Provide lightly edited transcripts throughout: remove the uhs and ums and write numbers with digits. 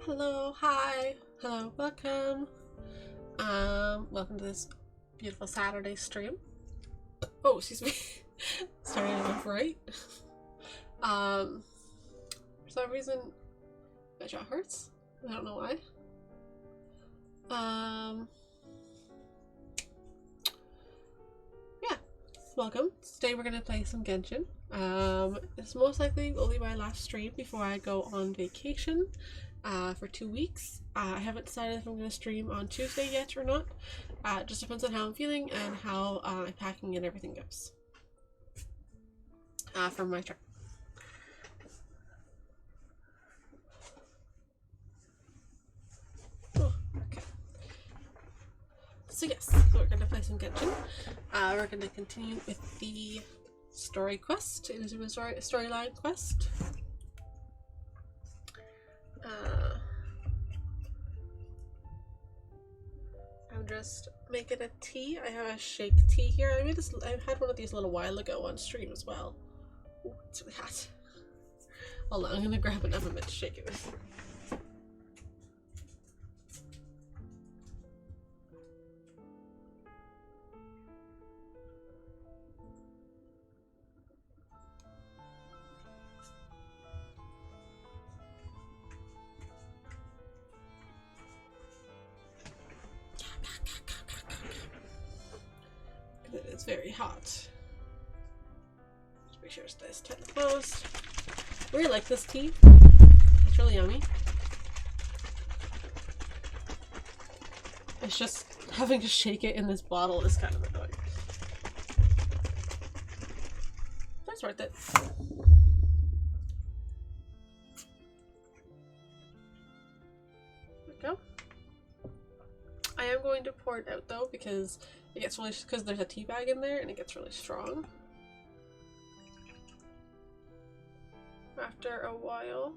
Hello, hi, hello, welcome. Welcome to this beautiful Saturday stream. Oh, excuse me. Starting off right. For some reason, my jaw hurts. I don't know why. Yeah, welcome. Today we're gonna play some Genshin. This most likely will be my last stream before I go on vacation. For 2 weeks. I haven't decided if I'm going to stream on Tuesday yet or not. It just depends on how I'm feeling and how my packing and everything goes from my trip. Oh, okay. So yes, we're going to play some Genshin. We're going to continue with the story quest, Inazuma storyline quest. I'm just making a tea. I have a shake tea here. I had one of these a little while ago on stream as well. Ooh, it's really hot. Hold on, I'm gonna grab an oven mitt to shake it with. It's very hot. Just make sure it stays tightly closed. I really like this tea. It's really yummy. It's just having to shake it in this bottle is kind of annoying. That's worth it. There we go. I am going to pour it out though because it gets really, because there's a tea bag in there and it gets really strong after a while.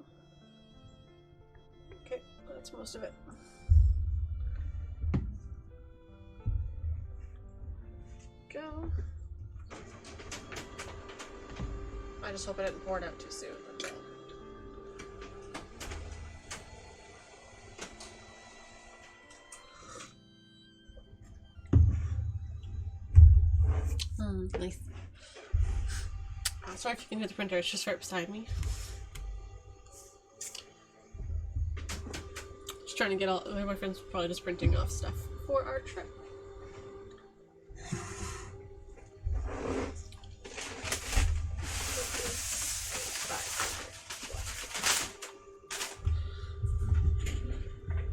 Okay, that's most of it. Go. I just hope I didn't pour it out too soon. Nice. Sorry if you can hear the printer, it's just right beside me. Just trying to get all my boyfriend's probably just printing off stuff for our trip.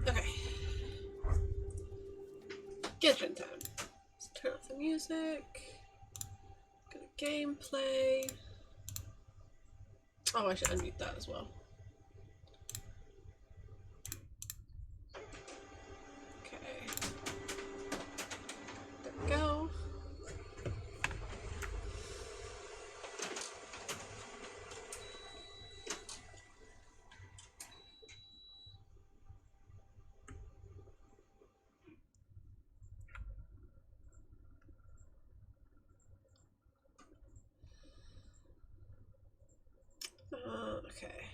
Okay. Genshin time. Let's turn off the music. Go to gameplay. Oh, I should unmute that as well. Okay. There we go. Okay.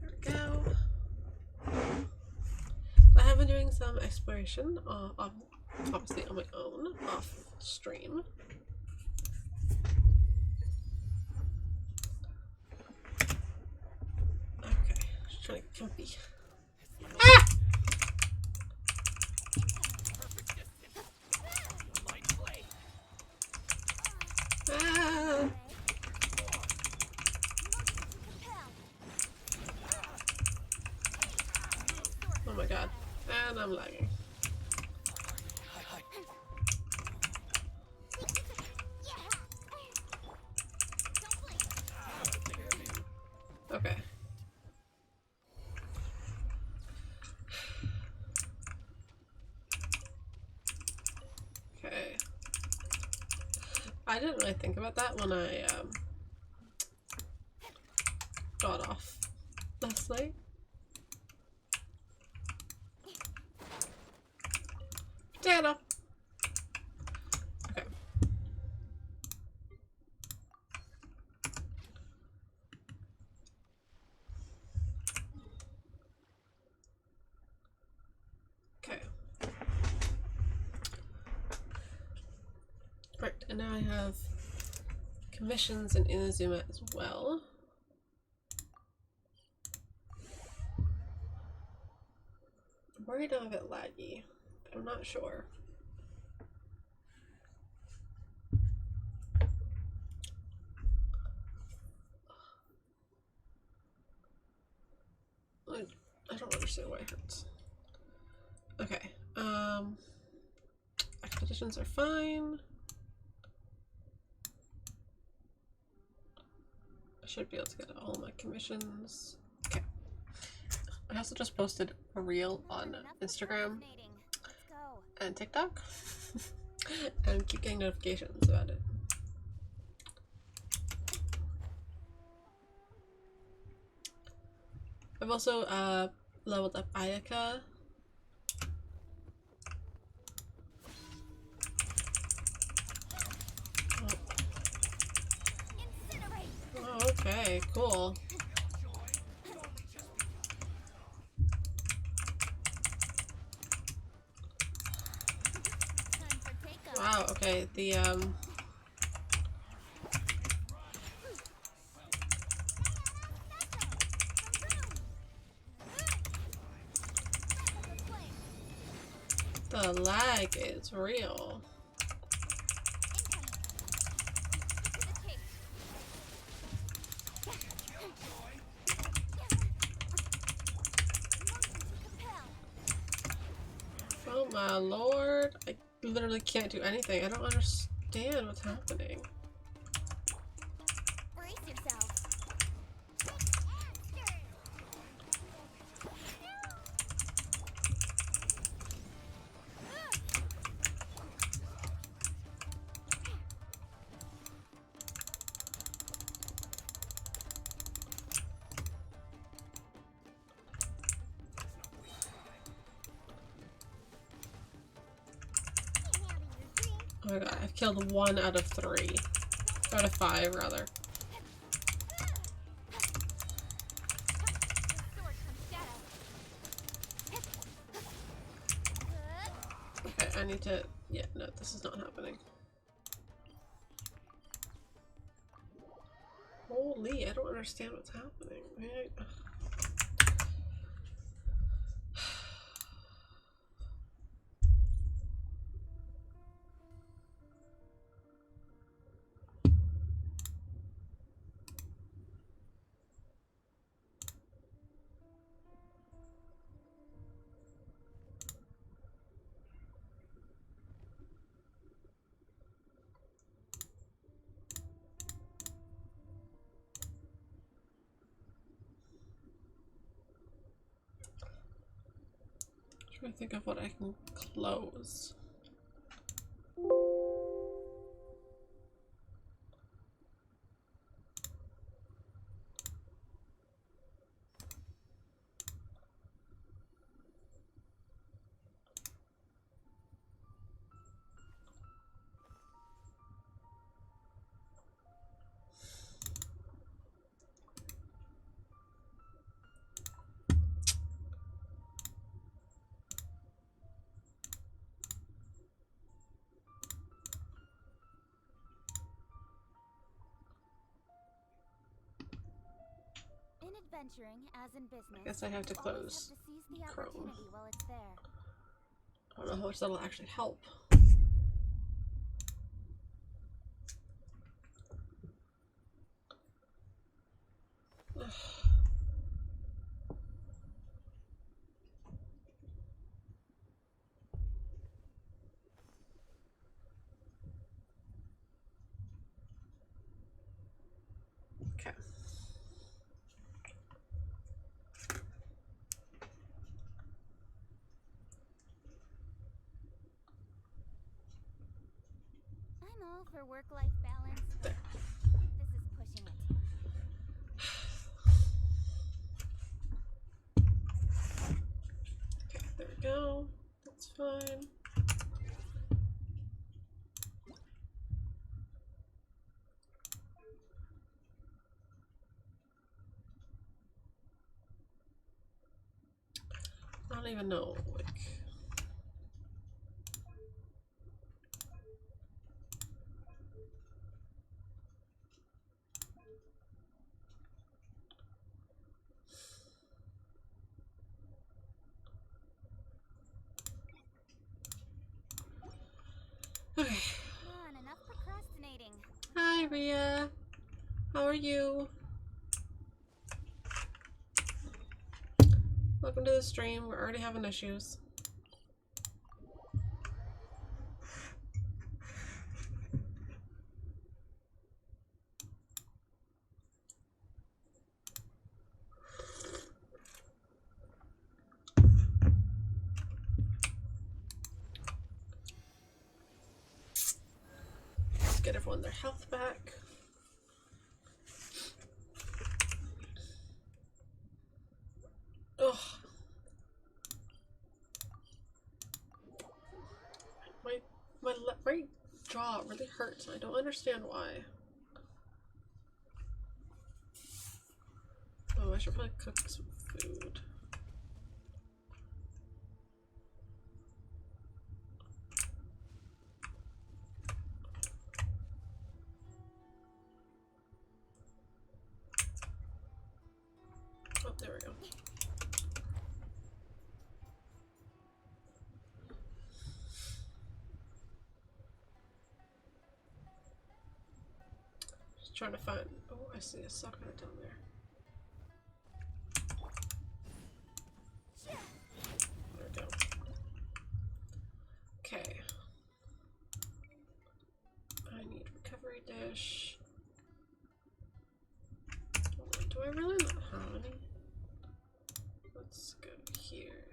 There we go. I have been doing some exploration, obviously on my own, off stream. Okay, just trying to get comfy. Ah! Ah! Oh my god. And I'm lagging. Okay. Okay. I didn't really think about that when I got off last night. Potato! Okay. and now I have commissions in Inazuma as well. I'm worried I'm a bit laggy, but I'm not sure. I don't understand why it hurts. Okay, expeditions are fine. I should be able to get all my commissions. Okay. I also just posted a reel on Instagram and TikTok and keep getting notifications about it. I've also leveled up Ayaka. Oh, okay, cool. Wow, okay, the lag is real. Oh my lord, I literally can't do anything. I don't understand what's happening. Oh my god, I've killed 1 out of 3. Out of 5, rather. Okay, I need to... Yeah, no, this is not happening. Holy, I don't understand what's happening. Trying to think of what I can close. As in business, I guess I have to close Chrome. I don't know how much that'll actually help. Okay. I'm all for work-life balance, but this is pushing it. Okay, there we go. That's fine. I don't even know, like... Okay. Come on, enough procrastinating. Hi, Ria. How are you? Welcome to the stream. We're already having issues. Let's get everyone their health back. Ugh. My right jaw really hurts. I don't understand why. Oh, I should probably cook some food. Oh, there we go. Just trying to find. Oh, I see a sucker down there. There we go. Okay. I need recovery dish. Do I really not have any? Let's go here.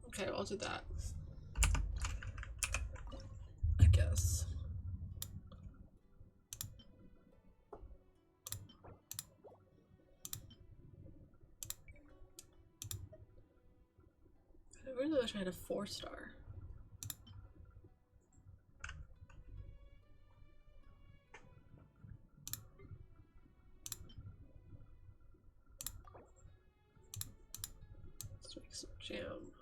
Okay, I'll do that. I guess. I really wish I had a 4-star. Let's make some jam.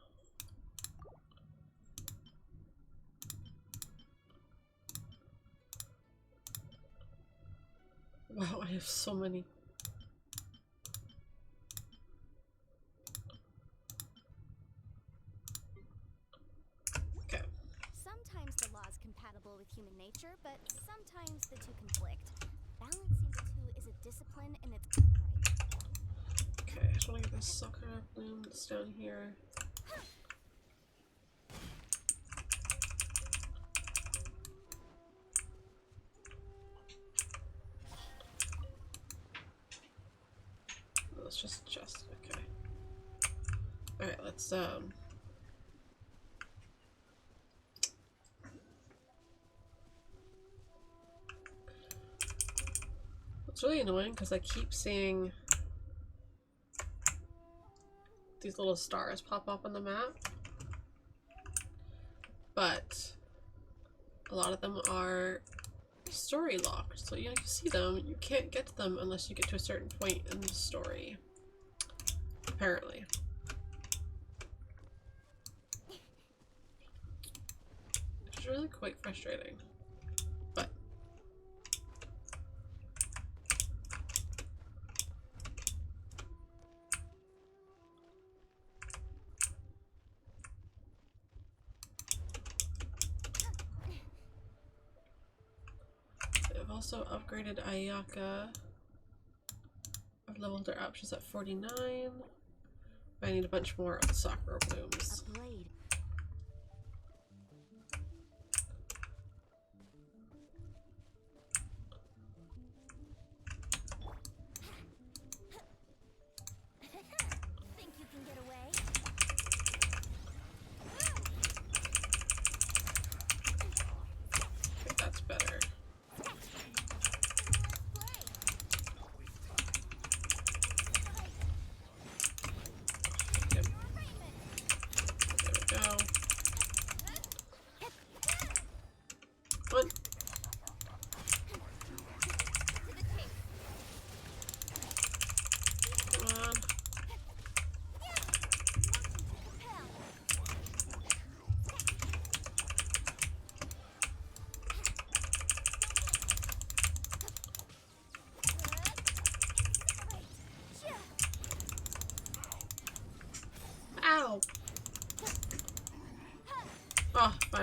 Wow, I have so many. Okay. Sometimes the law is compatible with human nature, but sometimes the two conflict. Balancing the two is a discipline in its own right. Okay, I just want to get this sucker bloom that's down here. Let's just okay. Alright, let's it's really annoying because I keep seeing these little stars pop up on the map, but a lot of them are story locked, so you see them, you can't get to them unless you get to a certain point in the story, apparently. It's really quite frustrating, but I've also upgraded Ayaka. I've leveled her up, she's at 49. I need a bunch more of the Sakura blooms. A blade. Think you can get away? I think that's better. There we go.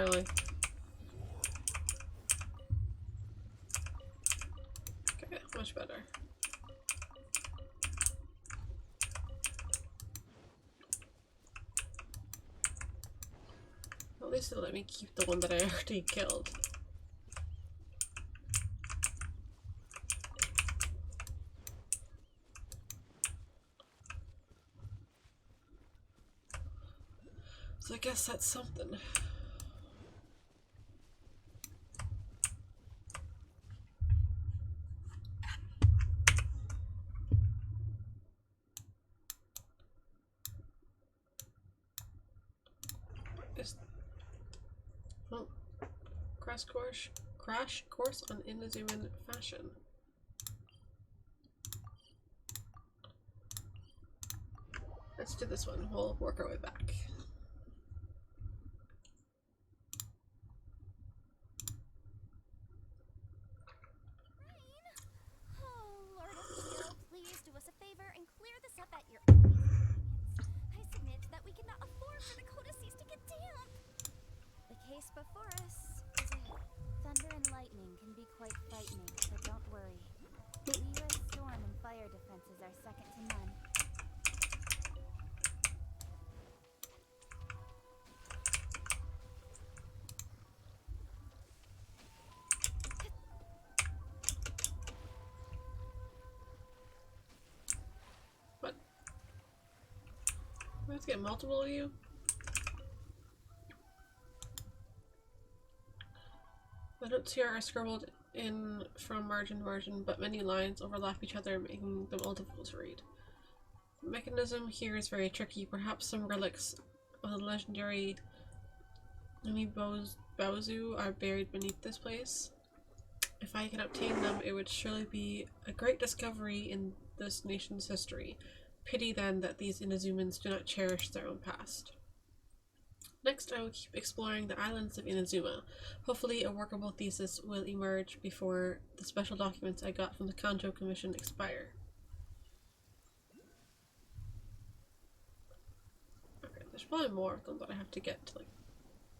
finally. Okay, much better. At least it'll let me keep the one that I already killed. So I guess that's something. Oh, crash course on Inazuman fashion. Let's do this one. We'll work our way back. Oh, Lord of Steel, please do us a favor and clear this up at your own convenience. I submit that we cannot afford for the codices to get damp. The case before us is a thunder and lightning can be quite frightening, but don't worry. The U.S. storm and fire defenses are second to none. What? I have to get multiple of you? The notes here are scribbled in from margin to margin, but many lines overlap each other, making them all difficult to read. The mechanism here is very tricky. Perhaps some relics of the legendary Baozu are buried beneath this place. If I can obtain them, it would surely be a great discovery in this nation's history. Pity then that these Inazumans do not cherish their own past. Next, I will keep exploring the islands of Inazuma. Hopefully a workable thesis will emerge before the special documents I got from the Kanto Commission expire. Okay, there's probably more of them, but I have to get to like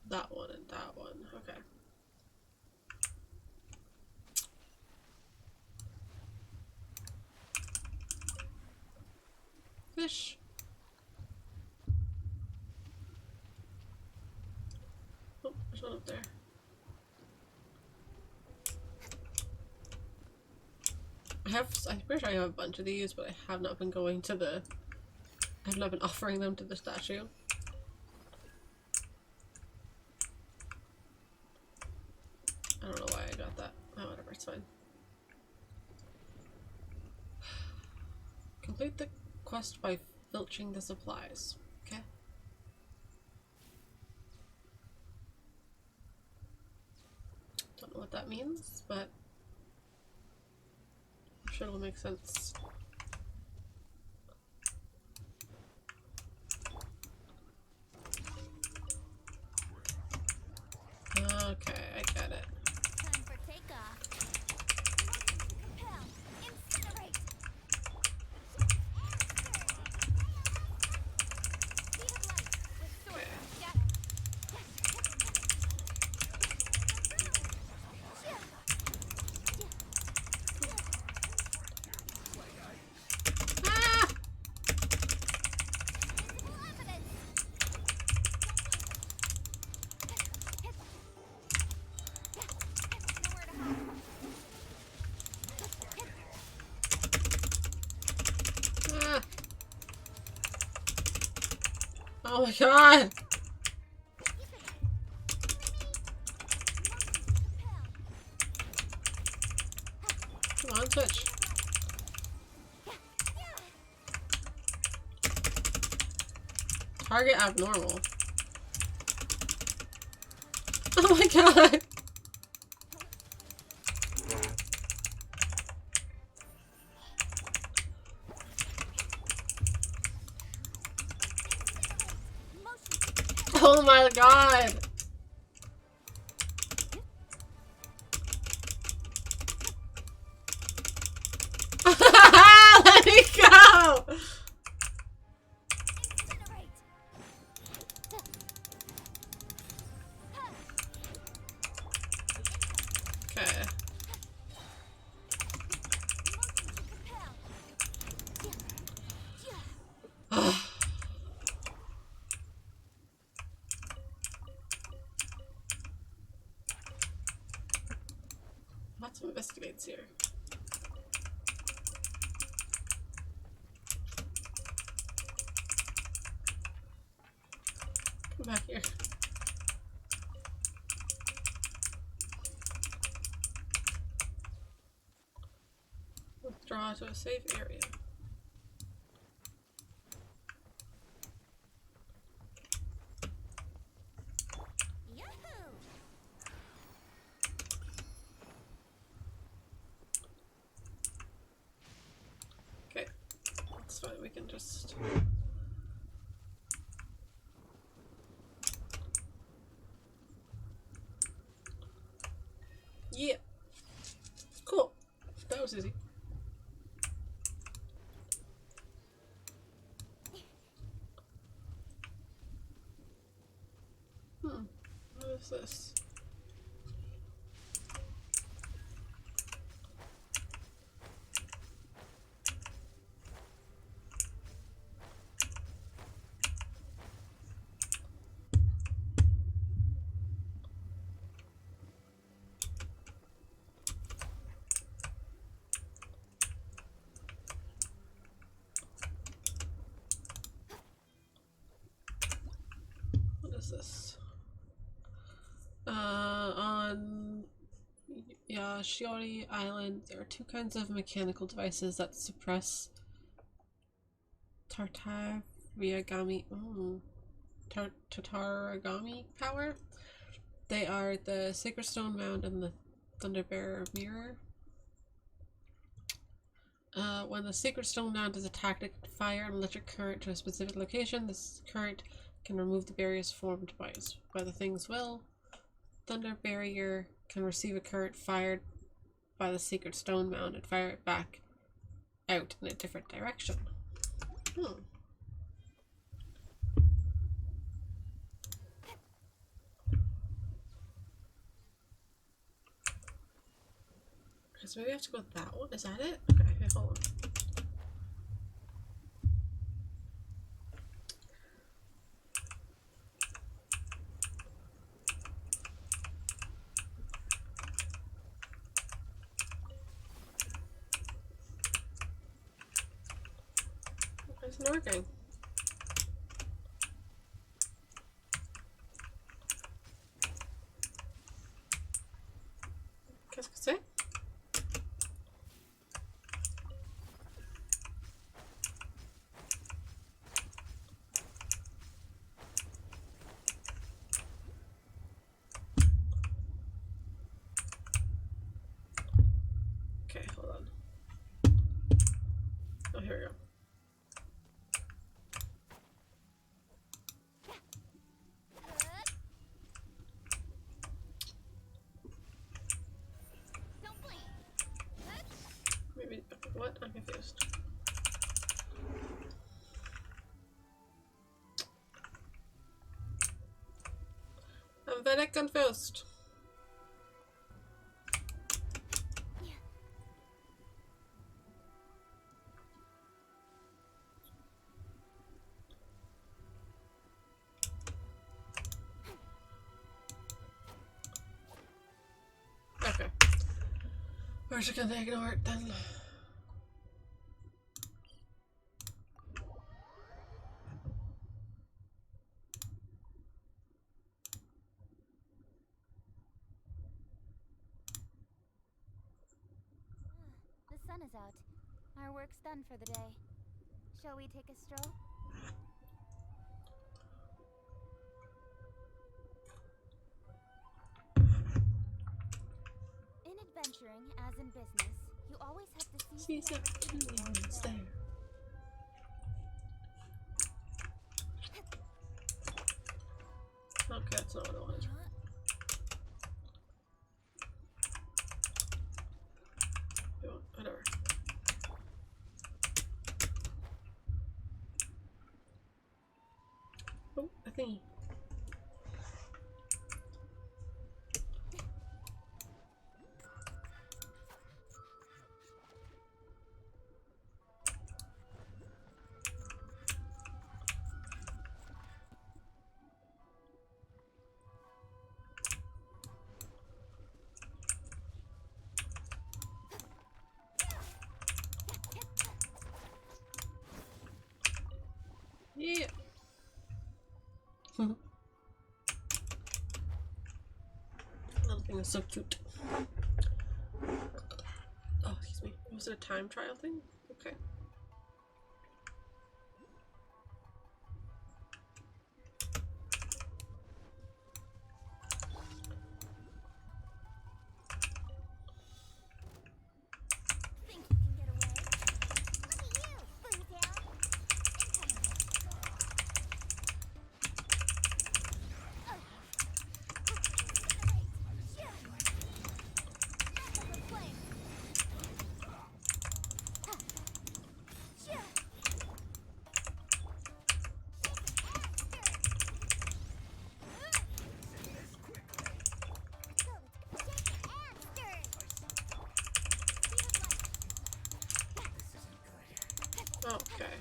that one and that one. Okay. Fish. Oh, there's one up there. I'm pretty sure I have a bunch of these, but I have not been going to the... I have not been offering them to the statue. I don't know why I got that. Oh, whatever, it's fine. Complete the quest by filching the supplies. Okay. Don't know what that means, but I'm sure it'll make sense. Okay, I get it. Time for takeoff. Compel. Incinerate. Speed of light. Restore. Data. Ah! Visible evidence. Nowhere to hide. Ah! Oh my god! Come on, switch. Target abnormal. Oh my god! Oh my god! Let me go! Incinerate. Okay. Lots of investigates here. Come back here. Withdraw to a safe area. Okay, that's fine. We can just. Yeah. Cool. That was easy. What is this? What is this? On Yashiori Island, there are two kinds of mechanical devices that suppress Tartaragami power. They are the Sacred Stone Mound and the Thunderbearer Mirror. When the Sacred Stone Mound is attacked, it can fire an electric current to a specific location. This current can remove the barriers formed by the thing's will. Thunder Barrier can receive a current fired by the Sacred Stone Mound and fire it back out in a different direction. So maybe I have to go with that one. Is that it? Okay, hold on. It's not working. Qu'est-ce que c'est? Okay, hold on. Oh, here we go. Maybe, what? I'm confused. I'm very confused. Okay. We're just gonna ignore it then. The sun is out. Our work's done for the day. Shall we take a stroll? In adventuring, as in business, you always have to seize the opportunity while it's there. Okay, that's not what I wanted. Whatever. Oh, a thingy. Thing is so cute. Oh, excuse me. Was it a time trial thing? Okay. Think you can get away? Look at you, Boo Down. Okay.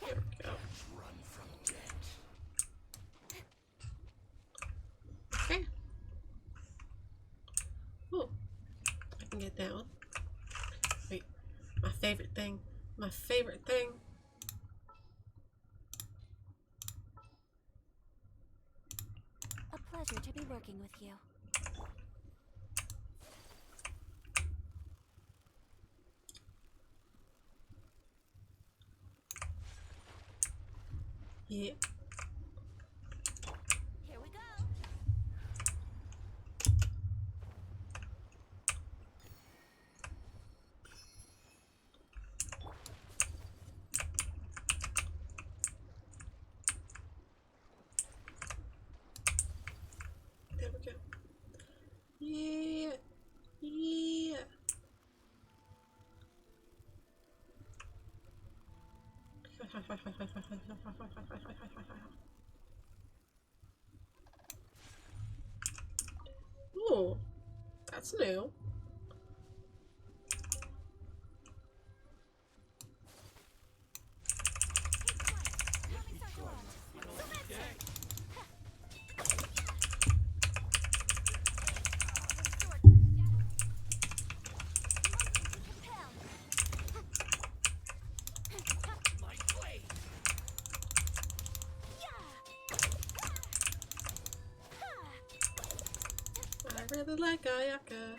Here we go. Okay. Oh, I can get down. Wait, my favorite thing. My favorite thing. A pleasure to be working with you. Yeah. Here we go. There we go. Yeah. Yeah. Ooh, that's new. I really like Ayaka.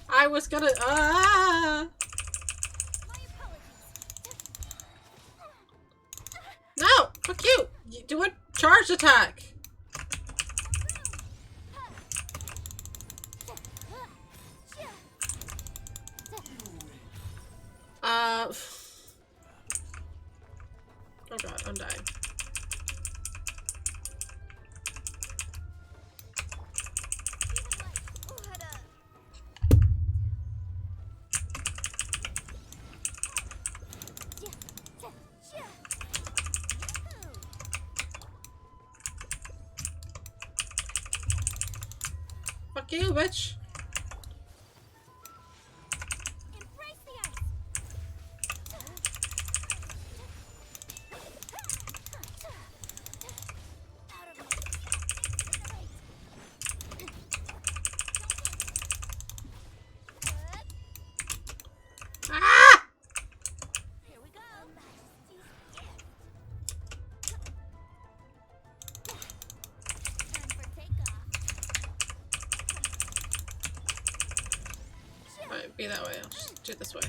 I was gonna No! Fuck you! You do a charge attack! Oh god, I'm dying. Fuck you, bitch! Ah! Here we go. Time for takeoff. Alright, be that way. I'll just do it this way.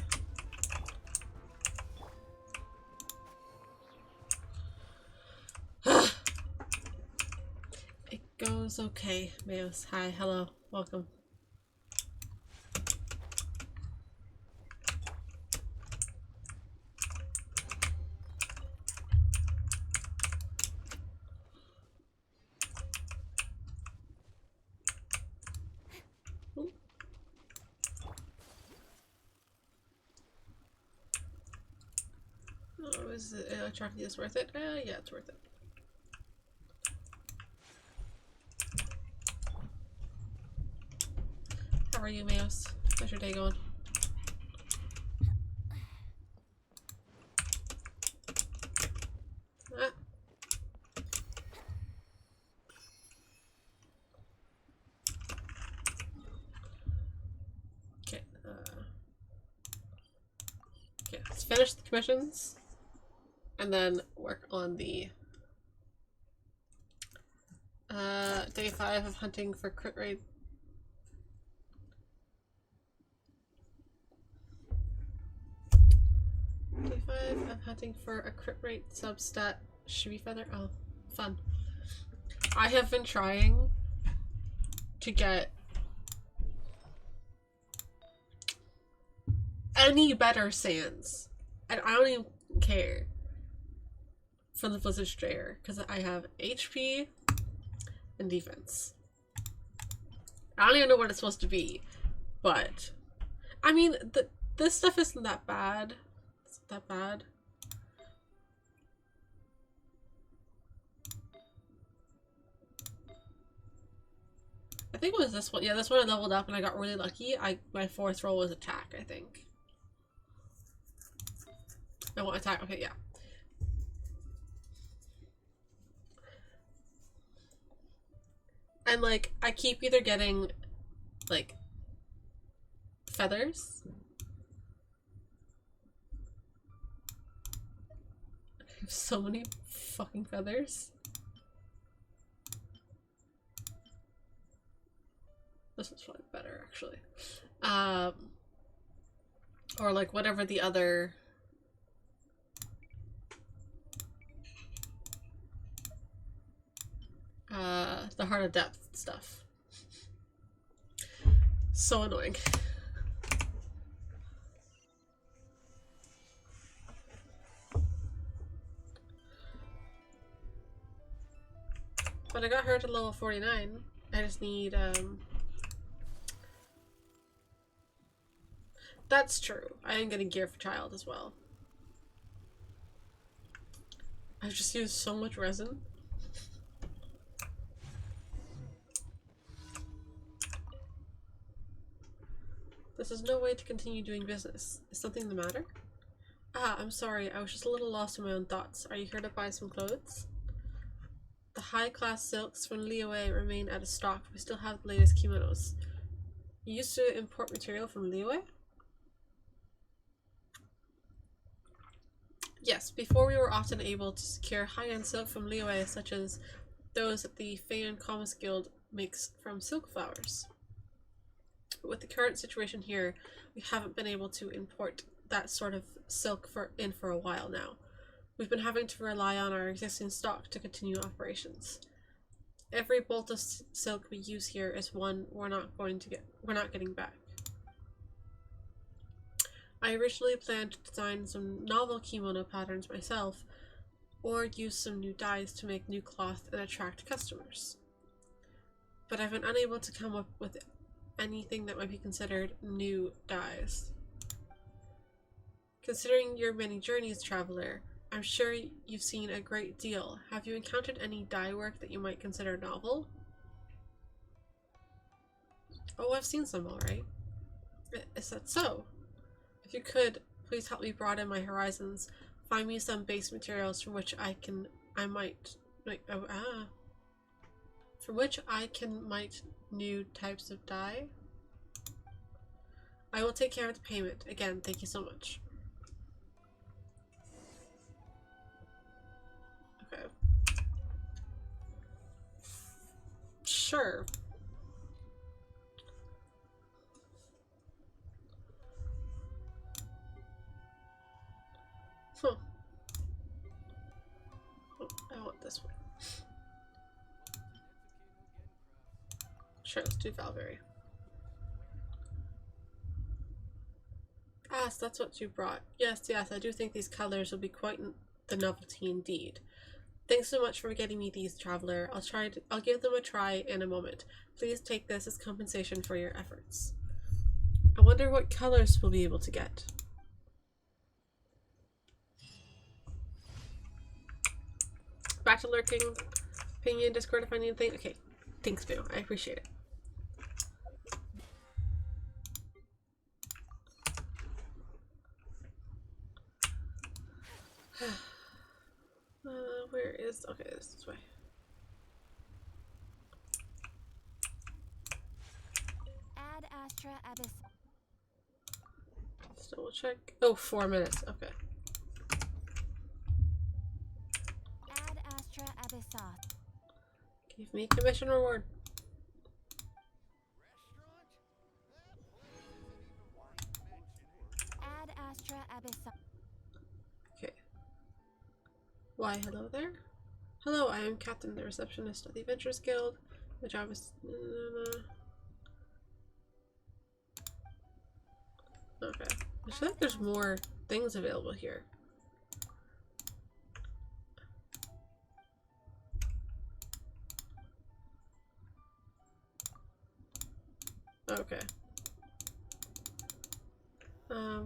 It goes okay, Mayos. Hi, hello, welcome. Oh, is the electricity worth it? Yeah, it's worth it. How are you, Mayos? How's your day going? Let's finish the commissions and then work on the day 5 of hunting for crit rate. Day 5 of hunting for a crit rate substat Shibby Feather. Oh, fun. I have been trying to get any better sands, and I don't even care for the Blizzard Strayer because I have HP and defense. I don't even know what it's supposed to be, but I mean, this stuff isn't that bad. It's not that bad. I think it was this one. Yeah, this one I leveled up and I got really lucky. My 4th roll was attack, I think. I want attack. Okay, yeah. And like, I keep either getting like feathers. I have so many fucking feathers. This is probably better, actually. Or like whatever the other the Heart of Depth stuff. So annoying. But I got her to level 49. I just need that's true. I am getting gear for child as well. I've just used so much resin. This is no way to continue doing business. Is something the matter? Ah, I'm sorry. I was just a little lost in my own thoughts. Are you here to buy some clothes? The high-class silks from Liyue remain out of stock. We still have the latest kimonos. You used to import material from Liyue? Yes, before we were often able to secure high-end silk from Liyue, such as those that the Feian Commerce Guild makes from silk flowers. But with the current situation here, we haven't been able to import that sort of silk in for a while now. We've been having to rely on our existing stock to continue operations. Every bolt of silk we use here is one we're not getting back. I originally planned to design some novel kimono patterns myself, or use some new dyes to make new cloth and attract customers. But I've been unable to come up with anything that might be considered new dyes. Considering your many journeys, traveler, I'm sure you've seen a great deal. Have you encountered any dye work that you might consider novel? Oh, I've seen some, alright. Is that so? If you could, please help me broaden my horizons. Find me some base materials from which I can new types of dye. I will take care of the payment. Again, thank you so much. Okay. Sure. Huh. Oh, I want this one. Sure, let's do Valkyrie. Ah, so that's what you brought. Yes, I do think these colors will be quite the novelty indeed. Thanks so much for getting me these, traveler. I'll give them a try in a moment. Please take this as compensation for your efforts. I wonder what colors we'll be able to get. Back to lurking. Ping you in Discord if I need anything. Okay. Thanks, Boo. I appreciate it. Where is... Okay, this way. Ad Astra Abyss. Let's double check. Oh, 4 minutes. Okay. Ad Astra Abyssos. Give me commission reward. Ad Astra Abyssos. Okay. Why, hello there. Hello, I am Captain, the receptionist of the Adventurers Guild. My job is... Okay. I feel like there's more things available here. Okay. Okay.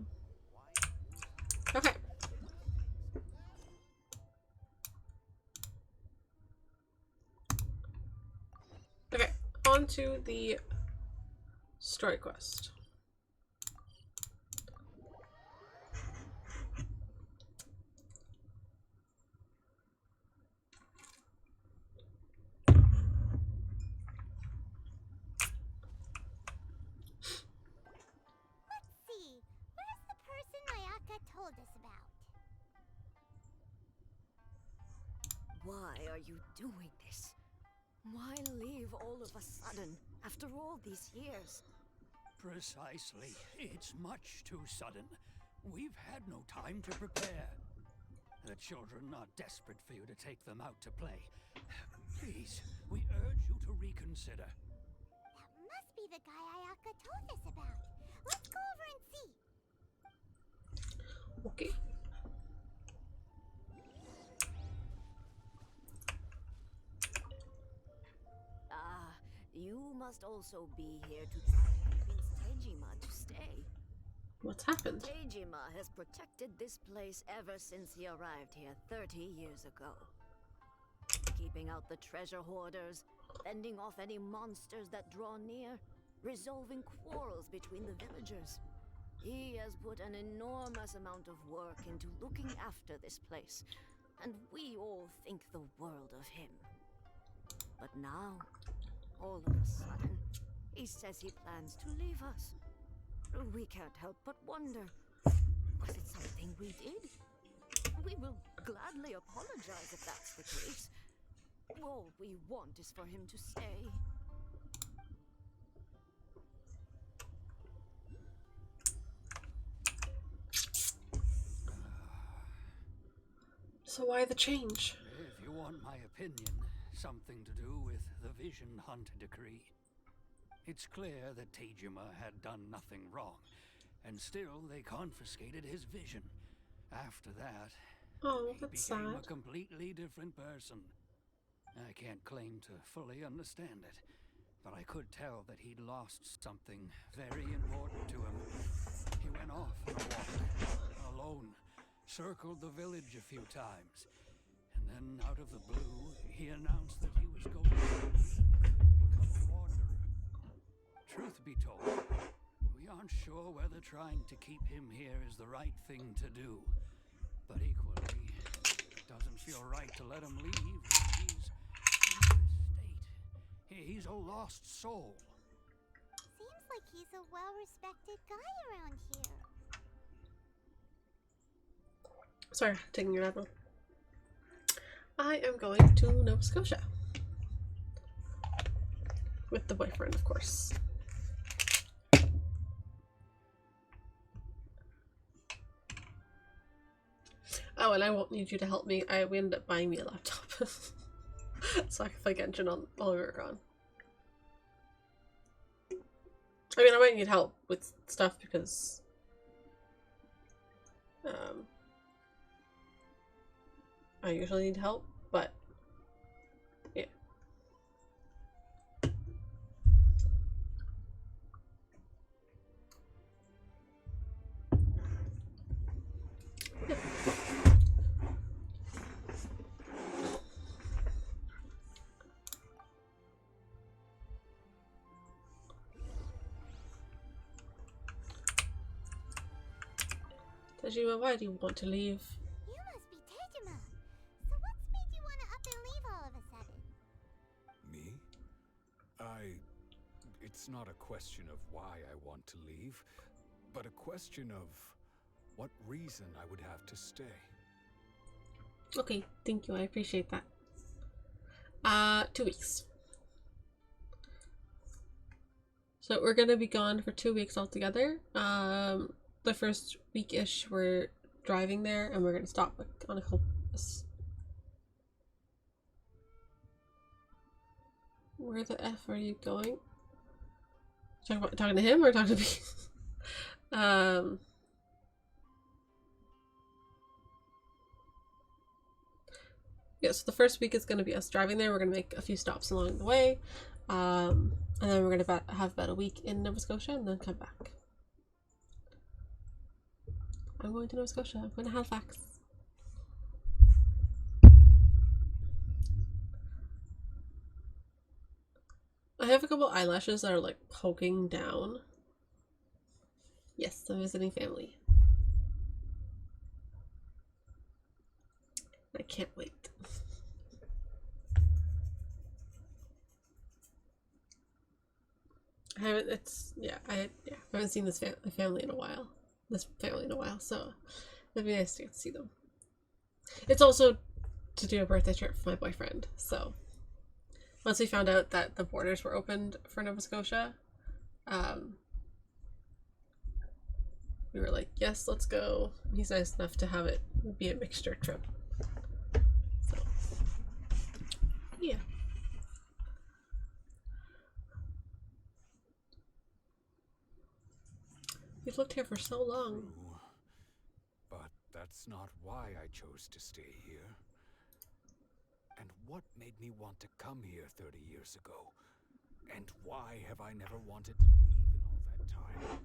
Okay, on to the story quest. Let's see. Where's the person Mayaka told us about? Why are you doing this? Why leave all of a sudden, after all these years? Precisely. It's much too sudden. We've had no time to prepare. The children are desperate for you to take them out to play. Please, we urge you to reconsider. That must be the guy Ayaka told us about. Let's go over and see. Okay. Ah, you must also be here to try and convince Tejima to stay. What's happened? Tejima has protected this place ever since he arrived here 30 years ago. Keeping out the treasure hoarders, fending off any monsters that draw near, resolving quarrels between the villagers. He has put an enormous amount of work into looking after this place, and we all think the world of him. But now, all of a sudden, he says he plans to leave us. We can't help but wonder, was it something we did? We will gladly apologize if that's the case. All we want is for him to stay. So why the change? If you want my opinion, something to do with the Vision Hunt decree. It's clear that Tejima had done nothing wrong, and still they confiscated his vision. After that, Oh, he that's became sad. a completely different person. I can't claim to fully understand it, but I could tell that he'd lost something very important to him. He went off on a walk, alone, circled the village a few times, and then out of the blue, he announced that he was going to become a wanderer. Truth be told, we aren't sure whether trying to keep him here is the right thing to do, but equally, it doesn't feel right to let him leave when he's in this state. He's a lost soul. Seems like he's a well-respected guy around here. Sorry, taking your apple. I am going to Nova Scotia. With the boyfriend, of course. Oh, and I won't need you to help me. We ended up buying me a laptop. So I can play Genshin while we were gone. I mean, I might need help with stuff because... I usually need help, but... yeah. Tajima, why do you want to leave? You must be Tejima. So what's made you want to up and leave all of a sudden? Me? It's not a question of why I want to leave. but a question of what reason I would have to stay. Okay, thank you. I appreciate that. 2 weeks. So we're gonna be gone for 2 weeks altogether. The first week-ish we're driving there, and we're gonna stop on a couple. Where the F are you going? Talking to him or talking to me? Yeah, so the first week is going to be us driving there. We're going to make a few stops along the way. And then we're going to have about a week in Nova Scotia and then come back. I'm going to Nova Scotia. I'm going to Halifax. I have a couple eyelashes that are like poking down. Yes, I'm visiting family. I can't wait. I haven't seen this family in a while. So it'd be nice to get to see them. It's also to do a birthday trip for my boyfriend. So once we found out that the borders were opened for Nova Scotia, we were like, yes, let's go. He's nice enough to have it be a mixture trip. So, yeah. We've lived here for so long. True, but that's not why I chose to stay here. And what made me want to come here 30 years ago? And why have I never wanted to leave in all that time?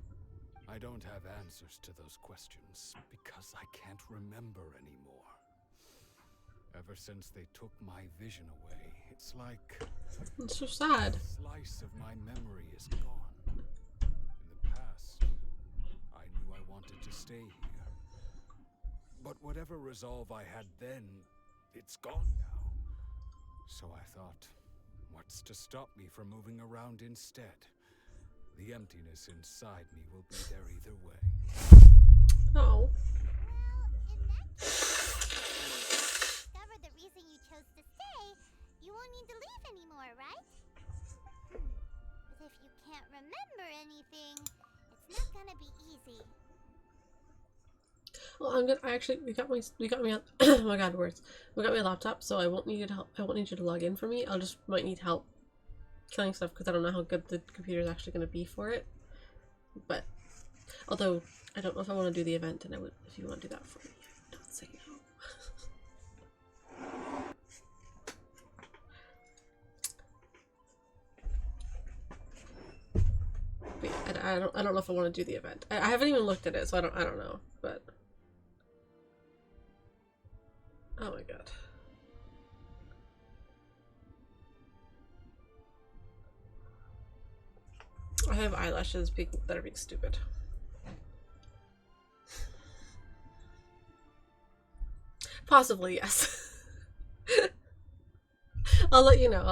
I don't have answers to those questions because I can't remember anymore. Ever since they took my vision away, it's like It's so sad. a slice of my memory is gone. In the past, I knew I wanted to stay here. But whatever resolve I had then, it's gone now. So I thought, what's to stop me from moving around instead? The emptiness inside me will be there either way. Oh. Well, in that case, discover the reason you chose to stay, you won't need to leave anymore, right? But if you can't remember anything, it's not gonna be easy. Well, we got me a, oh my god, words. We got me a laptop, so I won't need you to help. I won't need you to log in for me. I'll just might need help killing stuff because I don't know how good the computer is actually going to be for it. But although I don't know if I want to do the event, and I would if you want to do that for me. Don't say no. But yeah, I don't know if I want to do the event. I haven't even looked at it, so I don't know. But oh my god. I have eyelashes that are being stupid. Possibly, yes. I'll let you know.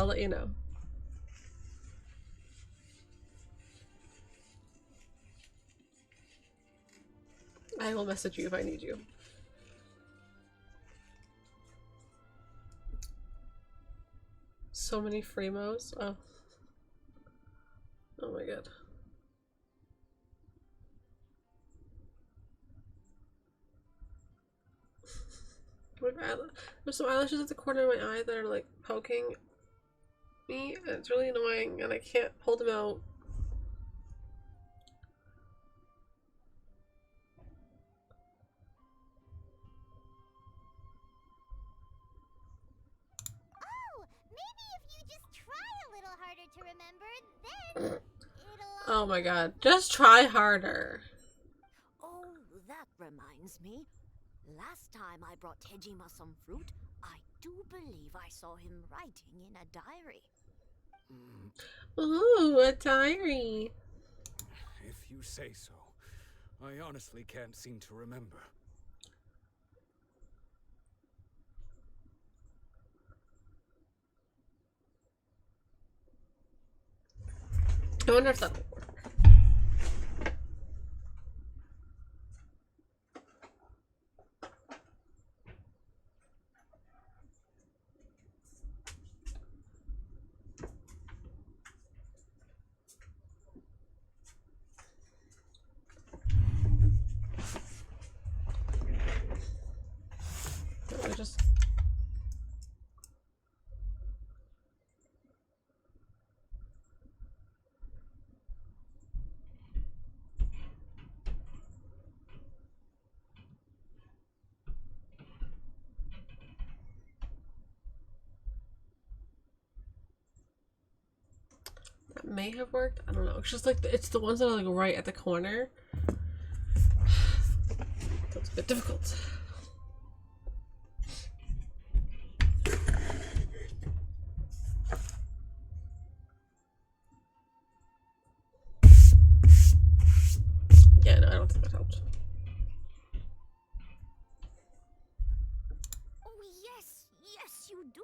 I will message you if I need you. So many Fremos. Oh. Oh my god. There's some eyelashes at the corner of my eye that are like poking me, and it's really annoying, and I can't pull them out. Oh, maybe if you just try a little harder to remember, then it'll... Oh my god. Just try harder. Oh, that reminds me. Last time I brought Tejima some fruit, I do believe I saw him writing in a diary. Ooh, a diary. If you say so. I honestly can't seem to remember. I wonder if that'll work. I just... That may have worked. I don't know. It's just like it's the ones that are like right at the corner. That's a bit difficult. Yeah, no, I don't think that helped. Oh, yes, yes, you do.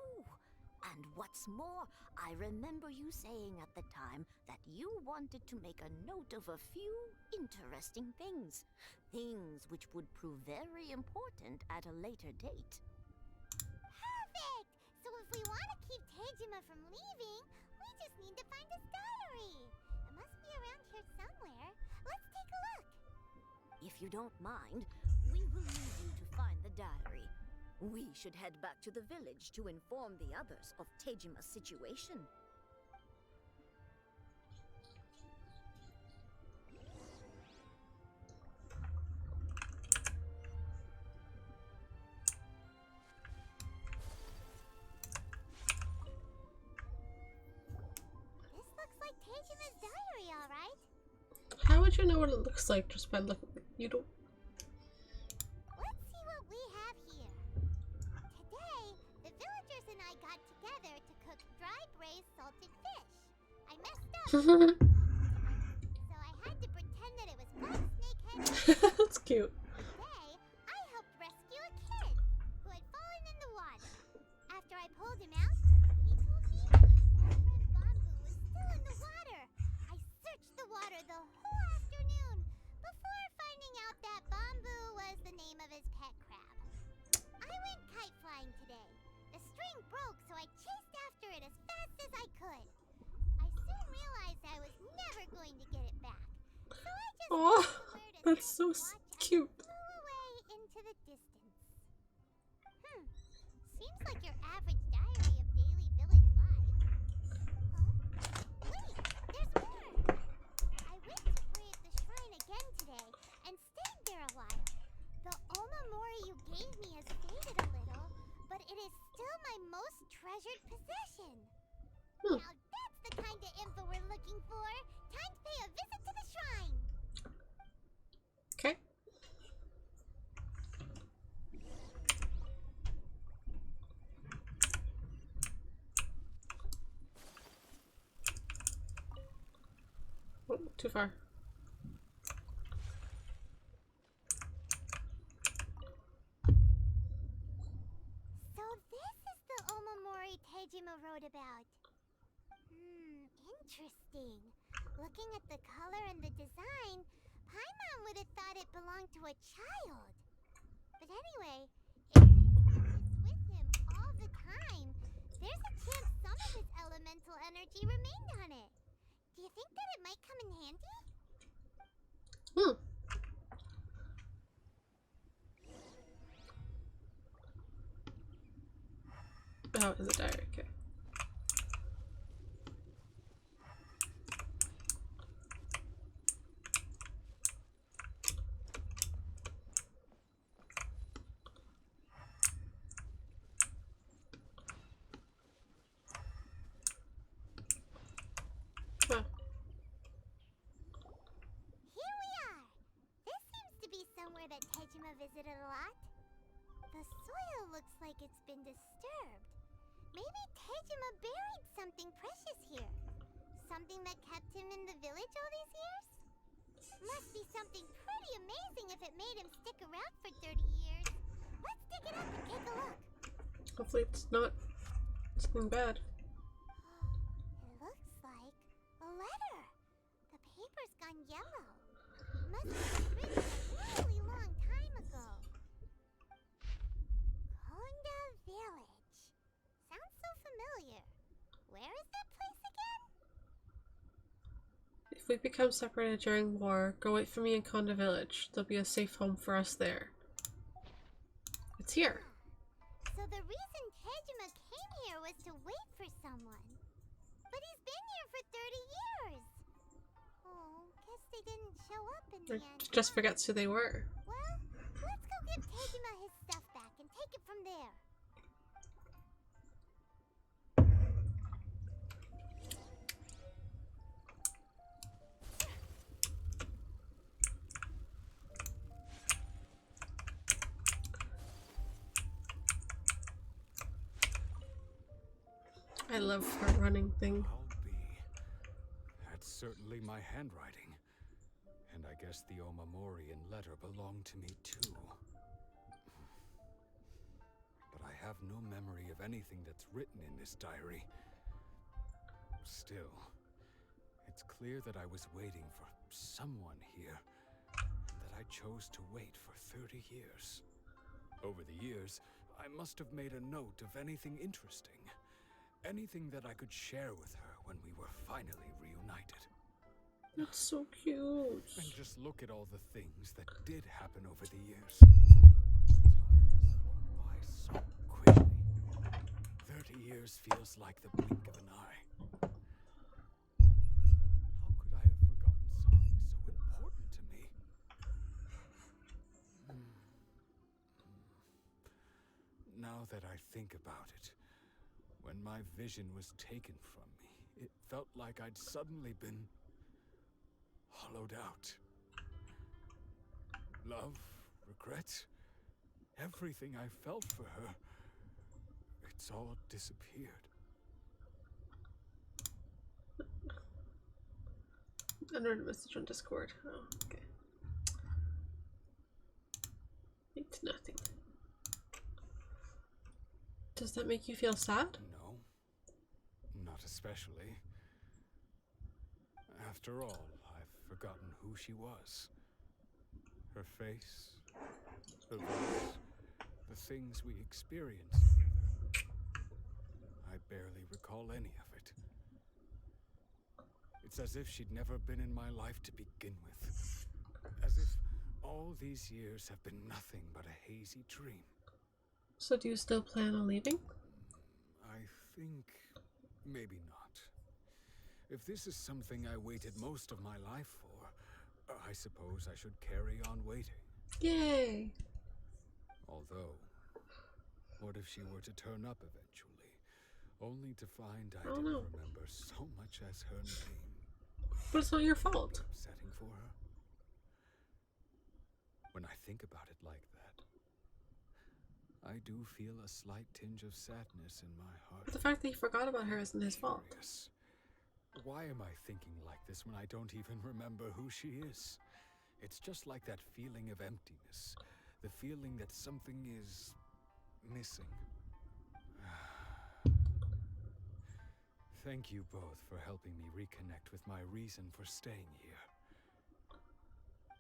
And what's more, I remember you saying at the time that you wanted to make a note of a few interesting things. Things which would prove very important at a later date. Perfect! So if we want to keep Tejima from leaving, we just need to find his diary. It must be around here somewhere. Let's take a look. If you don't mind, we will need you to find the diary. We should head back to the village to inform the others of Tejima's situation. This looks like Tejima's diary, alright? How would you know what it looks like just by looking? You don't. Let's see what we have here. Today, the villagers and I got together to cook dry braised salted fish. I messed up, so I had to pretend that it was black snakehead. That's cute. Today, I helped rescue a kid who had fallen in the water. After I pulled him out, he told me that red bamboo was still in the water. I searched the water the whole afternoon before finding out that bamboo was the name of his pet crab. I went kite flying today. The string broke, so I chased after it as fast as I could. I soon realized I was never going to get it back. So I just Oh, somewhere to that's sit so and watch as it cute. flew away into the distance. Seems like your average diary of daily village life. Huh? Wait, there's more! I went to pray at the shrine again today and stayed there a while. The omamori you gave me has faded a little, but it is still my most treasured possession. Now that's the kind of info we're looking for. Time to pay a visit to the shrine. Okay. Oh, too far. So this is the omamori Tejima wrote about. Interesting. Looking at the color and the design, Paimon would have thought it belonged to a child. But anyway, if he's with him all the time, there's a chance some of his elemental energy remained on it. Do you think that it might come in handy? Oh, is it diary? Okay. Oh. Here we are! This seems to be somewhere that Tejima visited a lot. The soil looks like it's been disturbed. Maybe Tejima buried something precious here. Something that kept him in the village all these years? Must be something pretty amazing if it made him stick around for 30 years. Let's dig it up and take a look. Hopefully it's not something bad. It looks like a letter. The paper's gone yellow. Must have been written a really long time ago. Konda Village. Sounds so familiar. Where is that place again? If we become separated during war, go wait for me in Konda Village. There'll be a safe home for us there. It's here. So the reason Tejima came here was to wait for someone. But he's been here for 30 years. Oh, guess they didn't show up in the Or end. just forgets who they were. Well, let's go give Tejima his stuff back and take it from there. I love her running thing. I'll be. That's certainly my handwriting. And I guess the Omamorian letter belonged to me too. But I have no memory of anything that's written in this diary. Still, it's clear that I was waiting for someone here, and that I chose to wait for 30 years. Over the years, I must have made a note of anything interesting. Anything that I could share with her when we were finally reunited. That's so cute. And just look at all the things that did happen over the years. Time has flown by so quickly. 30 years feels like the blink of an eye. How could I have forgotten something so important to me? Now that I think about it, when my vision was taken from me, it felt like I'd suddenly been hollowed out. Love, regret, everything I felt for her, it's all disappeared. Unread message on Discord. Oh, okay. It's nothing. Does that make you feel sad? No, not especially. After all, I've forgotten who she was. Her face, her voice, the things we experienced together. I barely recall any of it. It's as if she'd never been in my life to begin with. As if all these years have been nothing but a hazy dream. So do you still plan on leaving? I think maybe not. If this is something I waited most of my life for, I suppose I should carry on waiting. Yay! Although, what if she were to turn up eventually, only to find I Oh, didn't no. remember so much as her name? But it's not your fault. Upsetting for her? When I think about it like that, I do feel a slight tinge of sadness in my heart. But the fact that he forgot about her isn't his fault. Curious. Why am I thinking like this when I don't even remember who she is? It's just like that feeling of emptiness. The feeling that something is missing. Thank you both for helping me reconnect with my reason for staying here.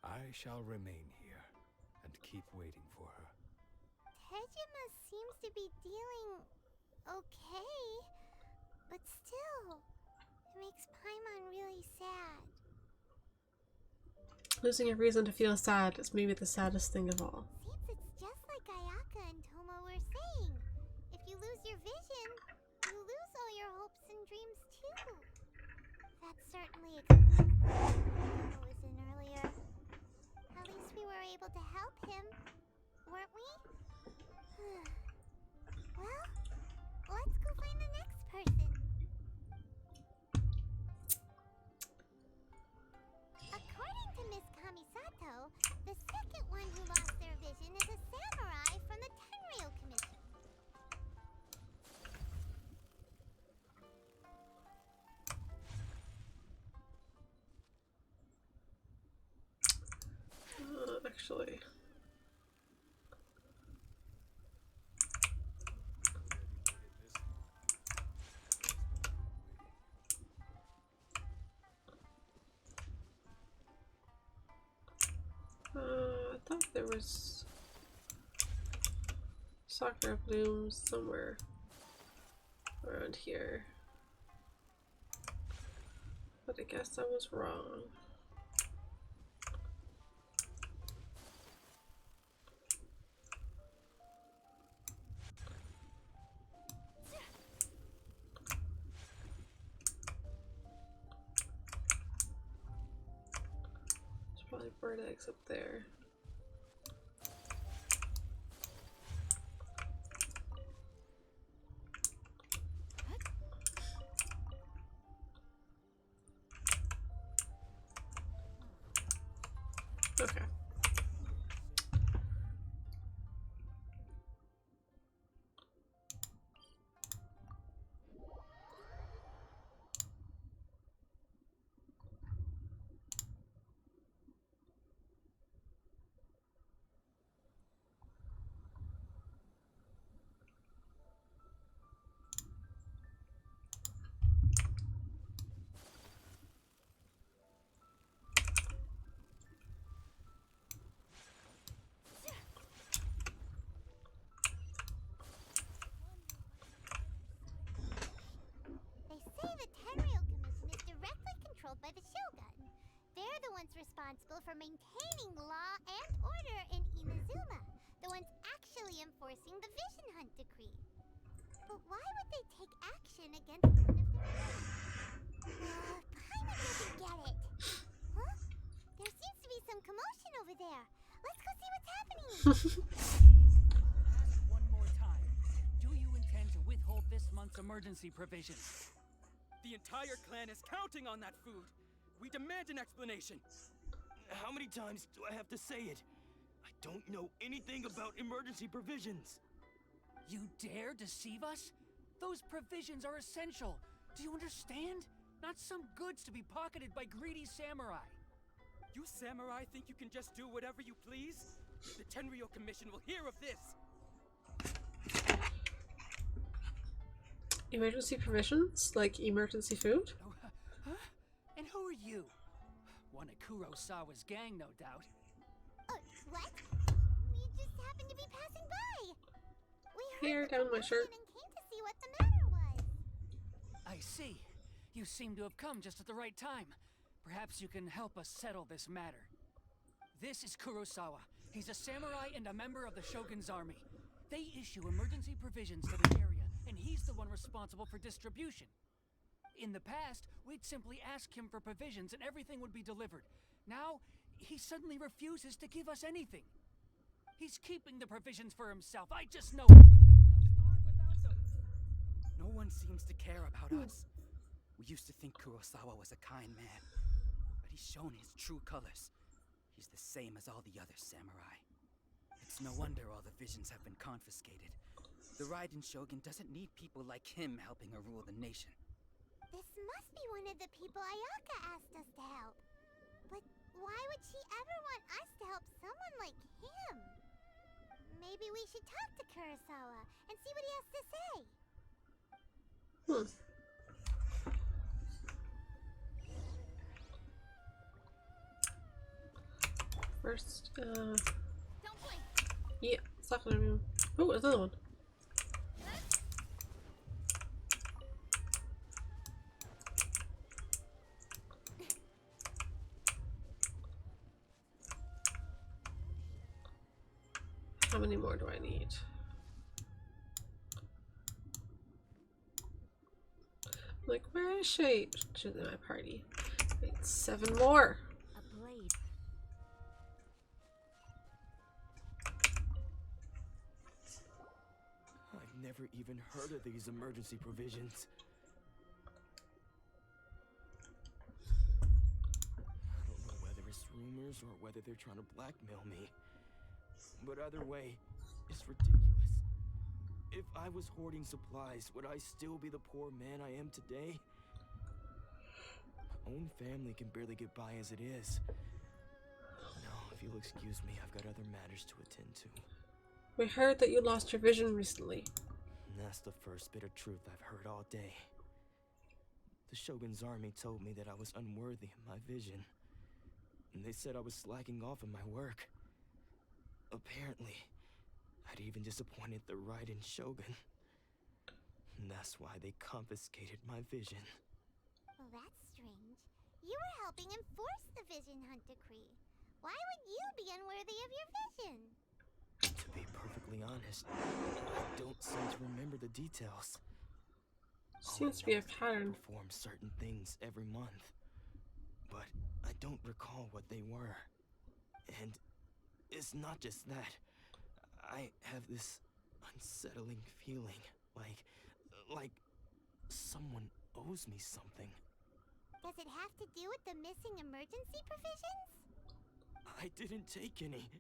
I shall remain here and keep waiting for her. Tejima seems to be dealing okay, but still, it makes Paimon really sad. Losing a reason to feel sad is maybe the saddest thing of all. Seems it's just like Ayaka and Tomo were saying. If you lose your vision, you lose all your hopes and dreams too. That certainly explains the Tomo was in earlier. At least we were able to help him, weren't we? Well, let's go find the next person. According to Miss Kamisato, the second one who lost their vision is a samurai from the Tenryo Commission. Actually. I thought there was sakura blooms somewhere around here, but I guess I was wrong. bird eggs up there. Okay. They say the Tenryou Commission is directly controlled by the Shogun. They're the ones responsible for maintaining law and order in Inazuma, the ones actually enforcing the Vision Hunt decree. But why would they take action against one of their own? Kinda doesn't get it. Huh? There seems to be some commotion over there. Let's go see what's happening. Ask one more time. Do you intend to withhold this month's emergency provisions? The entire clan is counting on that food. We demand an explanation. How many times do I have to say it? I don't know anything about emergency provisions. You dare deceive us? Those provisions are essential. Do you understand? Not some goods to be pocketed by greedy samurai. You samurai think you can just do whatever you please? The Tenryou Commission will hear of this. Emergency provisions? Like emergency food? Oh, huh? And who are you? One of Kurosawa's gang, no doubt. What? We just happened to be passing by. We Hair heard the down my shirt. commotion and came to see what the matter was. I see. You seem to have come just at the right time. Perhaps you can help us settle this matter. This is Kurosawa. He's a samurai and a member of the Shogun's army. They issue emergency provisions to the area, and he's the one responsible for distribution. In the past, we'd simply ask him for provisions and everything would be delivered. Now, he suddenly refuses to give us anything. He's keeping the provisions for himself. I just know it. We'll starve without them. No one seems to care about us. We used to think Kurosawa was a kind man, but he's shown his true colors. He's the same as all the other samurai. It's no wonder all the visions have been confiscated. The Raiden Shogun doesn't need people like him helping her rule the nation. This must be one of the people Ayaka asked us to help. But why would she ever want us to help someone like him? Maybe we should talk to Kurosawa and see what he has to say. First, Don't blink. yeah, it's not gonna be. Oh, there's another one. How many more do I need? Like, where is she? She's in my party. Wait, 7 more. A blade. I've never even heard of these emergency provisions. I don't know whether it's rumors or whether they're trying to blackmail me. But either way, it's ridiculous. If I was hoarding supplies, would I still be the poor man I am today? My own family can barely get by as it is. No, if you'll excuse me, I've got other matters to attend to. We heard that you lost your vision recently. And that's the first bit of truth I've heard all day. The Shogun's army told me that I was unworthy of my vision. And they said I was slacking off in my work. Apparently, I'd even disappointed the Raiden Shogun. And that's why they confiscated my vision. Well, that's strange. You were helping enforce the Vision Hunt decree. Why would you be unworthy of your vision? To be perfectly honest, I don't seem to remember the details. Seems to be a pattern. I perform certain things every month, but I don't recall what they were. And it's not just that. I have this unsettling feeling, like someone owes me something. Does it have to do with the missing emergency provisions? I didn't take any.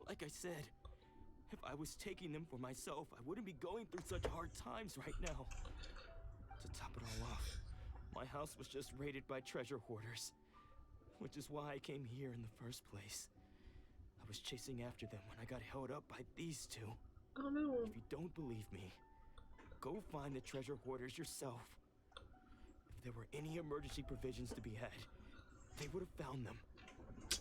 Like I said, if I was taking them for myself, I wouldn't be going through such hard times right now. To top it all off, my house was just raided by treasure hoarders, which is why I came here in the first place. I was chasing after them when I got held up by these two. Oh no. If you don't believe me, go find the treasure hoarders yourself. If there were any emergency provisions to be had, they would have found them. You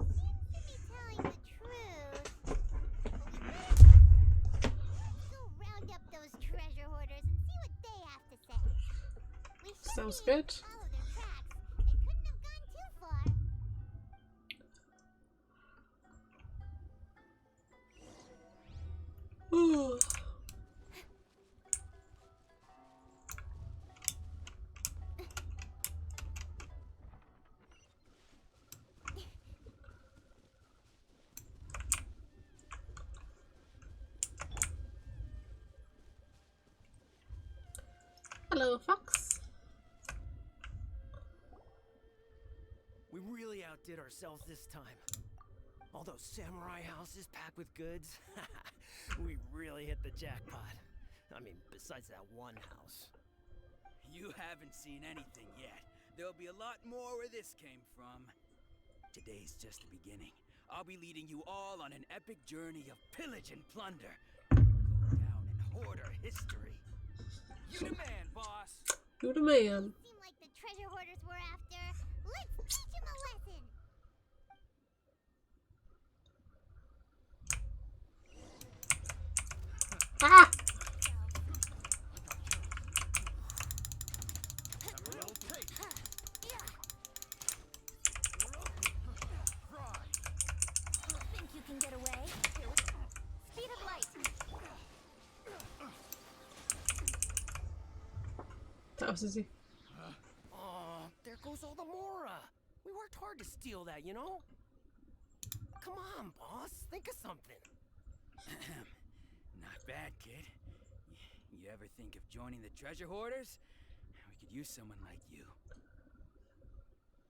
seem to be telling the truth. Go round up those treasure hoarders and see what they have to say. We should Sounds be able good. to follow their tracks. They couldn't have gone too far. Ooh. Hello, Fox. We really outdid ourselves this time. All those samurai houses packed with goods. We really hit the jackpot. I mean, besides that one house. You haven't seen anything yet. There'll be a lot more where this came from. Today's just the beginning. I'll be leading you all on an epic journey of pillage and plunder. Go down in hoarder history. You the man, boss. You the man. Seem like the treasure hoarders we're after. Let's teach them a lesson. Ah! Think you can get away? Speed of light. That was easy. Oh, there goes all the Mora. We worked hard to steal that, you know? Come on, boss. Think of something. Not bad, kid. You ever think of joining the treasure hoarders? We could use someone like you.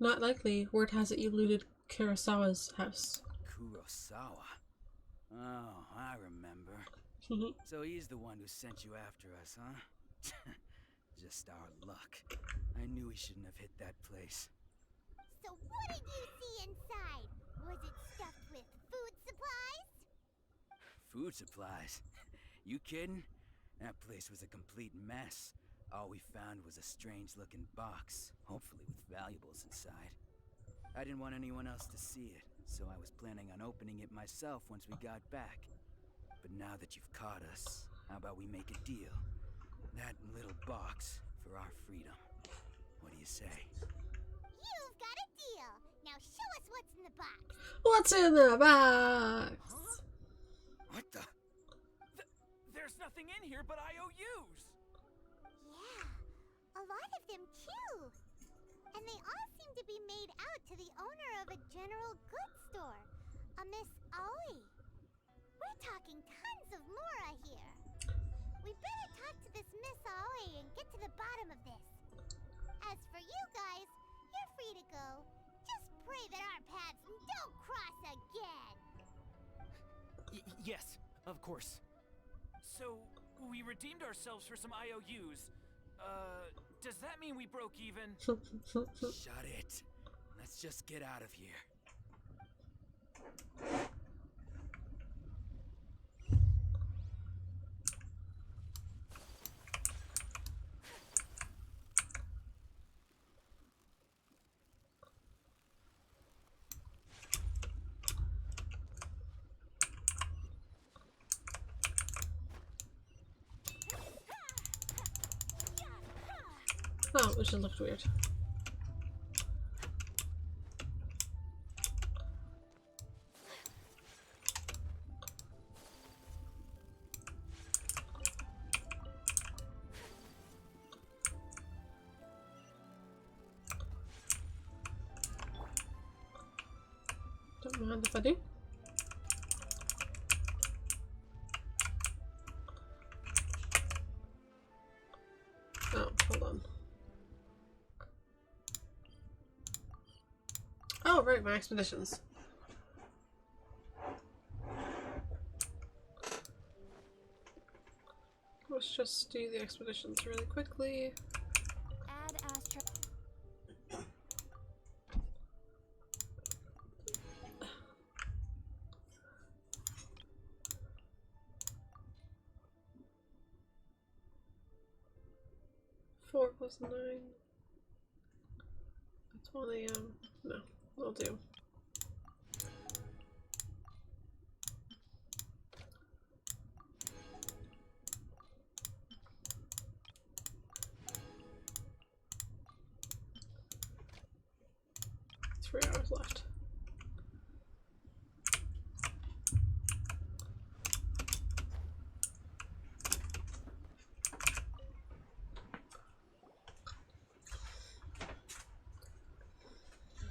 Not likely. Word has it you looted Kurosawa's house. Kurosawa? Oh, I remember. So he's the one who sent you after us, huh? Just our luck. I knew we shouldn't have hit that place. So what did you see inside? Was it stuffed with food supplies? Food supplies? You kidding? That place was a complete mess. All we found was a strange-looking box, hopefully with valuables inside. I didn't want anyone else to see it, so I was planning on opening it myself once we got back. But now that you've caught us, how about we make a deal? That little box for our freedom. What do you say? You've got a deal. Now show us what's in the box. What's in the box? What the? There's nothing in here but IOUs. Yeah, a lot of them too. And they all seem to be made out to the owner of a general goods store, a Miss Aoi. We're talking tons of Mora here. We better talk to this Miss Aoi and get to the bottom of this. As for you guys, you're free to go. Just pray that our paths don't cross again. Yes, of course. So, we redeemed ourselves for some IOUs. Does that mean we broke even? Shut it. Let's just get out of here. Oh, it just looked weird. mind if I do? Oh, hold on. Oh, right, my expeditions. Let's just do the expeditions really quickly. Add astro. 4 plus 9. That's 1 a.m. No, will do. Three hours left.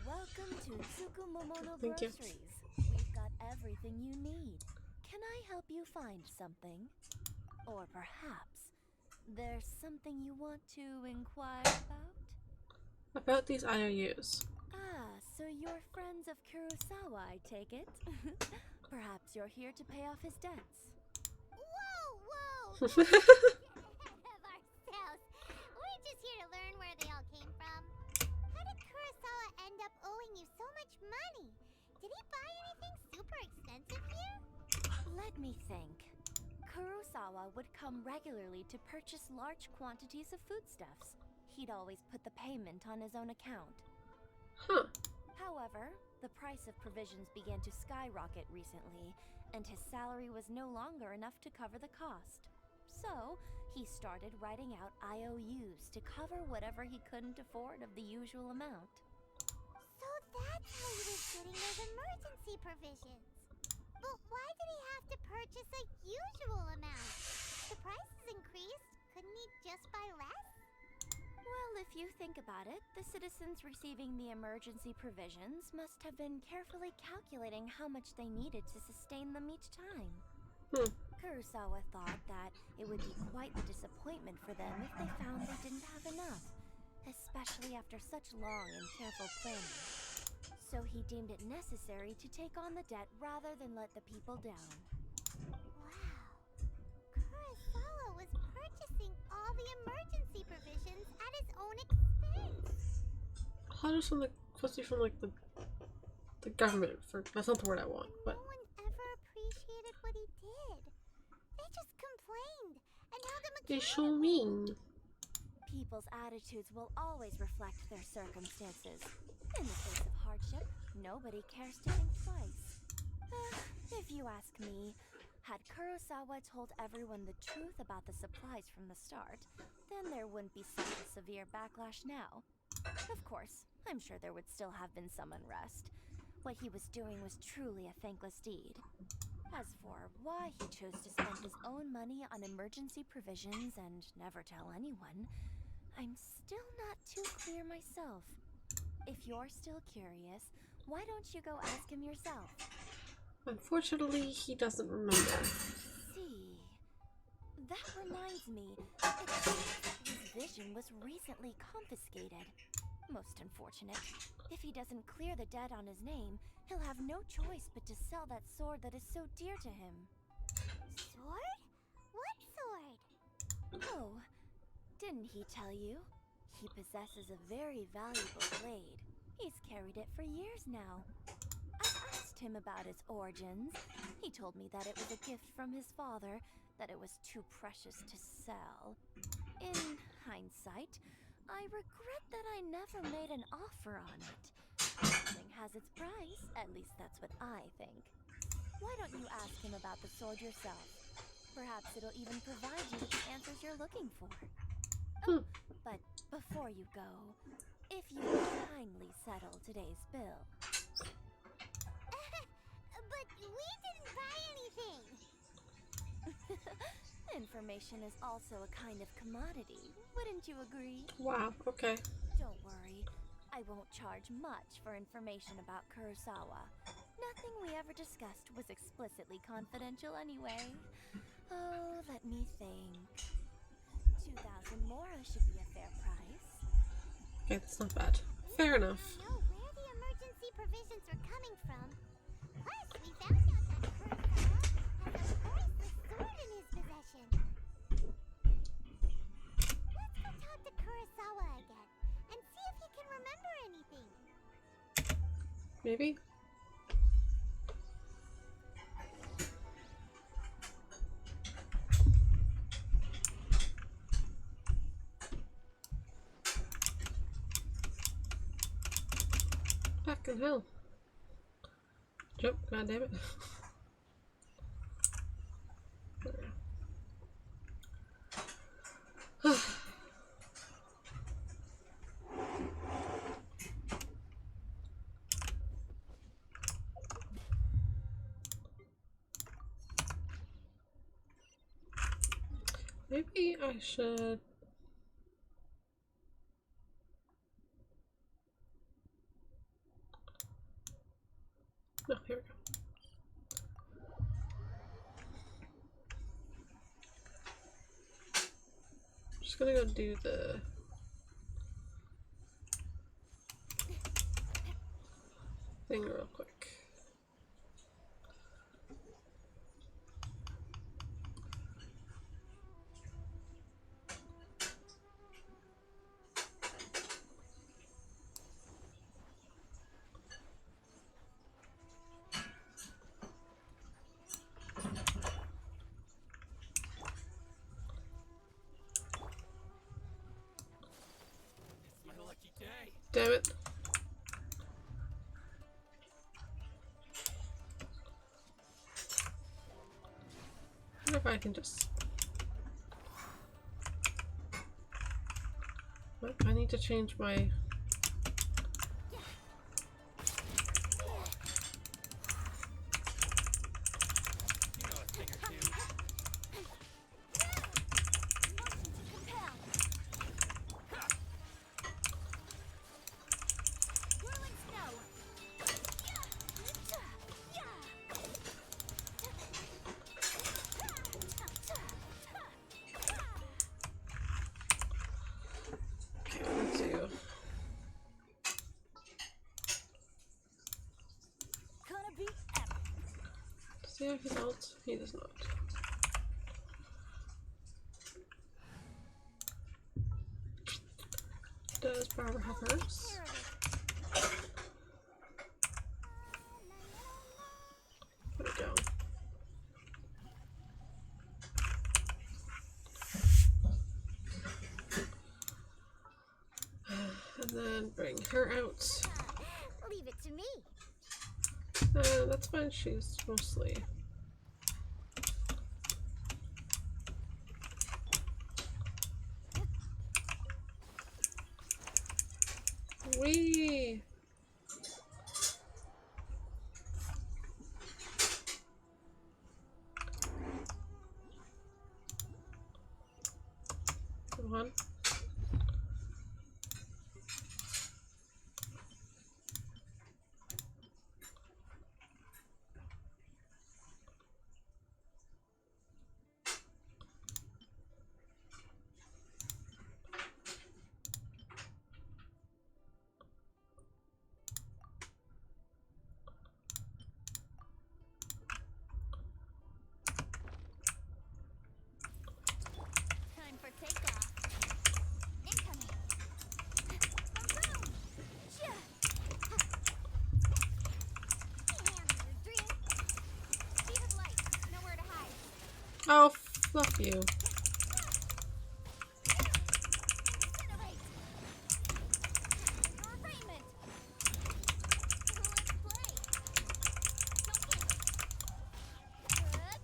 Welcome to Tsukumomono Thank you. Groceries. We've got everything you need. Can I help you find something? Or perhaps there's something you want to inquire about? About these IOUs. Ah, so you're friends of Kurosawa, I take it? Perhaps you're here to pay off his debts. Whoa, whoa! Of ourselves. We're just here to learn where they all came from. How did Kurosawa end up owing you so much money? Did he buy anything super expensive here? Let me think. Kurosawa would come regularly to purchase large quantities of foodstuffs. He'd always put the payment on his own account. Huh. However, the price of provisions began to skyrocket recently, and his salary was no longer enough to cover the cost. So, he started writing out IOUs to cover whatever he couldn't afford of the usual amount. So that's how he was getting those emergency provisions. But why did he have to purchase a usual amount? The price has increased. Couldn't he just buy less? Well, if you think about it, the citizens receiving the emergency provisions must have been carefully calculating how much they needed to sustain them each time. Kurosawa thought that it would be quite the disappointment for them if they found they didn't have enough, especially after such long and careful planning. So he deemed it necessary to take on the debt rather than let the people down. Wow. Kurosawa was purchasing all the emergency provisions at his own expense. How does something supposed to be from like the government? For that's not the word I want, but No one ever appreciated what he did. They just complained and held him they accountable. so mean. People's attitudes will always reflect their circumstances. In the face of hardship, nobody cares to think twice. If you ask me, had Kurosawa told everyone the truth about the supplies from the start, then there wouldn't be such a severe backlash now. Of course, I'm sure there would still have been some unrest. What he was doing was truly a thankless deed. As for why he chose to spend his own money on emergency provisions and never tell anyone, I'm still not too clear myself. If you're still curious, why don't you go ask him yourself? Unfortunately, he doesn't remember. See, that reminds me, it seems that his vision was recently confiscated. Most unfortunate. If he doesn't clear the debt on his name, he'll have no choice but to sell that sword that is so dear to him. Sword? What sword? Oh, didn't he tell you? He possesses a very valuable blade. He's carried it for years now. I asked him about its origins. He told me that it was a gift from his father, that it was too precious to sell. In hindsight, I regret that I never made an offer on it. Everything has its price, at least that's what I think. Why don't you ask him about the sword yourself? Perhaps it'll even provide you with the answers you're looking for. Oh, but before you go, if you would kindly settle today's bill. But we didn't buy anything. Information is also a kind of commodity, wouldn't you agree? Wow, okay. Don't worry, I won't charge much for information about Kurosawa. Nothing we ever discussed was explicitly confidential anyway. Oh, let me think. 2,000 mora should be a fair price. Okay, that's not bad. Fair enough. I know where the emergency provisions are coming from. Plus, we found out that Kurosawa has a priceless sword in his possession. Let's go talk to Kurosawa again and see if he can remember anything. Maybe? Fucking hell. Jump, god damn it. Maybe I should. No, here we go. Just gonna go do the thing real quick. It's my lucky day. Damn it. I wonder if I can just. What? I need to change my. You know a thing or two. Whirling snow. Okay, let's do. Gonna be epic. Does he have his ult? He does not. Does Barbara have hers? There we go. And then bring her out. Leave it to me. That's fine, she's mostly. Wee! Come on. Time for takeoff. Incoming. Boom! Shit. Handle your drink. Speed of light. Nowhere to hide. Oh, fuck you. Incinerate. Arraignment. Let's play. Good.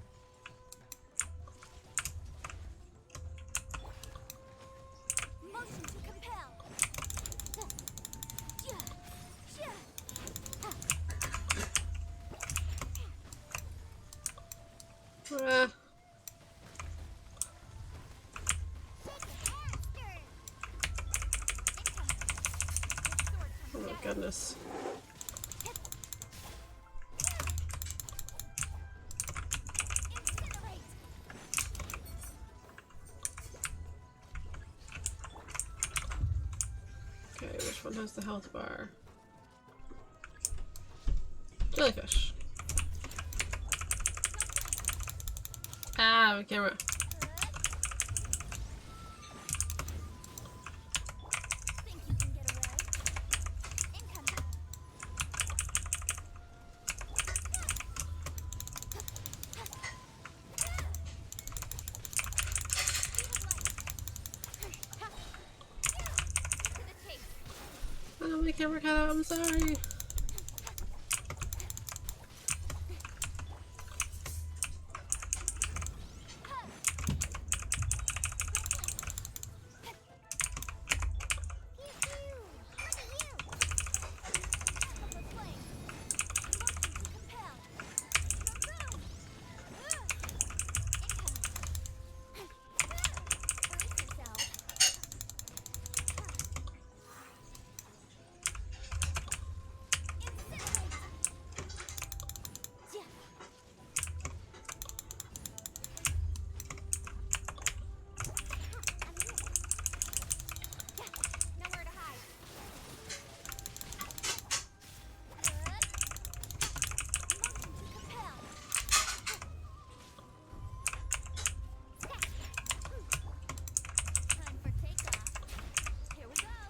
Motion to compel. Ah, oh my goodness. Which one has the health bar? Jellyfish. Ah, my camera. Think you can get away? Incoming. Oh, my camera cut out. I'm sorry.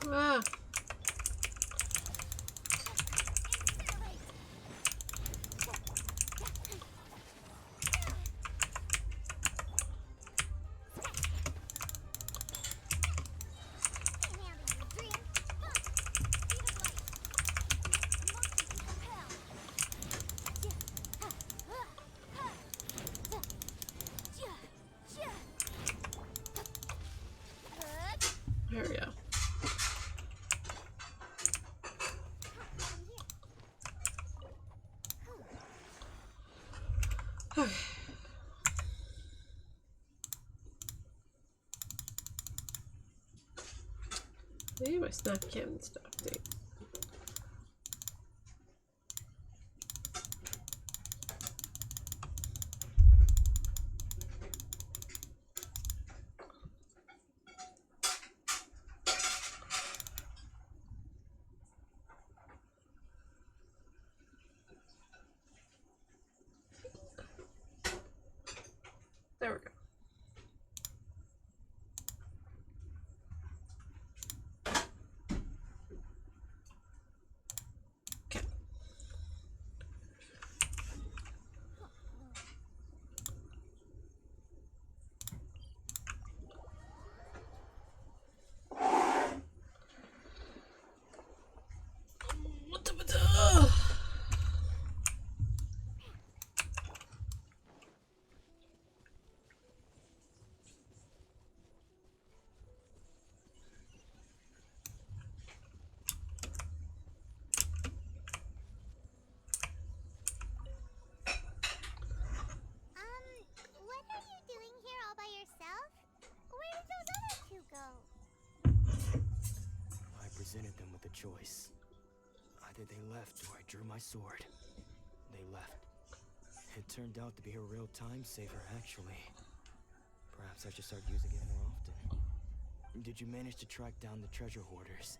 Ah. There we go. Okay. Maybe my snap cam needs to update. There we go. Okay. What are you doing here all by yourself? Where did those other two go? I presented them with a choice. Either they left or I drew my sword. They left. It turned out to be a real time saver, actually. Perhaps I should start using it more often. Did you manage to track down the treasure hoarders?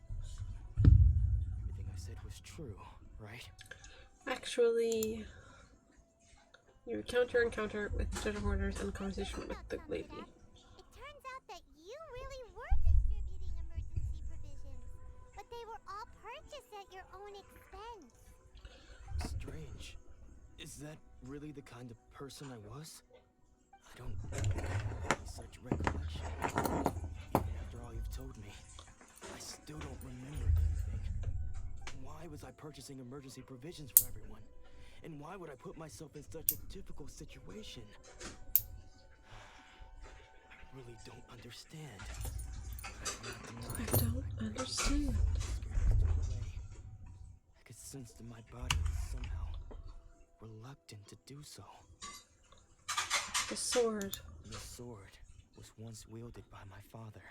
Everything I said was true, right? Actually, you encounter with treasure hoarders and conversation with the lady. It turns out that you really were distributing emergency provisions, but they were all purchased at your own expense. Strange. Is that really the kind of person I was? I don't have any such recollection. Even after all you've told me, I still don't remember anything. Why was I purchasing emergency provisions for everyone? And why would I put myself in such a difficult situation? I really don't understand. I don't understand. I could sense that my body was somehow reluctant to do so. The sword. The sword was once wielded by my father.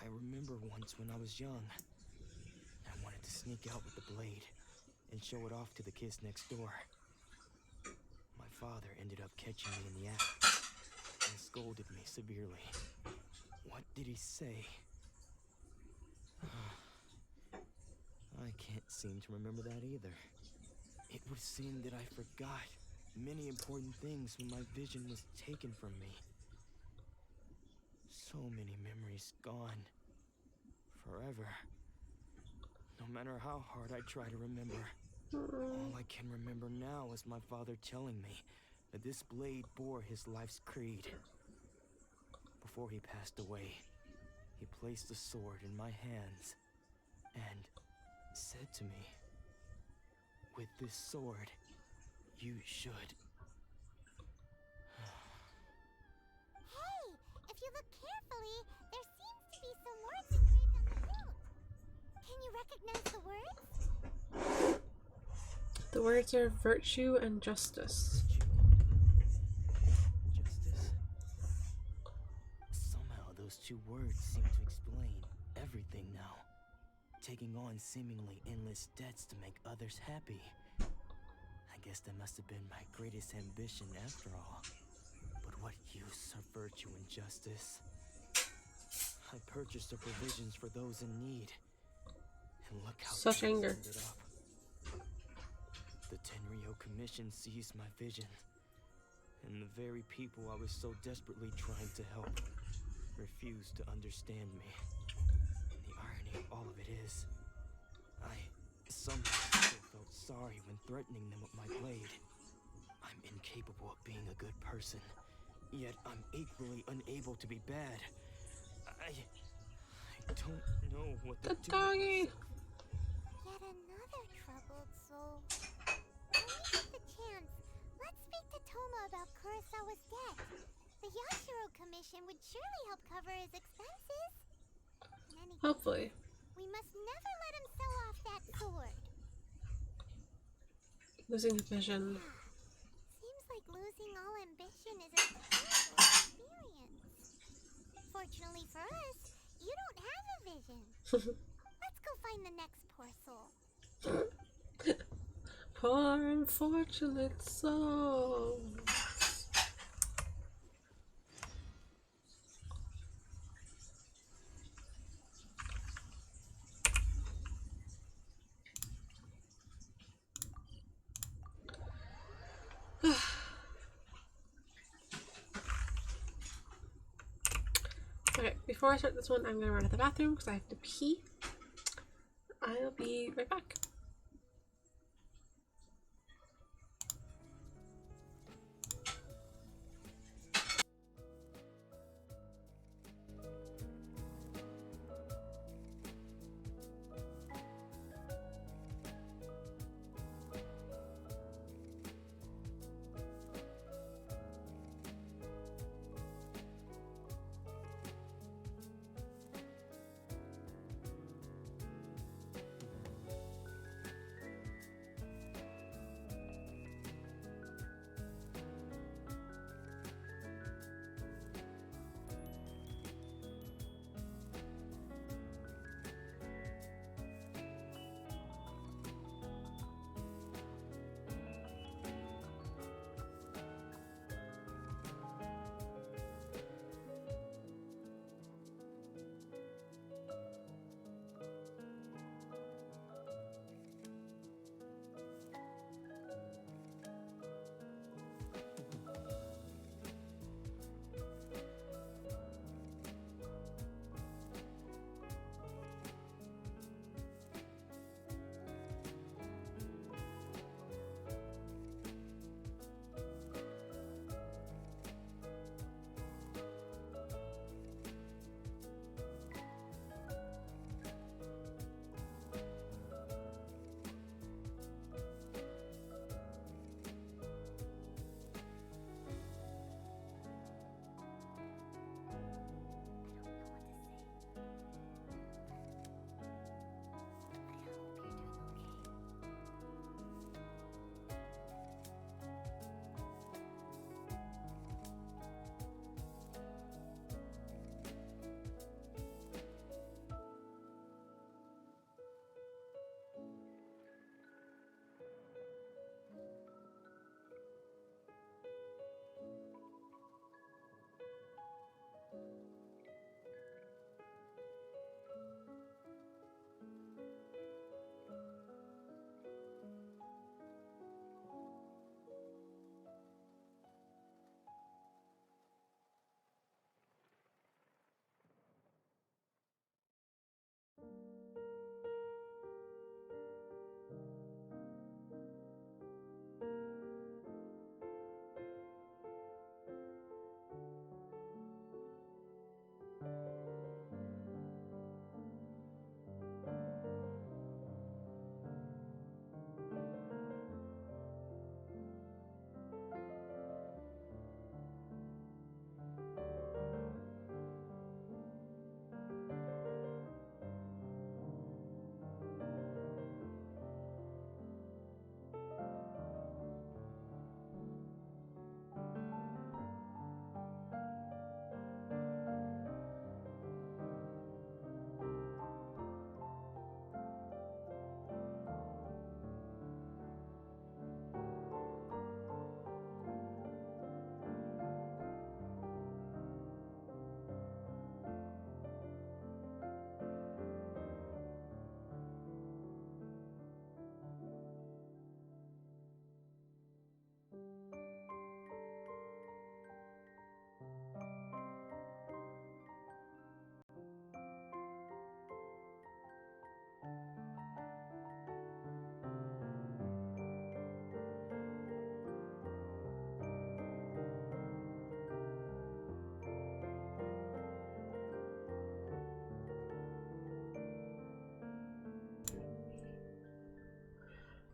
I remember once when I was young, I wanted to sneak out with the blade and show it off to the kids next door. My father ended up catching me in the act and scolded me severely. What did he say? can't seem to remember that either. It would seem that I forgot many important things when my vision was taken from me. So many memories gone. Forever. No matter how hard I try to remember, all I can remember now is my father telling me that this blade bore his life's creed. Before he passed away, he placed the sword in my hands and said to me, "With this sword, you should." Hey, if you look carefully, there seems to be some words engraved on the hilt. Can you recognize the words? The words are virtue and justice. Justice? Somehow those two words seem to explain everything now. Taking on seemingly endless debts to make others happy. I guess that must have been my greatest ambition after all. But what use are virtue and justice? I purchased the provisions for those in need. And look how Such things anger. ended up. The Tenryo Commission seized my vision. And the very people I was so desperately trying to help refused to understand me. And the irony of all of it is, I somehow still felt sorry when threatening them with my blade. I'm incapable of being a good person, yet I'm equally unable to be bad. I don't know what to do with doggy. myself. Yet another troubled soul. When we get the chance, let's speak to Toma about Kurosawa's debt. The Yashiro Commission would surely help cover his expenses. In any case, Hopefully. we must never let him sell off that sword. Losing vision. Seems like losing all ambition is a terrible experience. Fortunately for us, you don't have a vision. Let's go find the next poor soul. Poor unfortunate soul. Okay, before I start this one, I'm gonna run to the bathroom because I have to pee. I'll be right back.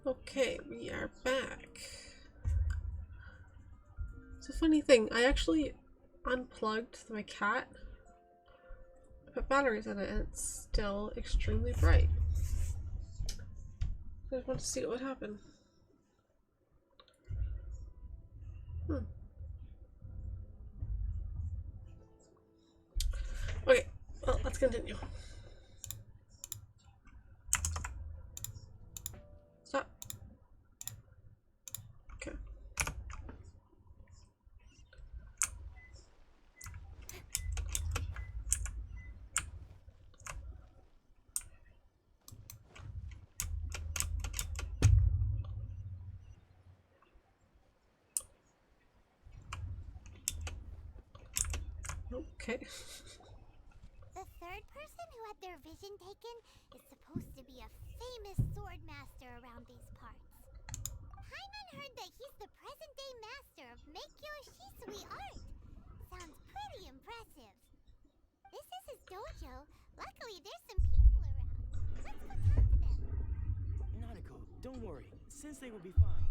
Okay, we are back. It's a funny thing. I actually unplugged my cat, put batteries in it, and it's still extremely bright. I just want to see what would happen. Okay, well, let's continue. Stop. Okay. Okay. The third person who had their vision taken is supposed to be a famous sword master around these parts. Paimon heard that he's the present-day master of Meikyo Shisui art. Sounds pretty impressive. This is his dojo. Luckily, there's some people around. Let's go talk to them. Nanako, don't worry. Sensei will be fine.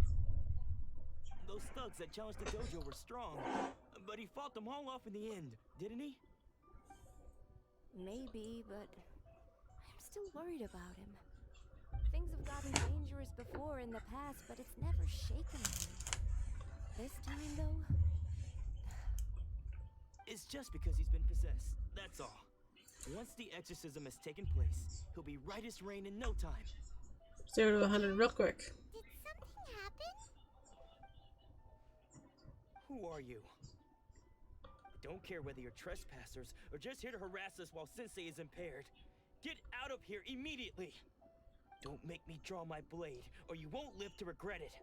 Those thugs that challenged the dojo were strong, but he fought them all off in the end, didn't he? Maybe, but I'm still worried about him. Things have gotten dangerous before in the past, but it's never shaken me. This time, though, It's just because he's been possessed, that's all. Once the exorcism has taken place, he'll be right as rain in no time. 0 to 100 real quick. Did something happen? Who are you? I don't care whether you're trespassers or just here to harass us while Sensei is impaired. Get out of here immediately! Don't make me draw my blade, or you won't live to regret it.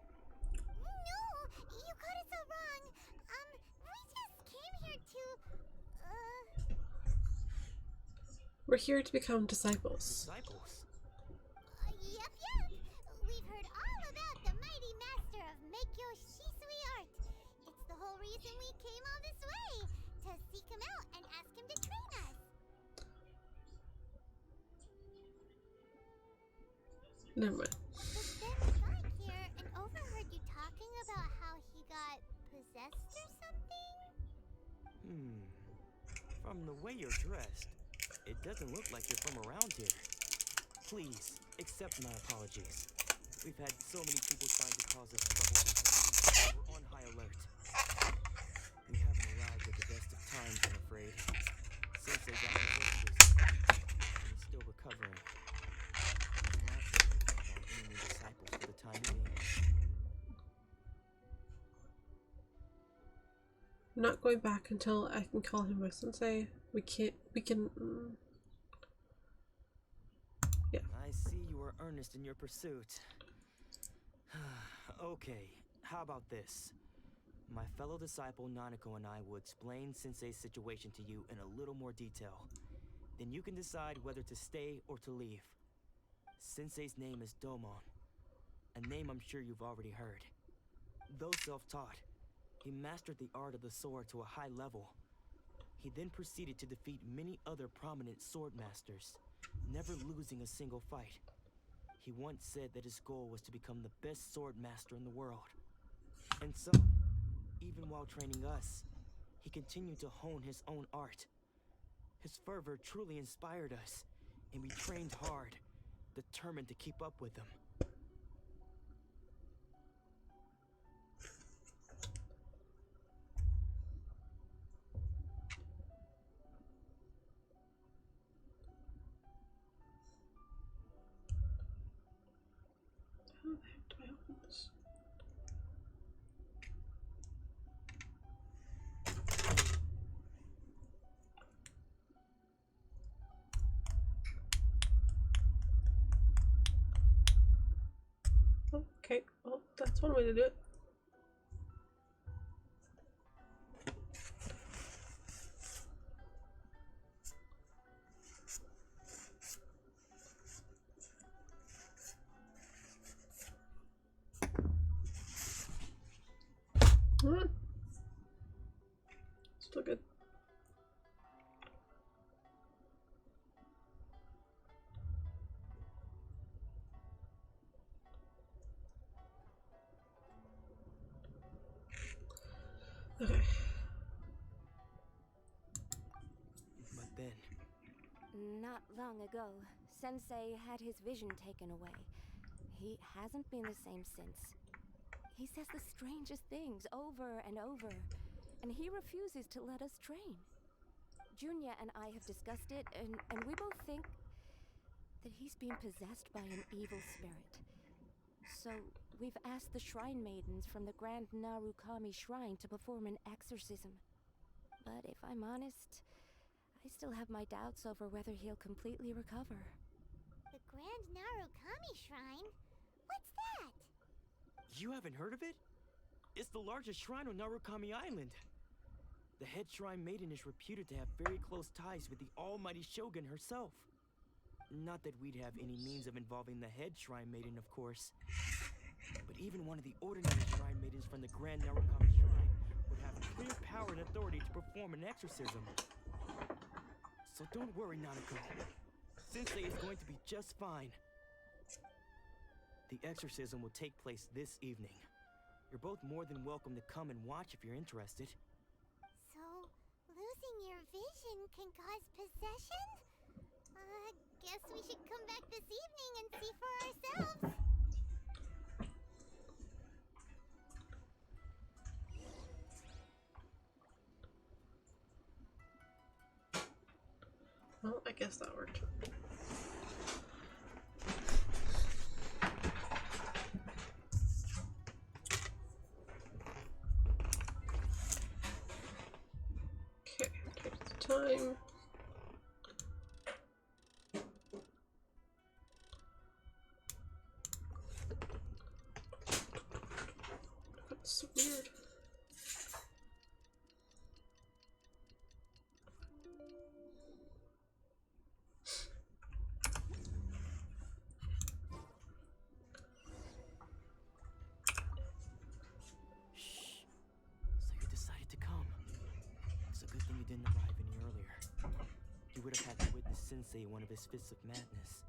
No, you got it so wrong. We just came here to, We're here to become disciples. Disciples? Yep. We've heard all about the mighty master of Meikyo Shisui art. It's the whole reason we came all this way, to seek him out and ask him to train us. Never mind. But then we got here and overheard you talking about how he got possessed or something? From the way you're dressed, it doesn't look like you're from around here. Please, accept my apologies. We've had so many people trying to cause us trouble recently. We're on high alert. We haven't arrived at the best of times, I'm afraid. Sensei got possessed recently, and he's still recovering. He's not sure about any new disciples for the time being. I'm not going back until I can call him my sensei. We can, yeah. I see you are earnest in your pursuit. Okay, how about this? My fellow disciple Nanako and I will explain Sensei's situation to you in a little more detail. Then you can decide whether to stay or to leave. Sensei's name is Domon, a name I'm sure you've already heard. Though self-taught, he mastered the art of the sword to a high level. He then proceeded to defeat many other prominent sword masters, never losing a single fight. He once said that his goal was to become the best sword master in the world. And so, even while training us, he continued to hone his own art. His fervor truly inspired us, and we trained hard, determined to keep up with him. How the heck do I open this? Okay, well, that's one way to do it. Still good. Not long ago, Sensei had his vision taken away. He hasn't been the same since. He says the strangest things over and over, and he refuses to let us train. Junya and I have discussed it, and we both think that he's being possessed by an evil spirit. So, we've asked the shrine maidens from the Grand Narukami Shrine to perform an exorcism. But if I'm honest, I still have my doubts over whether he'll completely recover. The Grand Narukami Shrine? What's that? You haven't heard of it? It's the largest shrine on Narukami Island. The head shrine maiden is reputed to have very close ties with the almighty shogun herself. Not that we'd have any means of involving the head shrine maiden, of course. But even one of the ordinary shrine maidens from the Grand Narukami Shrine would have clear power and authority to perform an exorcism. So don't worry, Nanako. Sensei is going to be just fine. The exorcism will take place this evening. You're both more than welcome to come and watch if you're interested. So, losing your vision can cause possession? Guess we should come back this evening and see for ourselves. Well, I guess that worked. Okay, take the time. That's so weird. So you decided to come. It's a good thing you didn't arrive any earlier. You would have had to witness Sensei one of his fits of madness.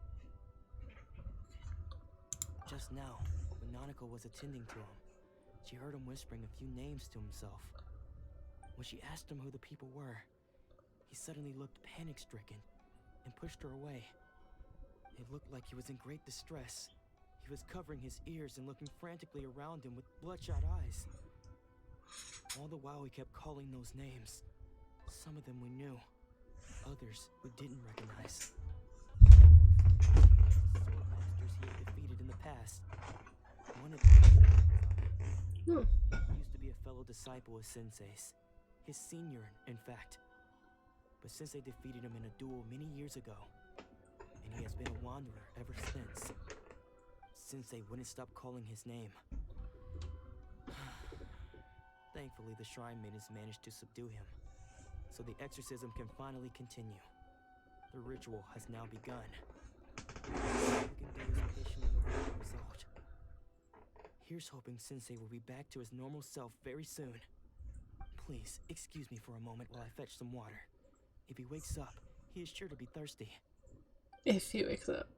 Just now, when Nanako was attending to him, she heard him whispering a few names to himself. When she asked him who the people were, he suddenly looked panic-stricken and pushed her away. It looked like he was in great distress. He was covering his ears and looking frantically around him with bloodshot eyes. All the while he kept calling those names. Some of them we knew, others we didn't recognize. Sword masters he had defeated in the past. One of them used to be a fellow disciple of Sensei's. His senior, in fact. But Sensei defeated him in a duel many years ago, and he has been a wanderer ever since. Sensei wouldn't stop calling his name. Thankfully, the shrine maidens managed to subdue him, so the exorcism can finally continue. The ritual has now begun. All we can do is patiently await the result. Here's hoping Sensei will be back to his normal self very soon. Please, excuse me for a moment while I fetch some water. If he wakes up, he is sure to be thirsty. If he wakes up.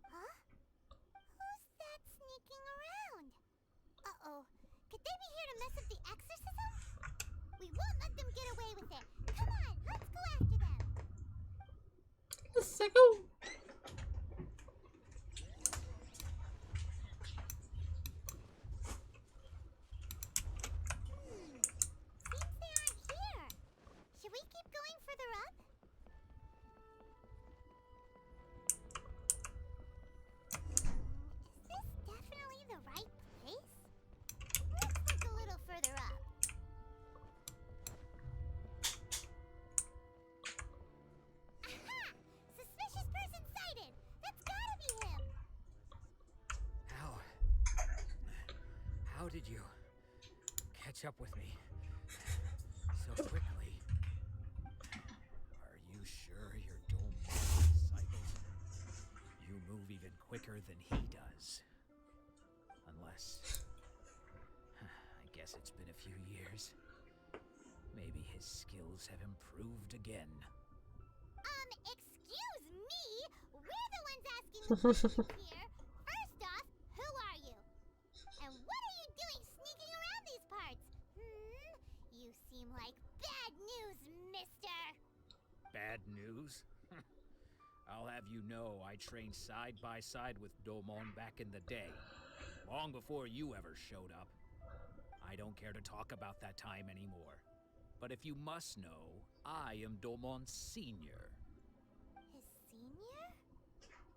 Huh? Who's that sneaking around? Uh-oh. Could they be here to mess up the exorcism? We won't let them get away with it. Come on, let's go after them. A second. Seems they aren't here. Should we keep going further up? Is this definitely the right place? Looks like a little further up. Aha! Suspicious person sighted! That's gotta be him! How did you catch up with me so quickly? Are you sure you're Dolman's disciple? You move even quicker than he does. Unless... I guess it's been a few years. Maybe his skills have improved again. Excuse me? We're the ones asking here. First off, who are you? And what are you doing sneaking around these parts? You seem like bad news, mister. Bad news? I'll have you know I trained side by side with Domon back in the day, long before you ever showed up. I don't care to talk about that time anymore. But if you must know, I am Domon's senior. His senior?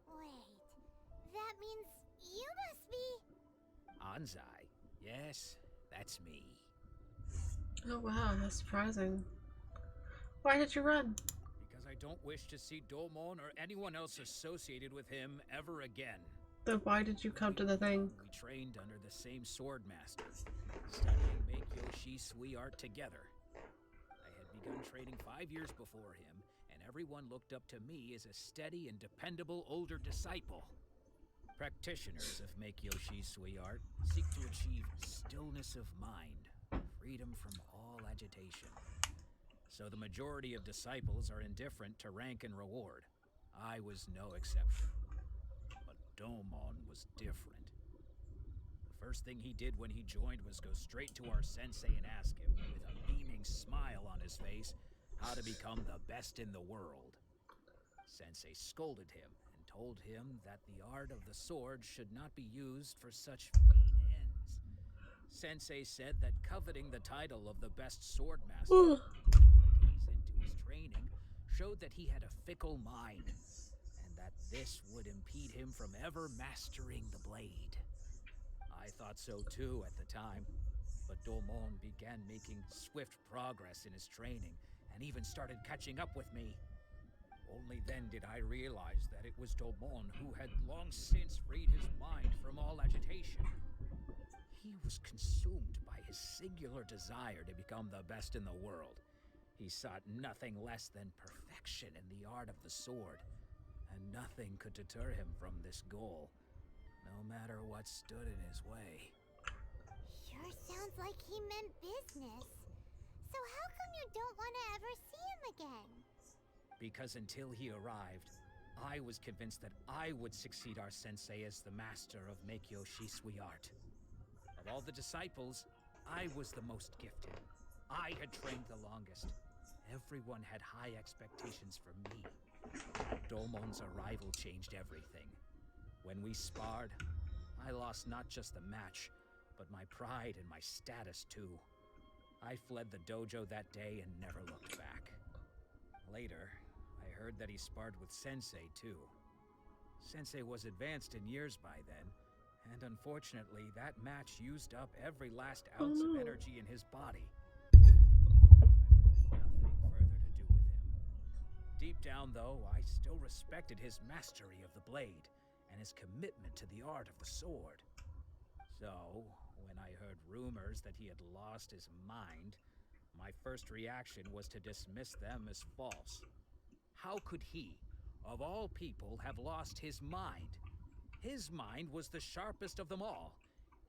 Wait, that means you must be... Anzai. Yes, that's me. Oh wow, that's surprising. Why did you run? Because I don't wish to see Domon or anyone else associated with him ever again. Then why did you come to the thing? We trained under the same sword master, studying Make-Yoshi Sui art together. I had begun training 5 years before him, and everyone looked up to me as a steady and dependable older disciple. Practitioners of Make-Yoshi Sui art seek to achieve stillness of mind, freedom from all agitation. So the majority of disciples are indifferent to rank and reward. I was no exception. But Domon was different. The first thing he did when he joined was go straight to our sensei and ask him, with a beaming smile on his face, how to become the best in the world. Sensei scolded him and told him that the art of the sword should not be used for such mean ends. Sensei said that coveting the title of the best sword master days into his training showed that he had a fickle mind, and that this would impede him from ever mastering the blade. I thought so too at the time, but Domon began making swift progress in his training and even started catching up with me. Only then did I realize that it was Domon who had long since freed his mind from all agitation. He was consumed by his singular desire to become the best in the world. He sought nothing less than perfection in the art of the sword, and nothing could deter him from this goal, no matter what stood in his way. Sure sounds like he meant business. So how come you don't want to ever see him again? Because until he arrived, I was convinced that I would succeed our sensei as the master of Make-Yoshi Sui art. Of all the disciples, I was the most gifted. I had trained the longest. Everyone had high expectations for me. Domon's arrival changed everything. When we sparred, I lost not just the match, but my pride and my status too. I fled the dojo that day and never looked back. Later, I heard that he sparred with Sensei too. Sensei was advanced in years by then, and unfortunately that match used up every last ounce of energy in his body. I wanted nothing further to do with him. Deep down though, I still respected his mastery of the blade and his commitment to the art of the sword. So, when I heard rumors that he had lost his mind, my first reaction was to dismiss them as false. How could he, of all people, have lost his mind? His mind was the sharpest of them all.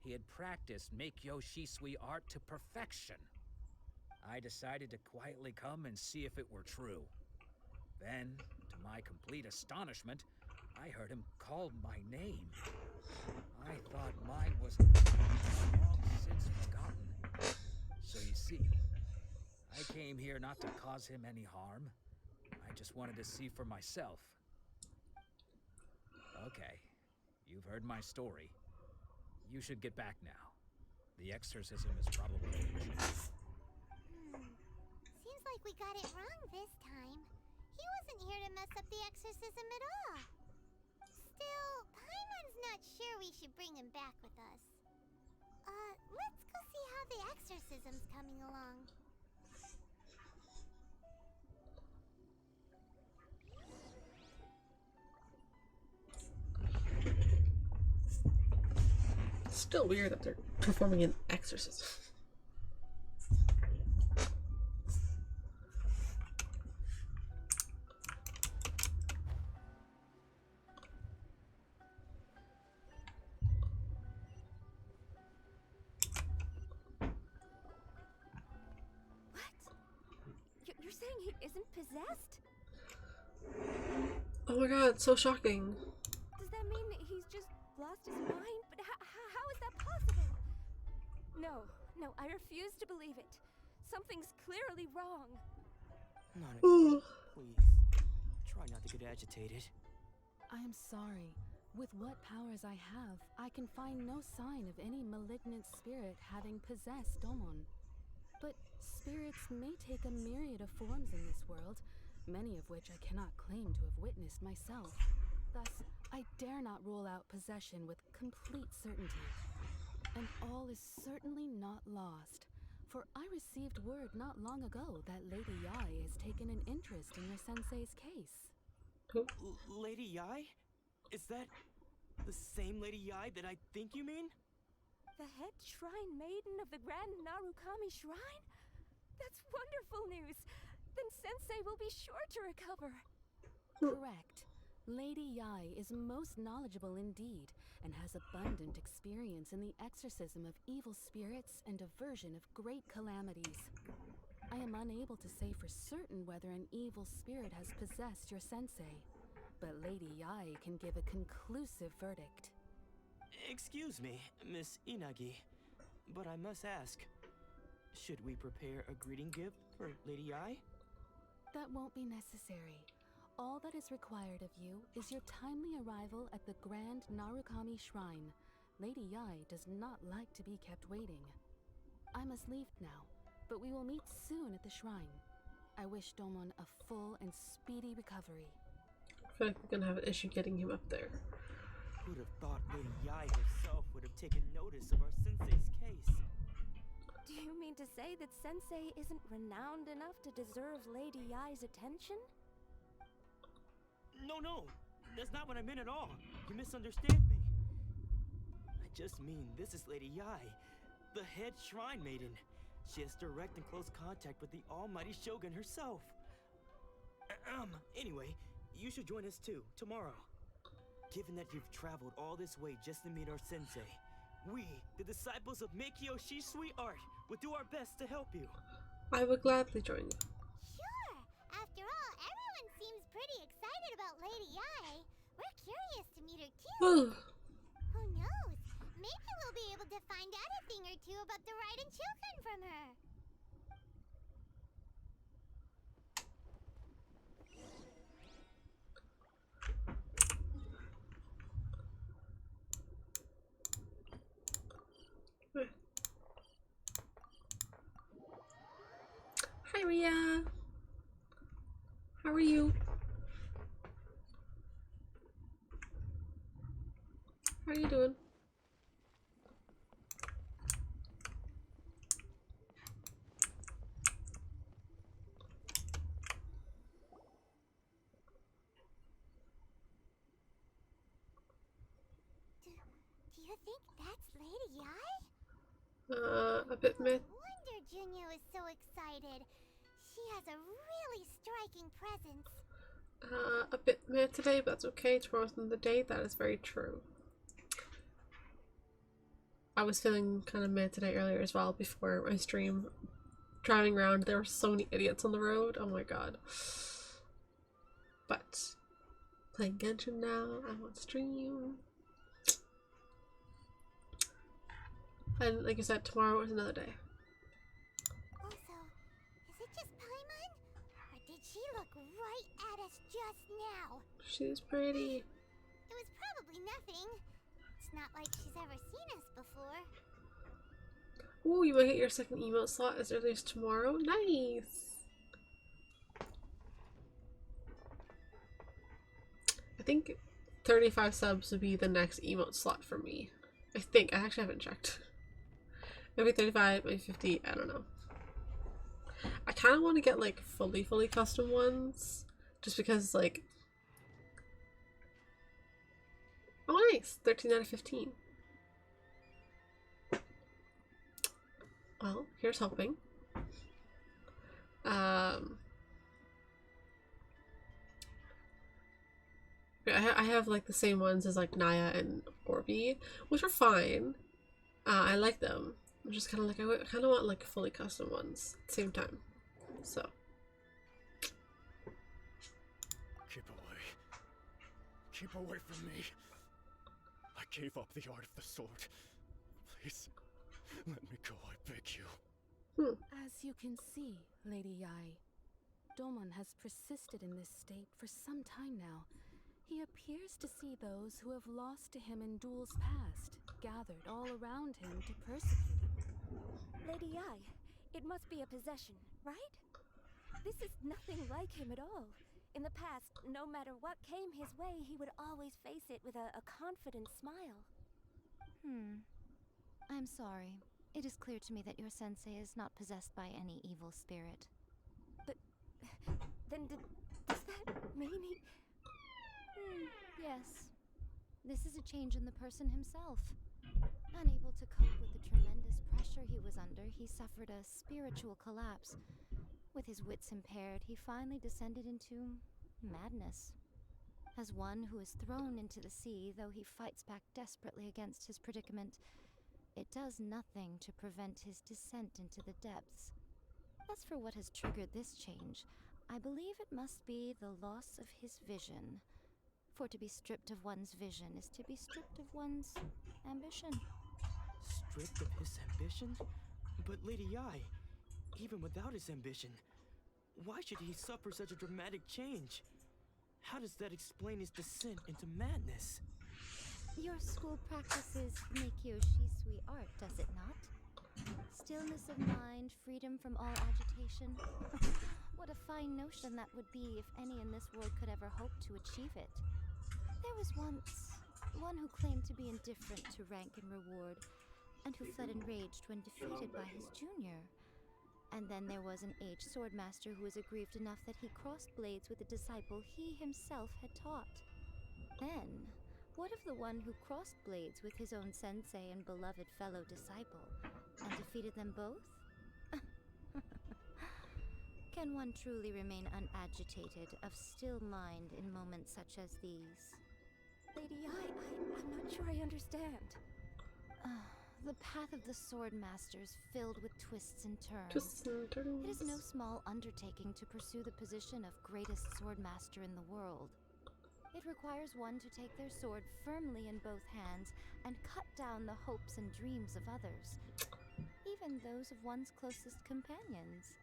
He had practiced Make-Yoshi Sui art to perfection. I decided to quietly come and see if it were true. Then, to my complete astonishment, I heard him call my name. I thought mine was long since forgotten. So you see, I came here not to cause him any harm. I just wanted to see for myself. Okay, you've heard my story. You should get back now. The exorcism is probably finished. Seems like we got it wrong this time. He wasn't here to mess up the exorcism at all. Still, Paimon's not sure we should bring him back with us. Let's go see how the exorcism's coming along. Still weird that they're performing an exorcism. You're saying he isn't possessed? Oh my god, it's so shocking. Does that No, no, I refuse to believe it. Something's clearly wrong. Nanaki, please. Try not to get agitated. I am sorry. With what powers I have, I can find no sign of any malignant spirit having possessed Domon. But spirits may take a myriad of forms in this world, many of which I cannot claim to have witnessed myself. Thus, I dare not rule out possession with complete certainty. And all is certainly not lost, for I received word not long ago that Lady Yai has taken an interest in your sensei's case. Lady Yai? Is that the same Lady Yai that I think you mean? The head shrine maiden of the Grand Narukami Shrine? That's wonderful news! Then Sensei will be sure to recover. Correct. Lady Yai is most knowledgeable indeed, and has abundant experience in the exorcism of evil spirits and aversion of great calamities. I am unable to say for certain whether an evil spirit has possessed your sensei, but Lady Yai can give a conclusive verdict. Excuse me, Miss Inagi, but I must ask, should we prepare a greeting gift for Lady Yai? That won't be necessary. All that is required of you is your timely arrival at the Grand Narukami Shrine. Lady Yai does not like to be kept waiting. I must leave now, but we will meet soon at the shrine. I wish Domon a full and speedy recovery. I feel like we're gonna have an issue getting him up there. Who'd have thought Lady Yai herself would have taken notice of our sensei's case? Do you mean to say that Sensei isn't renowned enough to deserve Lady Yai's attention? No, that's not what I meant at all. You misunderstand me. I just mean this is Lady Yai, the head shrine maiden. She has direct and close contact with the almighty Shogun herself. Anyway, you should join us too, tomorrow. Given that you've traveled all this way just to meet our sensei, we, the disciples of Meikyoshi Sweet Art, will do our best to help you. I would gladly join you. Sure! After all, everyone seems pretty excited about Lady Yai. We're curious to meet her too. Who knows? Maybe we'll be able to find out a thing or two about the Raiden children from her. Hi Ria! How are you? How are you doing? Do you think that's Lady Yai? A bit meh. No wonder Junyo is so excited. She has a really striking presence. A bit meh today, but that's okay. Tomorrow's another day. That is very true. I was feeling kind of meh today earlier as well before my stream. Driving around, there were so many idiots on the road. Oh my god. But playing Genshin now. I'm on stream. And like I said, tomorrow is another day. Also, is it just Paimon? Or did she look right at us just now? She's pretty. It was probably nothing. It's not like she's ever seen us before. Ooh, you might get your second emote slot as early as tomorrow. Nice! I think 35 subs would be the next emote slot for me. I think. I actually haven't checked. Maybe 35, maybe 50, I don't know. I kind of want to get like fully custom ones. Just because like... Oh nice! 13 out of 15. Well, here's hoping. I have like the same ones as like Naya and Orbi, which are fine. I like them. I'm just kind of like, I kind of want like fully custom ones at the same time. So. Keep away. Keep away from me. I gave up the art of the sword. Please. Let me go, I beg you. As you can see, Lady Yai, Domon has persisted in this state for some time now. He appears to see those who have lost to him in duels past, gathered all around him to persecute him. Lady Yai, it must be a possession, right? This is nothing like him at all. In the past, no matter what came his way, he would always face it with a confident smile. I'm sorry. It is clear to me that your sensei is not possessed by any evil spirit. But then does that mean he... Yes. This is a change in the person himself. Unable to cope with the tremendous pressure he was under, he suffered a spiritual collapse. With his wits impaired, he finally descended into madness. As one who is thrown into the sea, though he fights back desperately against his predicament, it does nothing to prevent his descent into the depths. As for what has triggered this change, I believe it must be the loss of his vision. For to be stripped of one's vision is to be stripped of one's ambition. Stripped of his ambition? But Lady Yai, even without his ambition, why should he suffer such a dramatic change? How does that explain his descent into madness? Your school practices Meikyo Shisui art, does it not? Stillness of mind, freedom from all agitation. What a fine notion that would be if any in this world could ever hope to achieve it. There was once one who claimed to be indifferent to rank and reward, and who fled enraged when defeated by his junior. And then there was an aged swordmaster who was aggrieved enough that he crossed blades with a disciple he himself had taught. Then, what of the one who crossed blades with his own sensei and beloved fellow disciple, and defeated them both? Can one truly remain unagitated, of still mind in moments such as these? Lady Yai, I'm not sure I understand. The path of the sword masters filled with twists and turns. Twists and turns. It is no small undertaking to pursue the position of greatest sword master in the world. It requires one to take their sword firmly in both hands and cut down the hopes and dreams of others, even those of one's closest companions.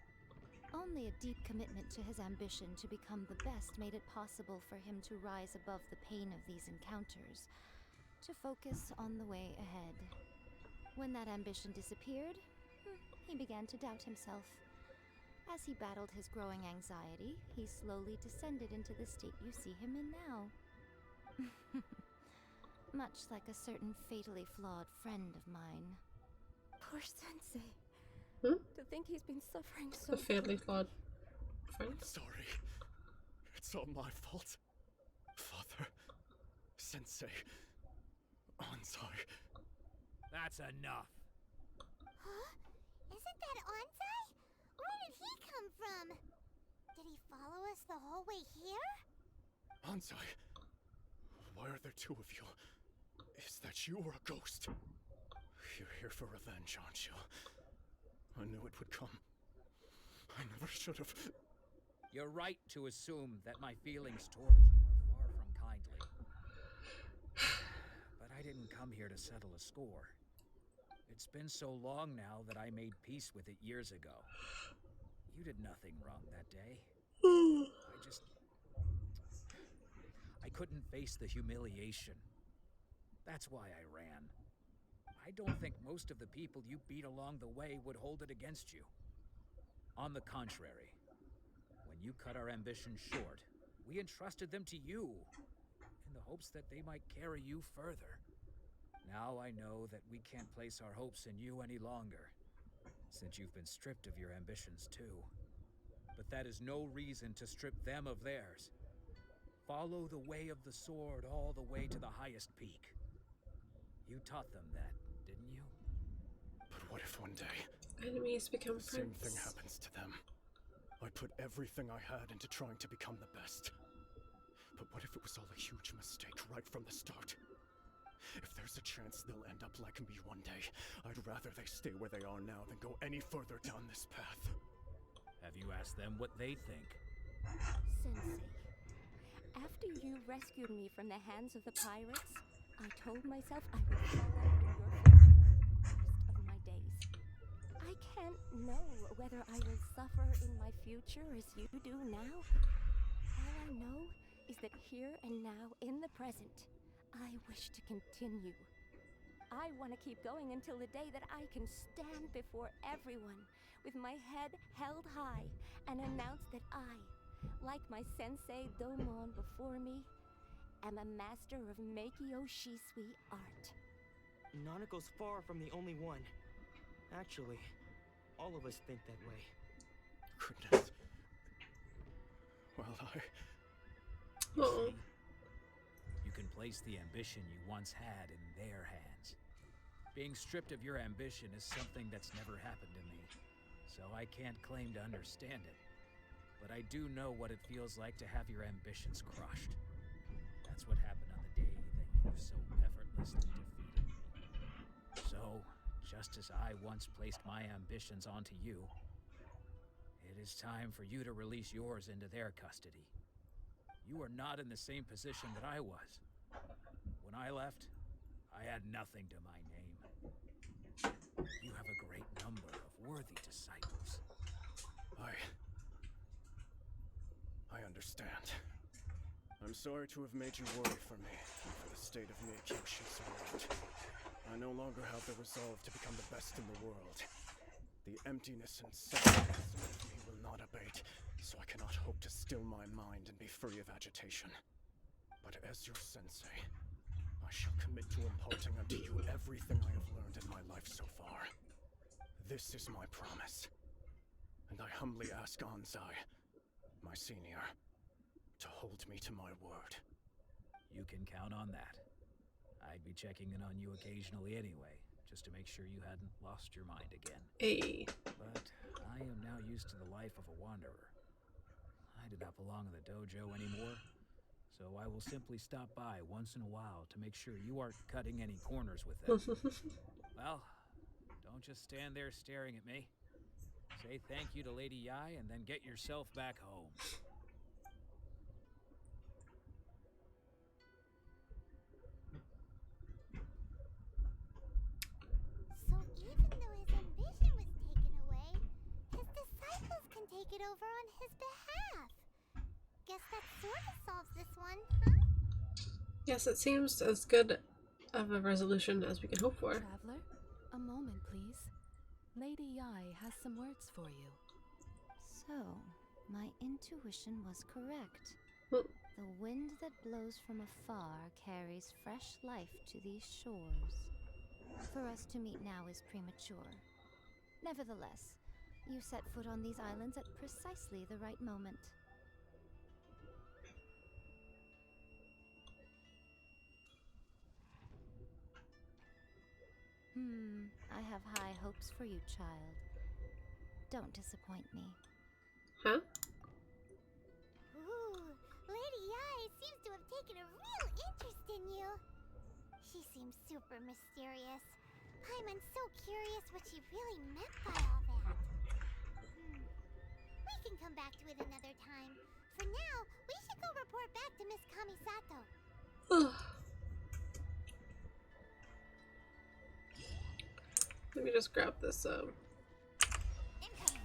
Only a deep commitment to his ambition to become the best made it possible for him to rise above the pain of these encounters, to focus on the way ahead. When that ambition disappeared, he began to doubt himself. As he battled his growing anxiety, he slowly descended into the state you see him in now. Much like a certain fatally flawed friend of mine. Poor Sensei. Hmm? To think he's been suffering so The fairly flawed friend. I'm sorry. It's all my fault. Father, Sensei, Onsai. That's enough. Huh? Isn't that Onsai? Where did he come from? Did he follow us the whole way here? Onsai, why are there two of you? Is that you or a ghost? You're here for revenge, aren't you? I knew it would come. I never should have. You're right to assume that my feelings toward you are far from kindly. But I didn't come here to settle a score. It's been so long now that I made peace with it years ago. You did nothing wrong that day. I couldn't face the humiliation. That's why I ran. I don't think most of the people you beat along the way would hold it against you. On the contrary, when you cut our ambitions short, we entrusted them to you, in the hopes that they might carry you further. Now I know that we can't place our hopes in you any longer, since you've been stripped of your ambitions too. But that is no reason to strip them of theirs. Follow the way of the sword all the way to the highest peak. You taught them that, didn't you? But what if one day Enemies become the same friends. thing happens to them? I put everything I had into trying to become the best. But what if it was all a huge mistake right from the start? If there's a chance they'll end up like me one day, I'd rather they stay where they are now than go any further down this path. Have you asked them what they think? Sensei, after you rescued me from the hands of the pirates, I told myself I would follow in your footsteps for the rest of my days. I can't know whether I will suffer in my future as you do now. All I know is that here and now, in the present, I wish to continue. I want to keep going until the day that I can stand before everyone with my head held high and announce that I, like my sensei Domon before me, am a master of Meikyo Shisui art. Nanako's far from the only one. Actually, all of us think that way. Goodness. Well, You Oh. see, you can place the ambition you once had in their hands. Being stripped of your ambition is something that's never happened to me, so I can't claim to understand it. But I do know what it feels like to have your ambitions crushed. That's what happened on the day that you so effortlessly defeated me. So, just as I once placed my ambitions onto you, it is time for you to release yours into their custody. You are not in the same position that I was. When I left, I had nothing to my name. You have a great number of worthy disciples. I understand. I'm sorry to have made you worry for me and for the state of Meikyo Shisui. I no longer have the resolve to become the best in the world. The emptiness and sadness of me will not abate, so I cannot hope to still my mind and be free of agitation. But as your sensei, I shall commit to imparting unto you everything I have learned in my life so far. This is my promise. And I humbly ask Anzai, my senior, to hold me to my word. You can count on that. I'd be checking in on you occasionally anyway, just to make sure you hadn't lost your mind again. Hey. But I am now used to the life of a wanderer. I do not belong in the dojo anymore, so I will simply stop by once in a while to make sure you aren't cutting any corners with them. Well, don't just stand there staring at me. Say thank you to Lady Yai and then get yourself back home. So even though his ambition was taken away, his disciples can take it over on his behalf. Guess that sort of solves this one, huh? Yes, it seems as good of a resolution as we can hope for. Traveler, a moment, please. Lady Yai has some words for you. So, my intuition was correct. Hmm. The wind that blows from afar carries fresh life to these shores. For us to meet now is premature. Nevertheless, you set foot on these islands at precisely the right moment. I have high hopes for you, child. Don't disappoint me. Huh? Ooh, Lady Yai seems to have taken a real interest in you. She seems super mysterious. Paimon's so curious what she really meant by all that. We can come back to it another time. For now, we should go report back to Miss Kamisato. Let me just grab this Incoming.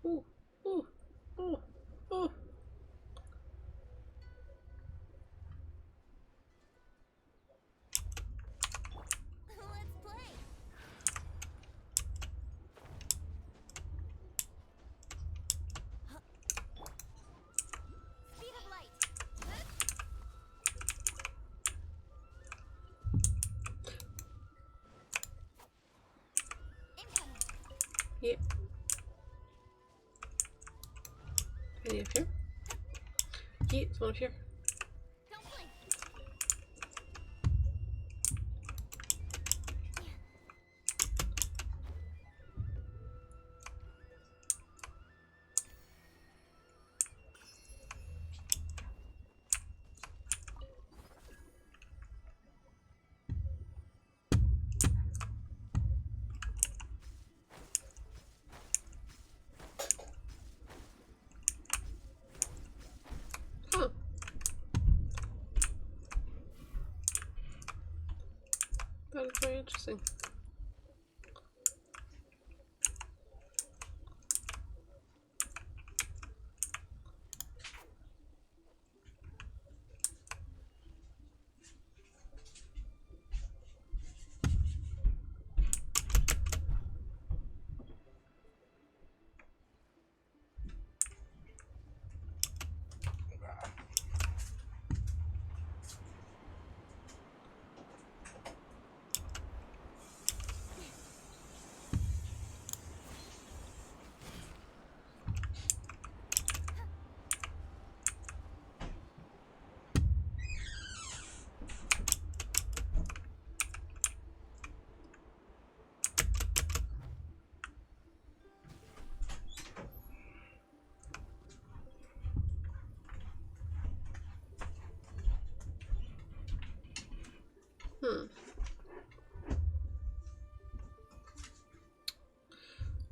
Ooh, ooh, ooh, ooh. Let's play! Speed of light! Incoming. Yeah. Any up here? Yeah, there's one up here. Don't blink. That is very interesting.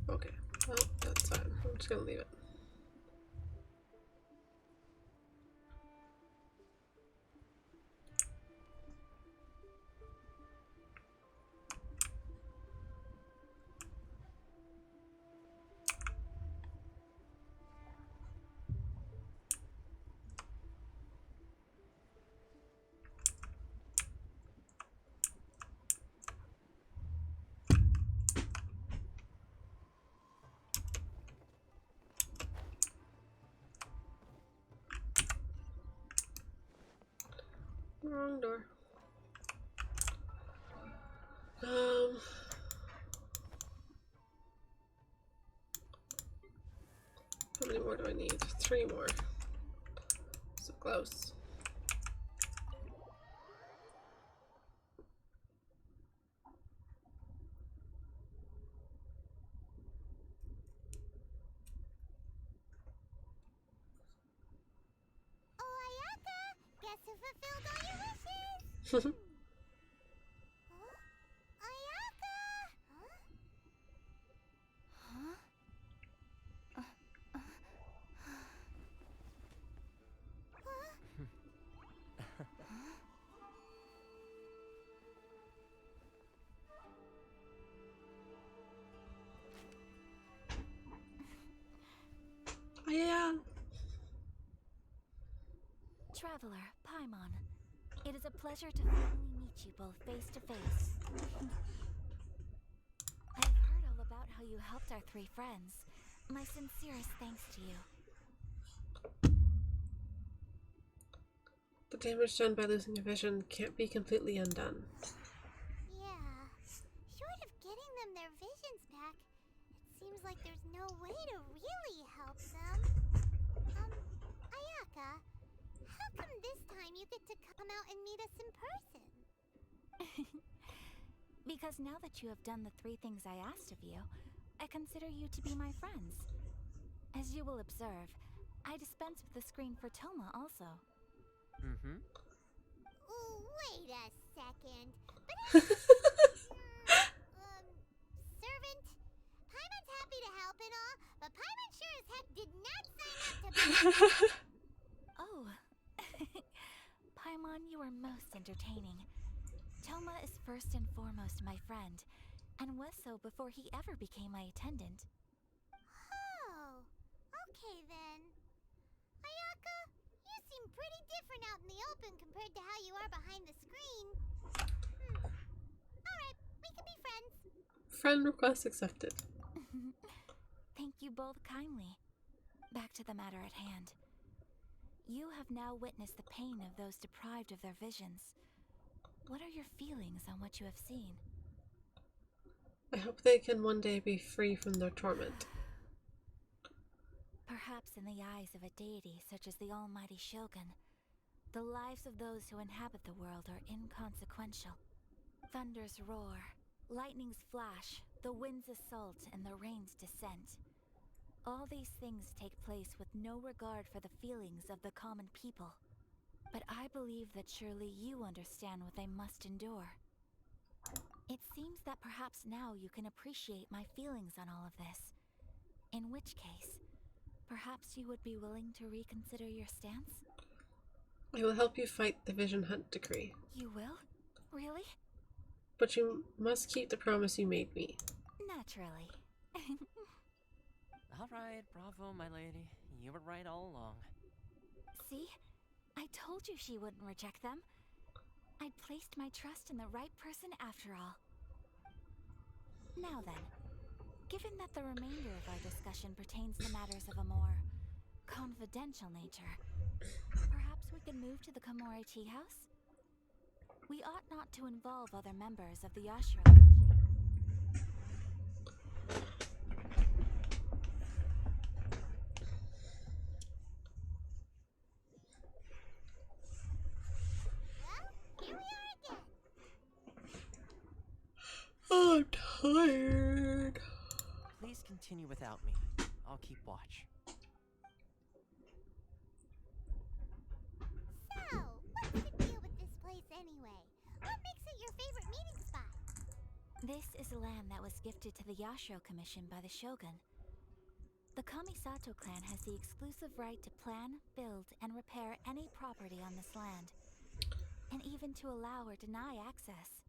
Okay, well, that's fine. I'm just gonna leave it. Wrong door. How many more do I need? 3 more. So close. Oh, Ayaka! Guess who fulfilled all your wishes? Huh? Ayaka! Huh? Oh, yeah. Traveler, Paimon, it is a pleasure to finally meet you both face to face. I've heard all about how you helped our 3 friends. My sincerest thanks to you. The damage done by losing your vision can't be completely undone. Yeah. Short of getting them their visions back, it seems like there's no way to really help them. Ayaka, how come this time you get to come out and meet us in person? Because now that you have done the 3 things I asked of you, I consider you to be my friends. As you will observe, I dispense with the screen for Toma also. Mm-hmm. Ooh, wait a second. But servant? Paimon's happy to help and all, but Paimon sure as heck did not sign up to be. Oh. Paimon, you are most entertaining. Toma is first and foremost my friend, and was so before he ever became my attendant. Oh, okay then. Ayaka, you seem pretty different out in the open compared to how you are behind the screen. Alright, we can be friends. Friend request accepted. Thank you both kindly. Back to the matter at hand. You have now witnessed the pain of those deprived of their visions. What are your feelings on what you have seen? I hope they can one day be free from their torment. Perhaps in the eyes of a deity such as the almighty Shogun, the lives of those who inhabit the world are inconsequential. Thunders roar, lightnings flash, the winds assault, and the rains descent. All these things take place with no regard for the feelings of the common people. But I believe that surely you understand what they must endure. It seems that perhaps now you can appreciate my feelings on all of this. In which case, perhaps you would be willing to reconsider your stance? I will help you fight the Vision Hunt decree. You will? Really? But you must keep the promise you made me. Naturally. Alright, bravo, my lady. You were right all along. See? I told you she wouldn't reject them. I'd placed my trust in the right person after all. Now then, given that the remainder of our discussion pertains to matters of a more confidential nature, perhaps we could move to the Komore Tea House? We ought not to involve other members of the Yashiro. Here we are again. I'm tired. Please continue without me. I'll keep watch. So, what's the deal with this place anyway? What makes it your favorite meeting spot? This is land that was gifted to the Yashiro Commission by the Shogun. The Kamisato clan has the exclusive right to plan, build, and repair any property on this land, and even to allow or deny access.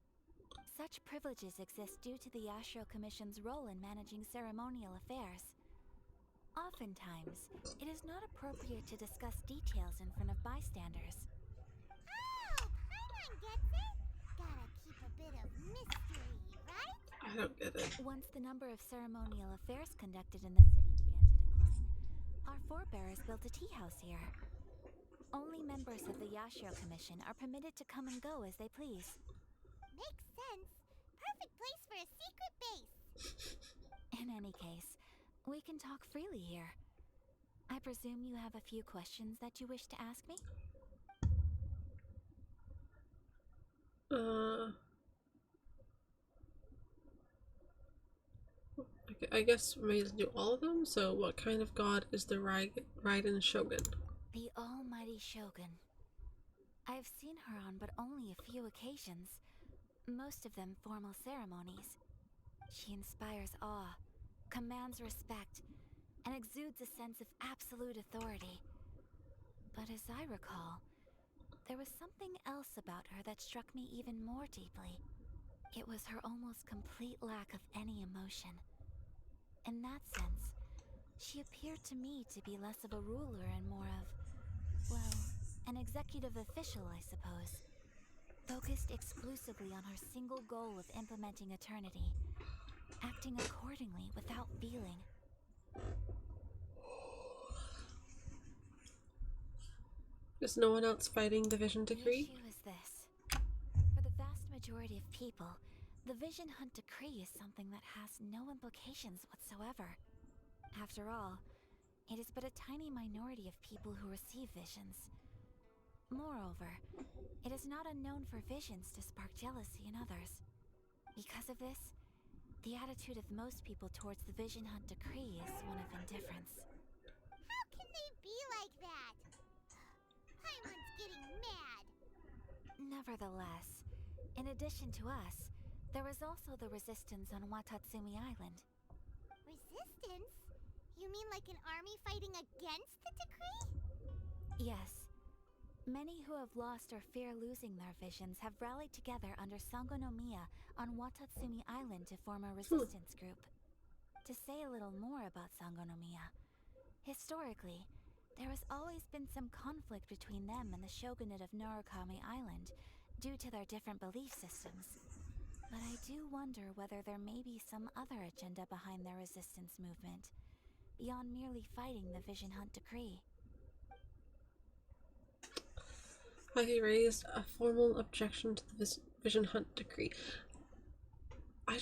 Such privileges exist due to the Yashiro Commission's role in managing ceremonial affairs. Oftentimes, it is not appropriate to discuss details in front of bystanders. Oh, Paimon gets it. Gotta keep a bit of mystery, right? I don't get it. Once the number of ceremonial affairs conducted in the city began to decline, our forebears built a tea house here. Only members of the Yashiro Commission are permitted to come and go as they please. Makes sense. Perfect place for a secret base. In any case, we can talk freely here. I presume you have a few questions that you wish to ask me? I guess we may do all of them. So, what kind of god is the Raiden Shogun? The almighty Shogun. I've seen her on but only a few occasions, most of them formal ceremonies. She inspires awe, commands respect, and exudes a sense of absolute authority. But as I recall, there was something else about her that struck me even more deeply. It was her almost complete lack of any emotion. In that sense, she appeared to me to be less of a ruler and more of, well, an executive official, I suppose. Focused exclusively on her single goal of implementing eternity, acting accordingly without feeling. Is no one else fighting the Vision Decree? The issue is this. For the vast majority of people, the Vision Hunt Decree is something that has no implications whatsoever. After all, it is but a tiny minority of people who receive visions. Moreover, it is not unknown for visions to spark jealousy in others. Because of this, the attitude of most people towards the Vision Hunt Decree is one of indifference. How can they be like that? Paimon's getting mad. Nevertheless, in addition to us, there is also the resistance on Watatsumi Island. Resistance? You mean like an army fighting against the decree? Yes. Many who have lost or fear losing their visions have rallied together under Sangonomiya on Watatsumi Island to form a resistance group. To say a little more about Sangonomiya, historically, there has always been some conflict between them and the shogunate of Narukami Island due to their different belief systems. But I do wonder whether there may be some other agenda behind their resistance movement, beyond merely fighting the Vision Hunt Decree. Have you raised a formal objection to the Vision Hunt Decree? I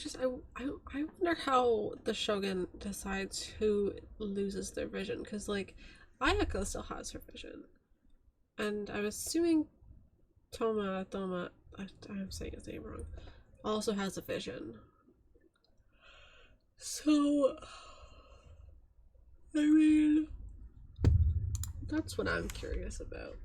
wonder how the Shogun decides who loses their vision, because like Ayaka still has her vision, and I'm assuming Thoma, I'm saying his name wrong, also has a vision. So, I mean, that's what I'm curious about.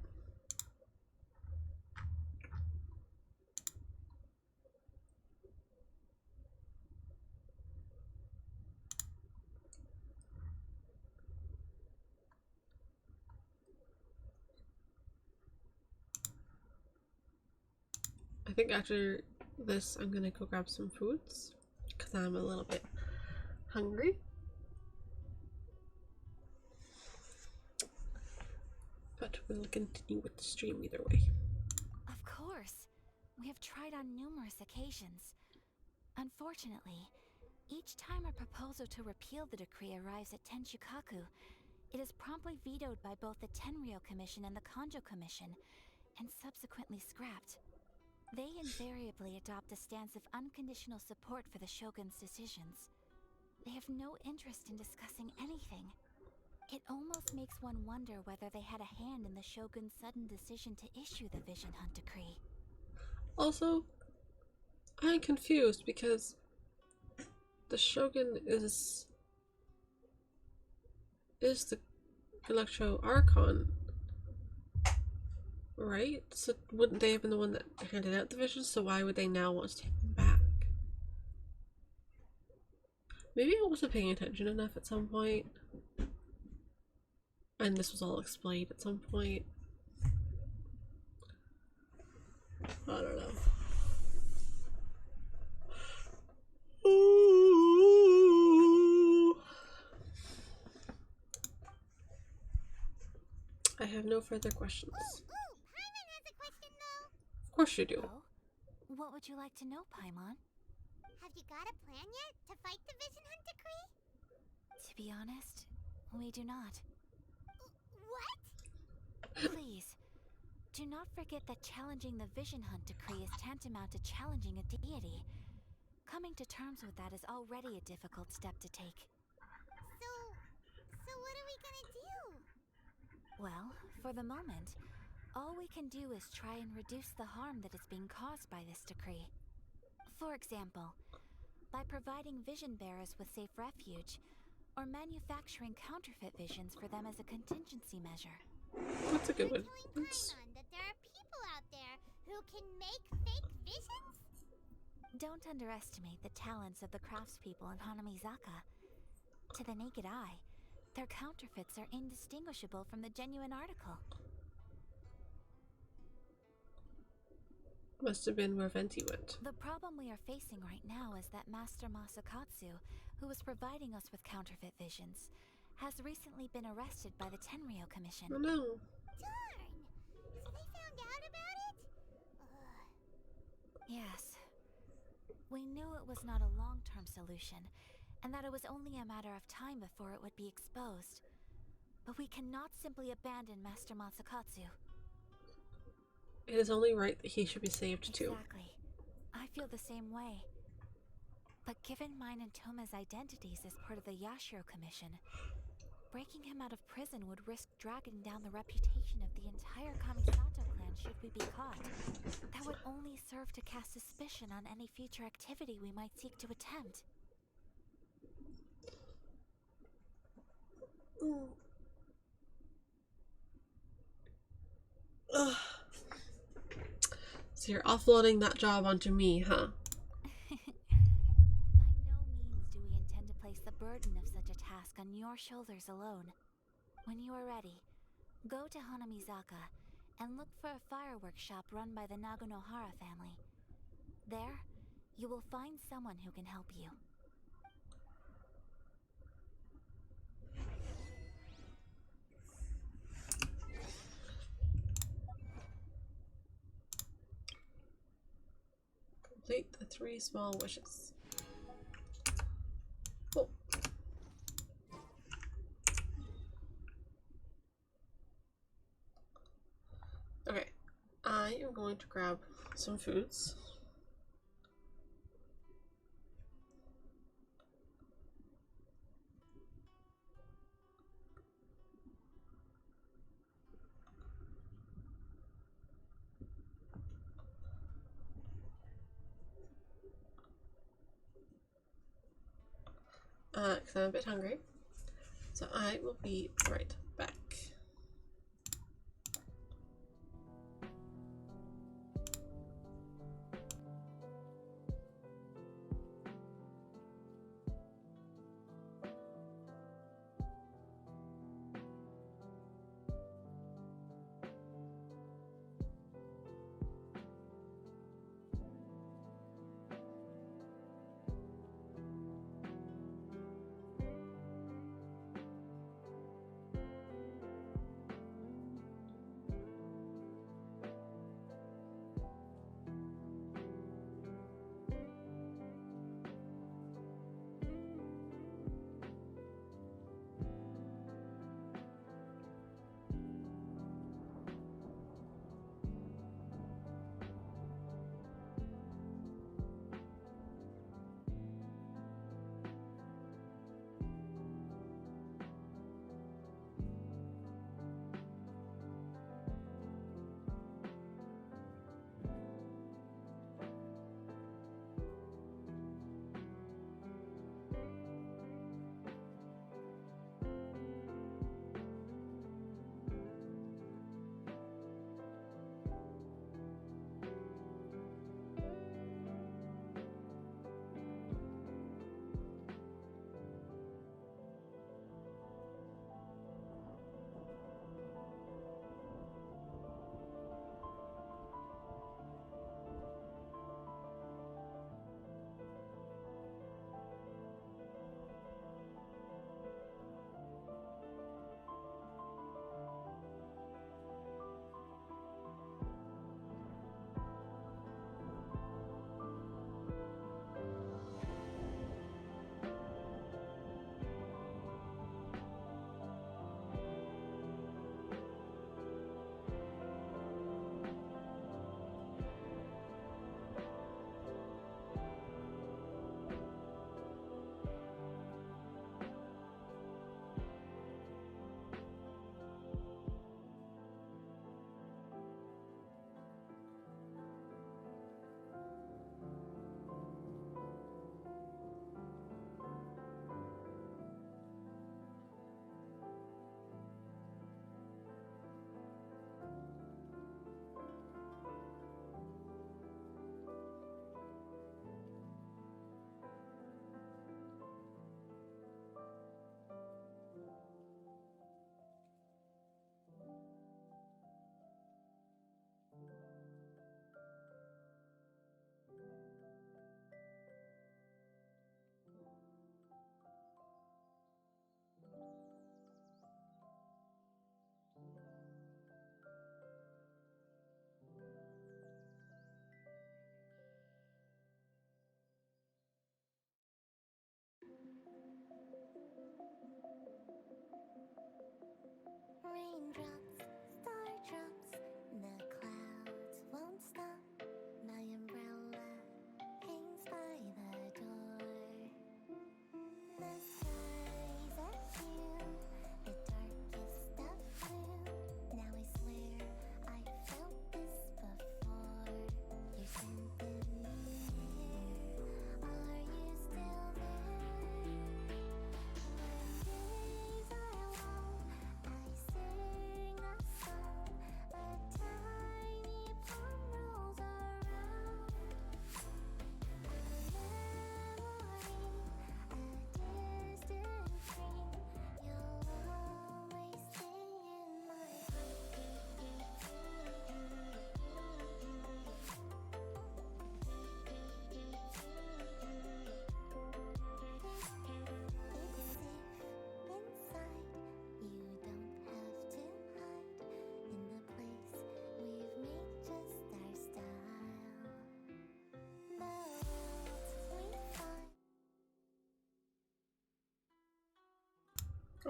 I think after this, I'm gonna go grab some foods because I'm a little bit hungry. But we'll continue with the stream either way. Of course. We have tried on numerous occasions. Unfortunately, each time a proposal to repeal the decree arrives at Tenchukaku, it is promptly vetoed by both the Tenryou Commission and the Kanjo Commission, and subsequently scrapped. They invariably adopt a stance of unconditional support for the Shogun's decisions. They have no interest in discussing anything. It almost makes one wonder whether they had a hand in the Shogun's sudden decision to issue the Vision Hunt Decree. Also, I'm confused because the Shogun is the Electro Archon, right? So wouldn't they have been the one that handed out the vision? So why would they now want to take them back? Maybe I wasn't paying attention enough at some point, and this was all explained at some point. I don't know. I have no further questions. Paimon has a question though. Of course you do. Oh? What would you like to know, Paimon? Have you got a plan yet to fight the Vision Hunt Decree? To be honest, we do not. What? Please, do not forget that challenging the Vision Hunt Decree is tantamount to challenging a deity. Coming to terms with that is already a difficult step to take. So what are we gonna do? Well, for the moment, all we can do is try and reduce the harm that is being caused by this decree. For example, by providing vision bearers with safe refuge, or manufacturing counterfeit visions for them as a contingency measure. That's a good one. Telling Paimon that there are people out there who can make fake visions? Don't underestimate the talents of the craftspeople in Hanamizaka. To the naked eye, their counterfeits are indistinguishable from the genuine article. Must have been where Venti went. The problem we are facing right now is that Master Masakatsu, who was providing us with counterfeit visions, has recently been arrested by the Tenryou Commission. Oh no. Darn! So they found out about it? Ugh. Yes. We knew it was not a long-term solution, and that it was only a matter of time before it would be exposed. But we cannot simply abandon Master Masakatsu. It is only right that he should be saved too. Exactly. I feel the same way. But given mine and Toma's identities as part of the Yashiro Commission, breaking him out of prison would risk dragging down the reputation of the entire Kamisato clan should we be caught. That would only serve to cast suspicion on any future activity we might seek to attempt. Ugh. So you're offloading that job onto me, huh? By no means do we intend to place the burden of such a task on your shoulders alone. When you are ready, go to Hanamizaka and look for a fireworks shop run by the Nagonohara family. There, you will find someone who can help you. Complete the 3 small wishes. Oh. Okay, I am going to grab some foods. Because I'm a bit hungry. So I will be right back.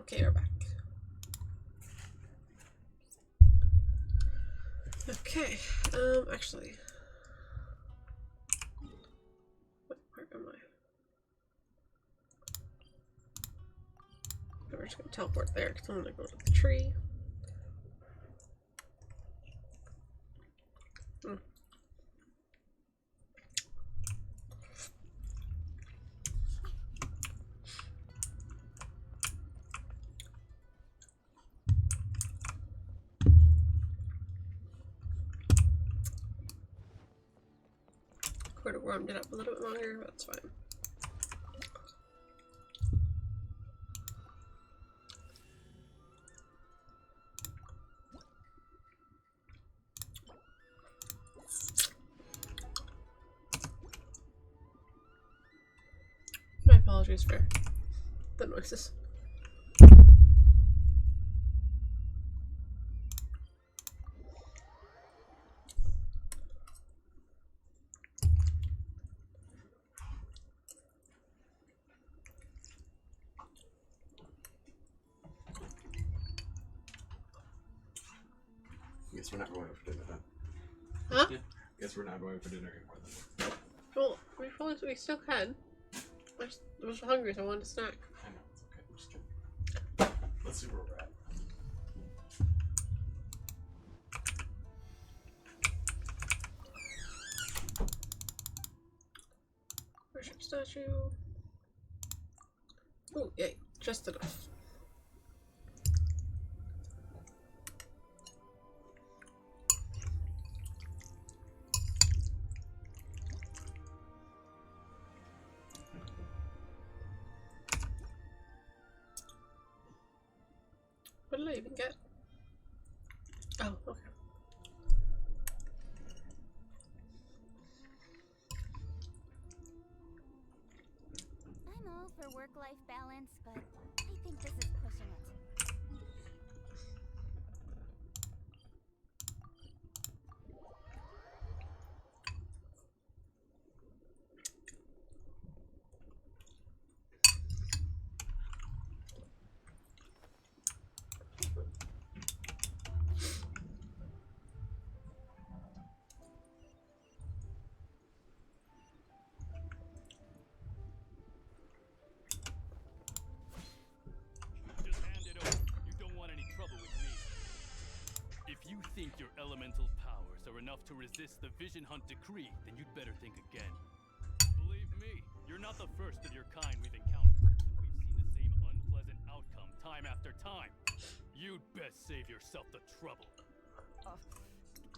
Okay, we're back. Okay, actually. Where am I? We're just gonna teleport there because I'm gonna go to the tree. Could have warmed it up a little bit longer, but that's fine. My apologies for the noises. Guess we're not going out for dinner then. Huh? Guess we're not going for dinner anymore then. Well, we still can. I was hungry, so I wanted a snack. I know, it's okay. I'm just kidding. Let's see where we're at. Worship statue. Oh, yay. Just enough. What did I even get? Oh, okay. I'm all for work-life balance, but I think this is pushing it. Just hand it over. You don't want any trouble with me. If you think your elemental powers are enough to resist the Vision Hunt decree, then you'd better think again. Believe me, you're not the first of your kind we've encountered, and we've seen the same unpleasant outcome time after time. You'd best save yourself the trouble.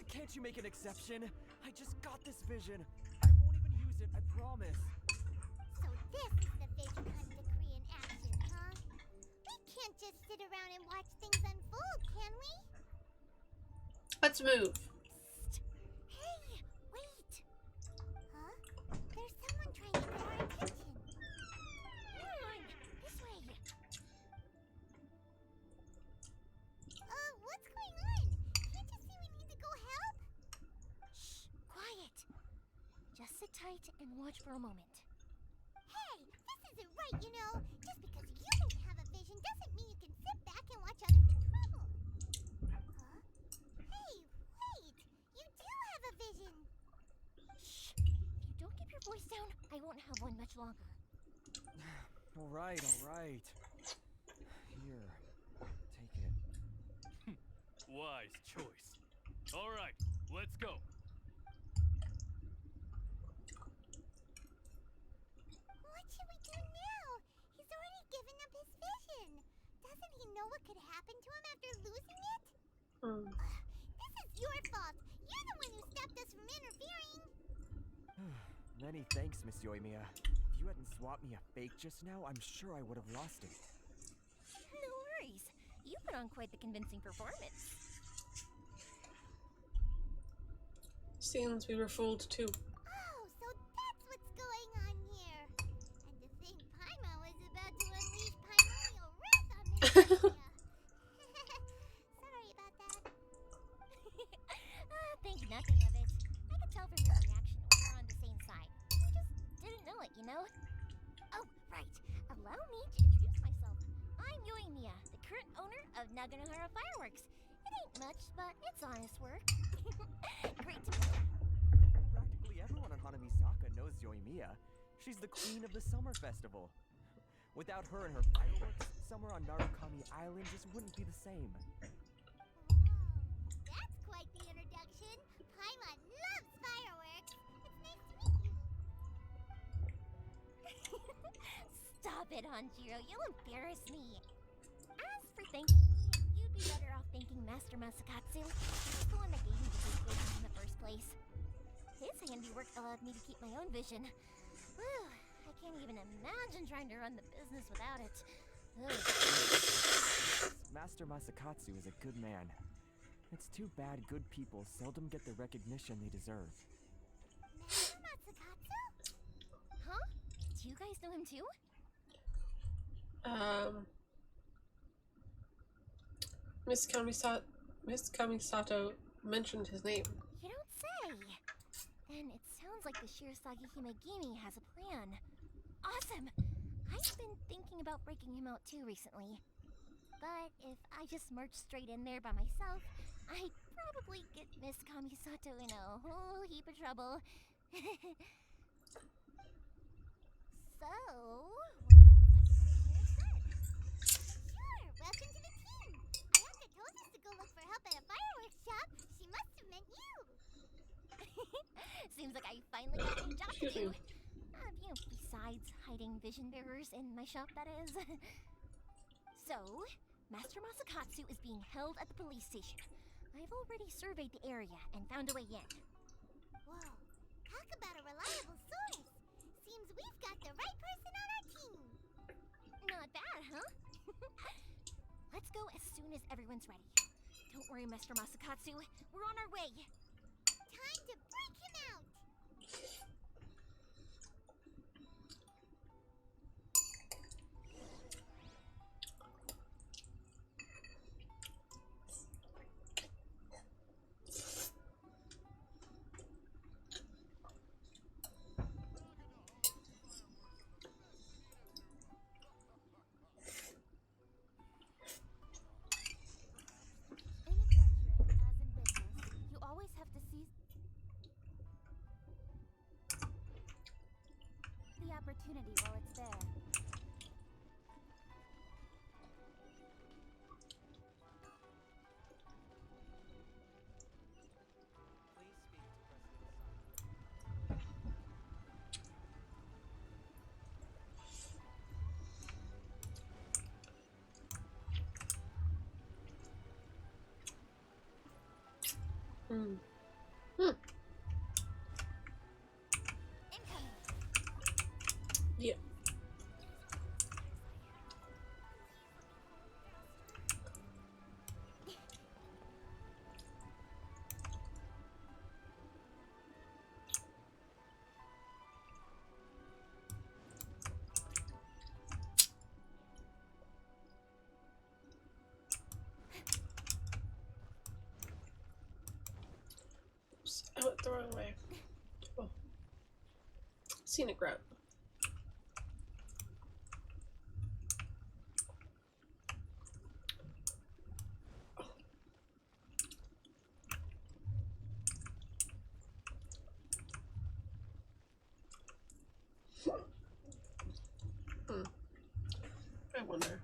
Can't you make an exception? I just got this vision. I won't even use it, I promise. So this is the Vision Hunt decree in action, huh? We can't just sit around and watch things unfold, can we? Let's move. Hey, wait! Huh? There's someone trying to get our attention. Come on, this way. What's going on? Can't you see we need to go help? Shh, quiet. Just sit tight and watch for a moment. Hey, this isn't right, you know. Just because you don't have a vision doesn't mean you can sit back and watch others in trouble. Huh? Hey, wait! You do have a vision! Shh. If you don't keep your voice down, I won't have one much longer. Alright. Here, take it. Wise choice. All right, let's go. What should we do now? He's already given up his vision. Doesn't he know what could happen to him after losing it? This is your fault. You're the one who stopped us from interfering. Many thanks, Miss Yoimiya. If you hadn't swapped me a fake just now, I'm sure I would have lost it. No worries. You put on quite the convincing performance. Seems we were fooled too. Oh, so that's what's going on here. And to think Paimon was about to unleash primordial wrath on Miss Yoimiya. Sorry about that. Think nothing of it. I could tell from your reaction we were on the same side. You just didn't know it, you know? Oh, right. Allow me to introduce myself. I'm Yoimiya, the current owner of Naganohara Fireworks. It ain't much, but it's honest work. Great to meet ya. Practically everyone on Hanamisaka knows Yoimiya. She's the queen of the summer festival. Without her and her fireworks, summer on Narukami Island just wouldn't be the same. That's quite the introduction. Paimon loves fireworks. It's nice to meet you. Stop it, Hanjiro. You'll embarrass me. As for thanking me, you'd be better off thanking Master Masakatsu. He's the one that gave me the big vision in the first place. His handiwork allowed me to keep my own vision. Whew, I can't even imagine trying to run the business without it. Master Masakatsu is a good man. It's too bad good people seldom get the recognition they deserve. Master Matsukatsu? Huh? Do you guys know him too? Miss Kamisato mentioned his name. You don't say. Then it sounds like the Shirasagi Himegimi has a plan. Awesome! I've been thinking about breaking him out too recently. But if I just march straight in there by myself, I'd probably get Miss Kamisato in a whole heap of trouble. So, Sure, welcome to the team. Ayaka told us to go look for help at a fireworks shop. She must have meant you. seems like I finally got a job to do. Besides hiding vision bearers in my shop, that is. So, Master Masakatsu is being held at the police station. I've already surveyed the area and found a way in. Whoa, talk about a reliable source. Seems we've got the right person on our team. Not bad, huh? Let's go as soon as everyone's ready. Don't worry, Master Masakatsu. We're on our way. Time to break him out. Opportunity while it's there. Yeah. Oops, I went the wrong way. Oh. Scenic route. I wonder.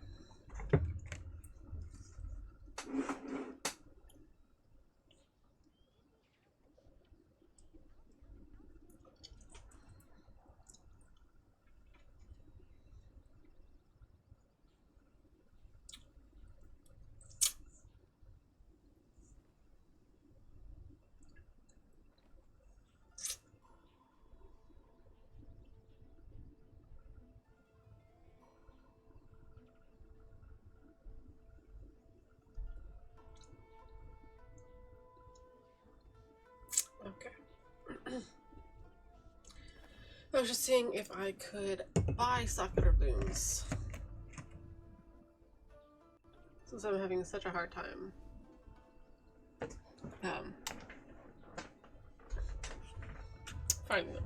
Okay. I was just seeing if I could buy Sakura blooms, since I'm having such a hard time finding them.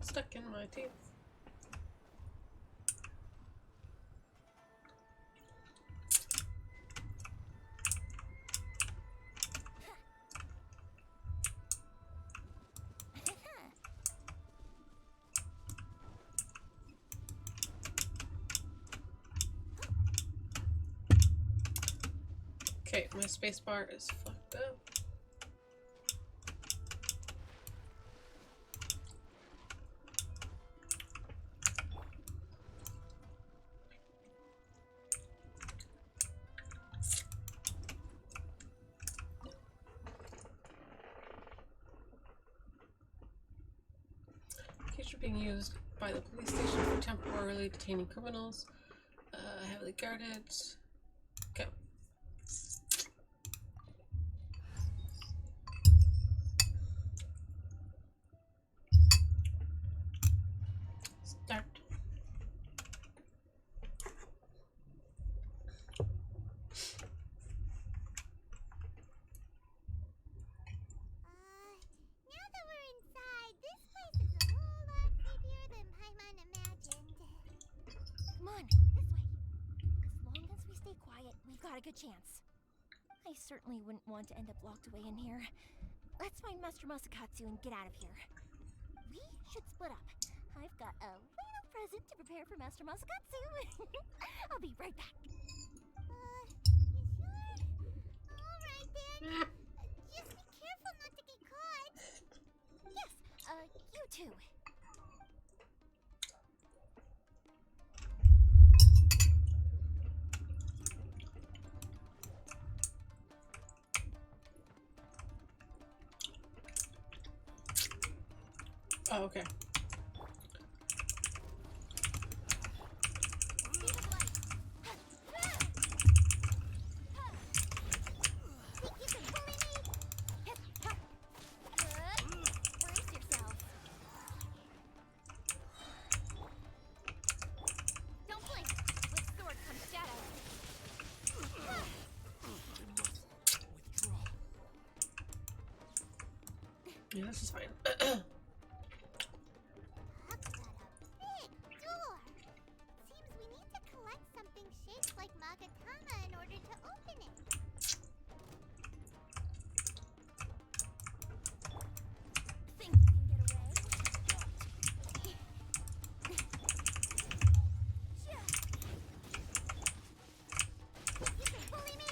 stuck in my teeth. Okay, my spacebar is fucked up. Cage are being used by the police station for temporarily detaining criminals. Heavily guarded. Go. Start. Now that we're inside, this place is a whole lot creepier than Paimon imagined. Come on, this way. As long as we stay quiet, we've got a good chance. I certainly wouldn't want to end up locked away in here. Let's find Master Masakatsu and get out of here. We should split up. I've got a little present to prepare for Master Masakatsu. I'll be right back. You sure? Alright then. Just be careful not to get caught. Yes, you too. Oh, okay. Yeah, this is fine. Talk about a big door. Seems we need to collect something shaped like Magatama in order to open it. Think you can get away? You can bully me.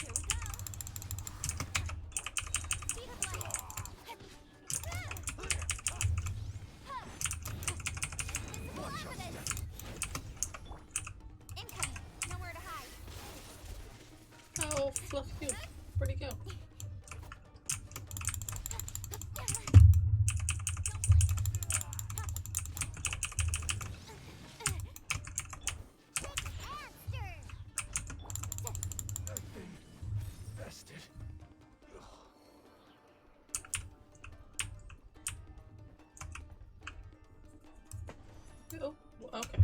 Here we go. Speed of light. Invisible evidence. Incoming. Nowhere to hide. Oh, fluff you. Where'd he go? Invested. Oh, okay.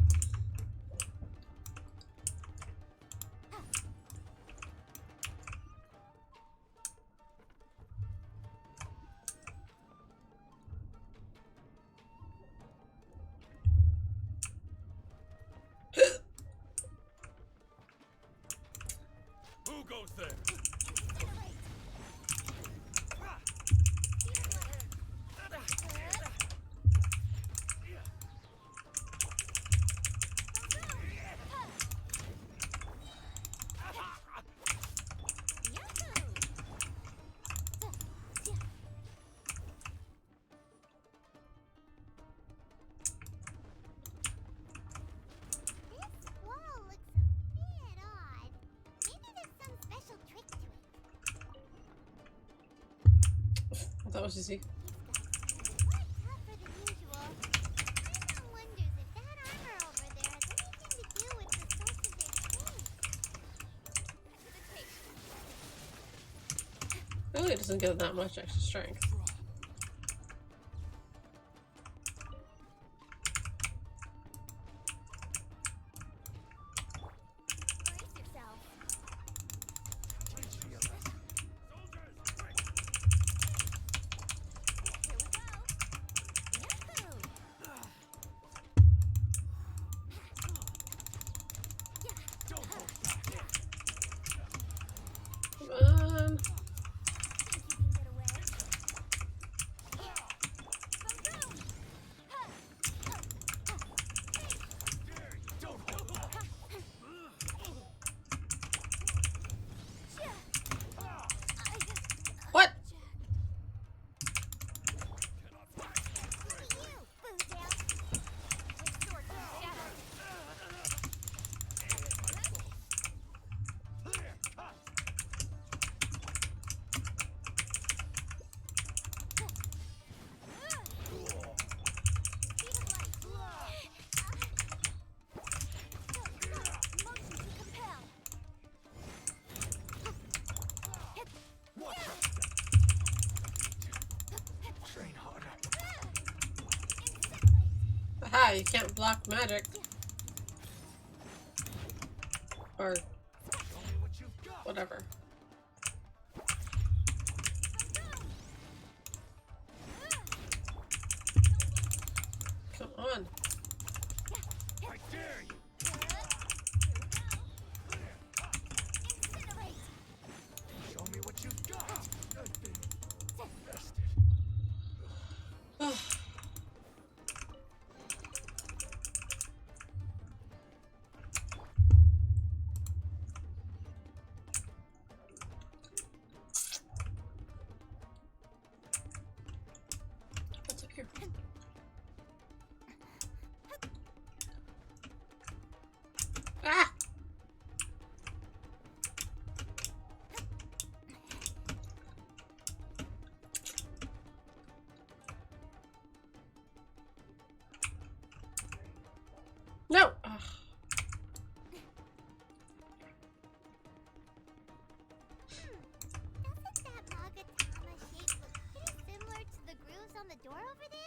Who goes there? This wall looks a bit odd. Maybe there's some special trick to it. That was easy. He's got a lot tougher than usual. Paimon wonders if that armor over there has anything to do with the source of their strength. Really doesn't get that much extra strength. Brace yourself. Here we go. Yahoo! Aha, you can't block magic. Or whatever. Come on. I dare you! Show me what you've got! I've been infested. What's up here? Ah! No! Ugh. Doesn't that Magatama shape look pretty similar to the grooves on the door over there?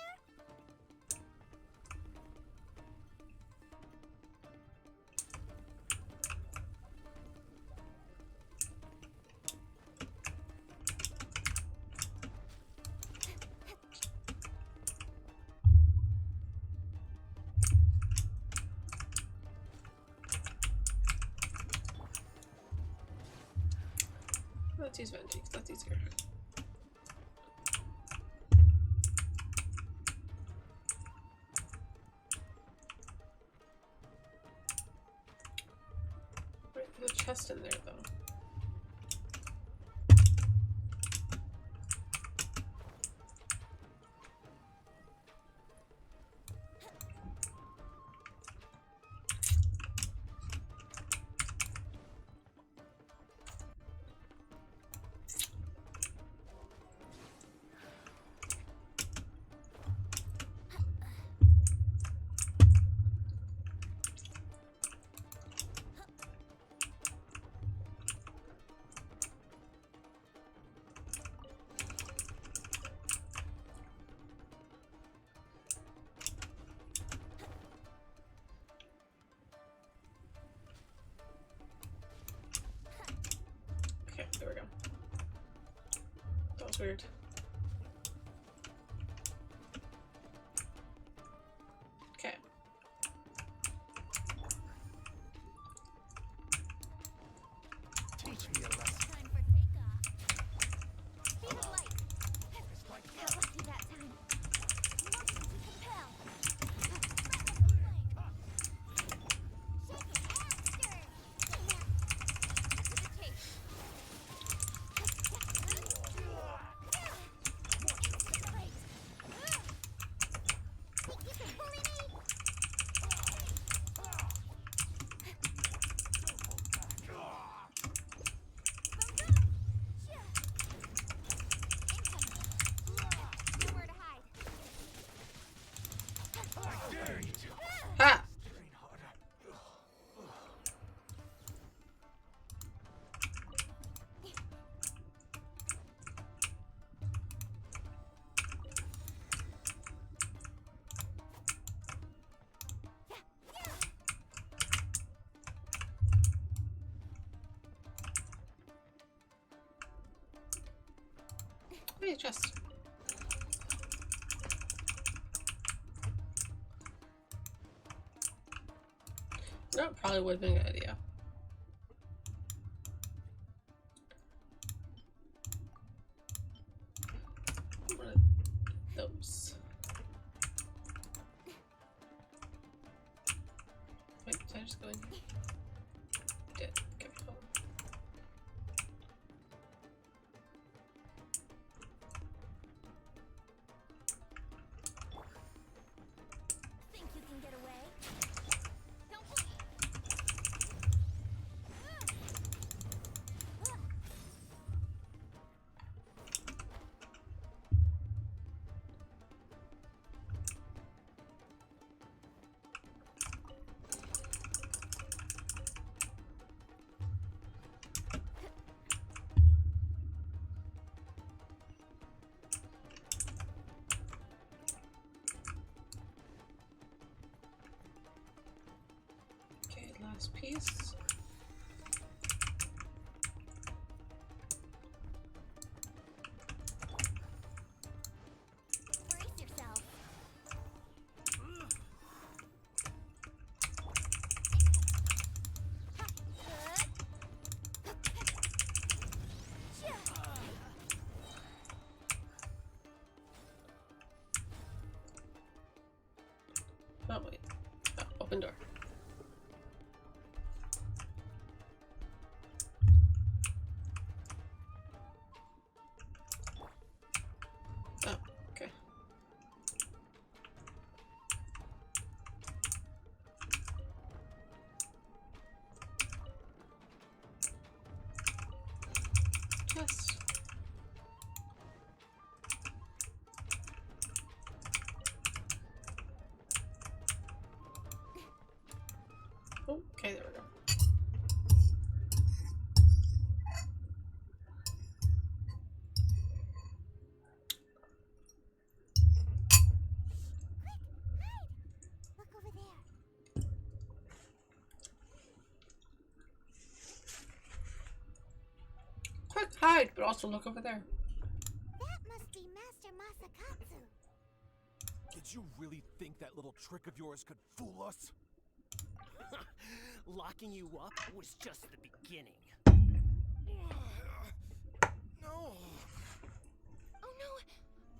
Let's use Venti, 'cause that's easier. Wait, there's a chest in there though. Okay, there we go. That was weird. Okay. Teach me a lesson. Time for takeoff. Speed of light. Got lucky that time. Motion to compel. Shake it faster. To the chase. Think you can bully me? Nowhere to hide. I dare you to. Ha! Train harder. Hey, chest. No, probably would have been a good idea. One of those. Wait, did I just go in here? I did. Okay, cool. Think you can get away? Don't pull. last piece. Brace yourself. Oh wait. Oh, open door. Oh, okay. Chest. Oh, okay, there we go. Look over there. Quick, hide, but also look over there. That must be Master Masakatsu. Did you really think that little trick of yours could fool us? Locking you up was just the beginning. No! Oh no!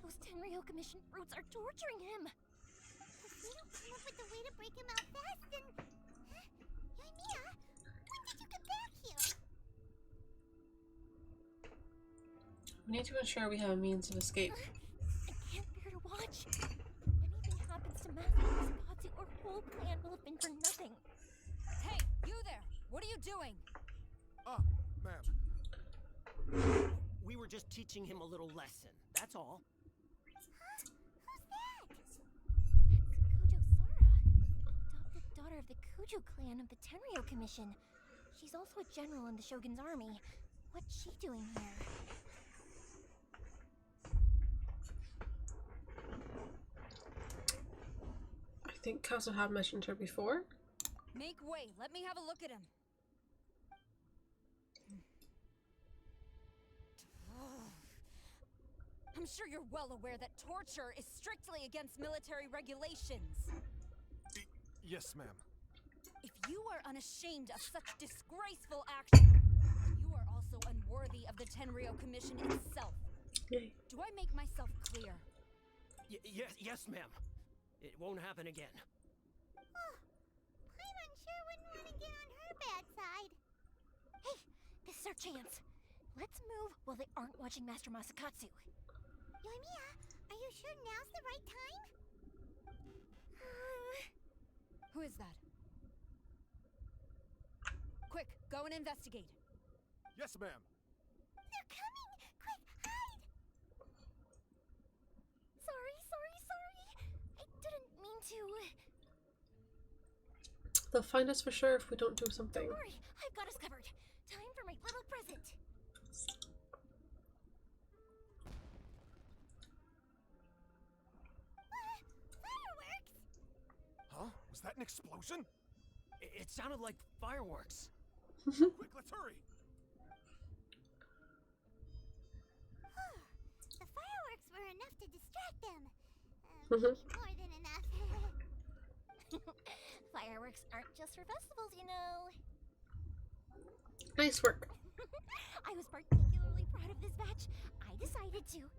Those Tenryo Commission brutes are torturing him! If we don't come up with a way to break him out fast, then... Yoimiya, when did you get back here? We need to ensure we have a means of escape. I can't bear to watch. If anything happens to Master Masakatsu, our whole plan will have been for nothing. Hey, you there! What are you doing? Ma'am. We were just teaching him a little lesson, that's all. Who's that? That's Kujo Sora, adopted daughter of the Kujo clan of the Tenryo Commission. She's also a general in the Shogun's army. What's she doing here? I think Council had mentioned her before. Make way. Let me have a look at him. I'm sure you're well aware that torture is strictly against military regulations. Yes, ma'am. If you are unashamed of such disgraceful action, then you are also unworthy of the Tenryo Commission itself. Yay. Do I make myself clear? Yes, ma'm. It won't happen again. Oh, Paimon sure wouldn't want to get on her bad side. Hey, this is our chance. Let's move while they aren't watching Master Masakatsu. Yoimiya, are you sure now's the right time? Who is that? Quick, go and investigate. Yes, ma'am. They're coming! Quick, hide! Sorry. I didn't mean to. They'll find us for sure if we don't do something. Don't worry, I've got us covered. Time for my little present. Fireworks! Huh? Was that an explosion? It sounded like fireworks. Quick, let's hurry! The fireworks were enough to distract them. Mhm. More than enough. Fireworks aren't just for festivals, you know. Nice work. I was particularly proud of this batch. I decided to.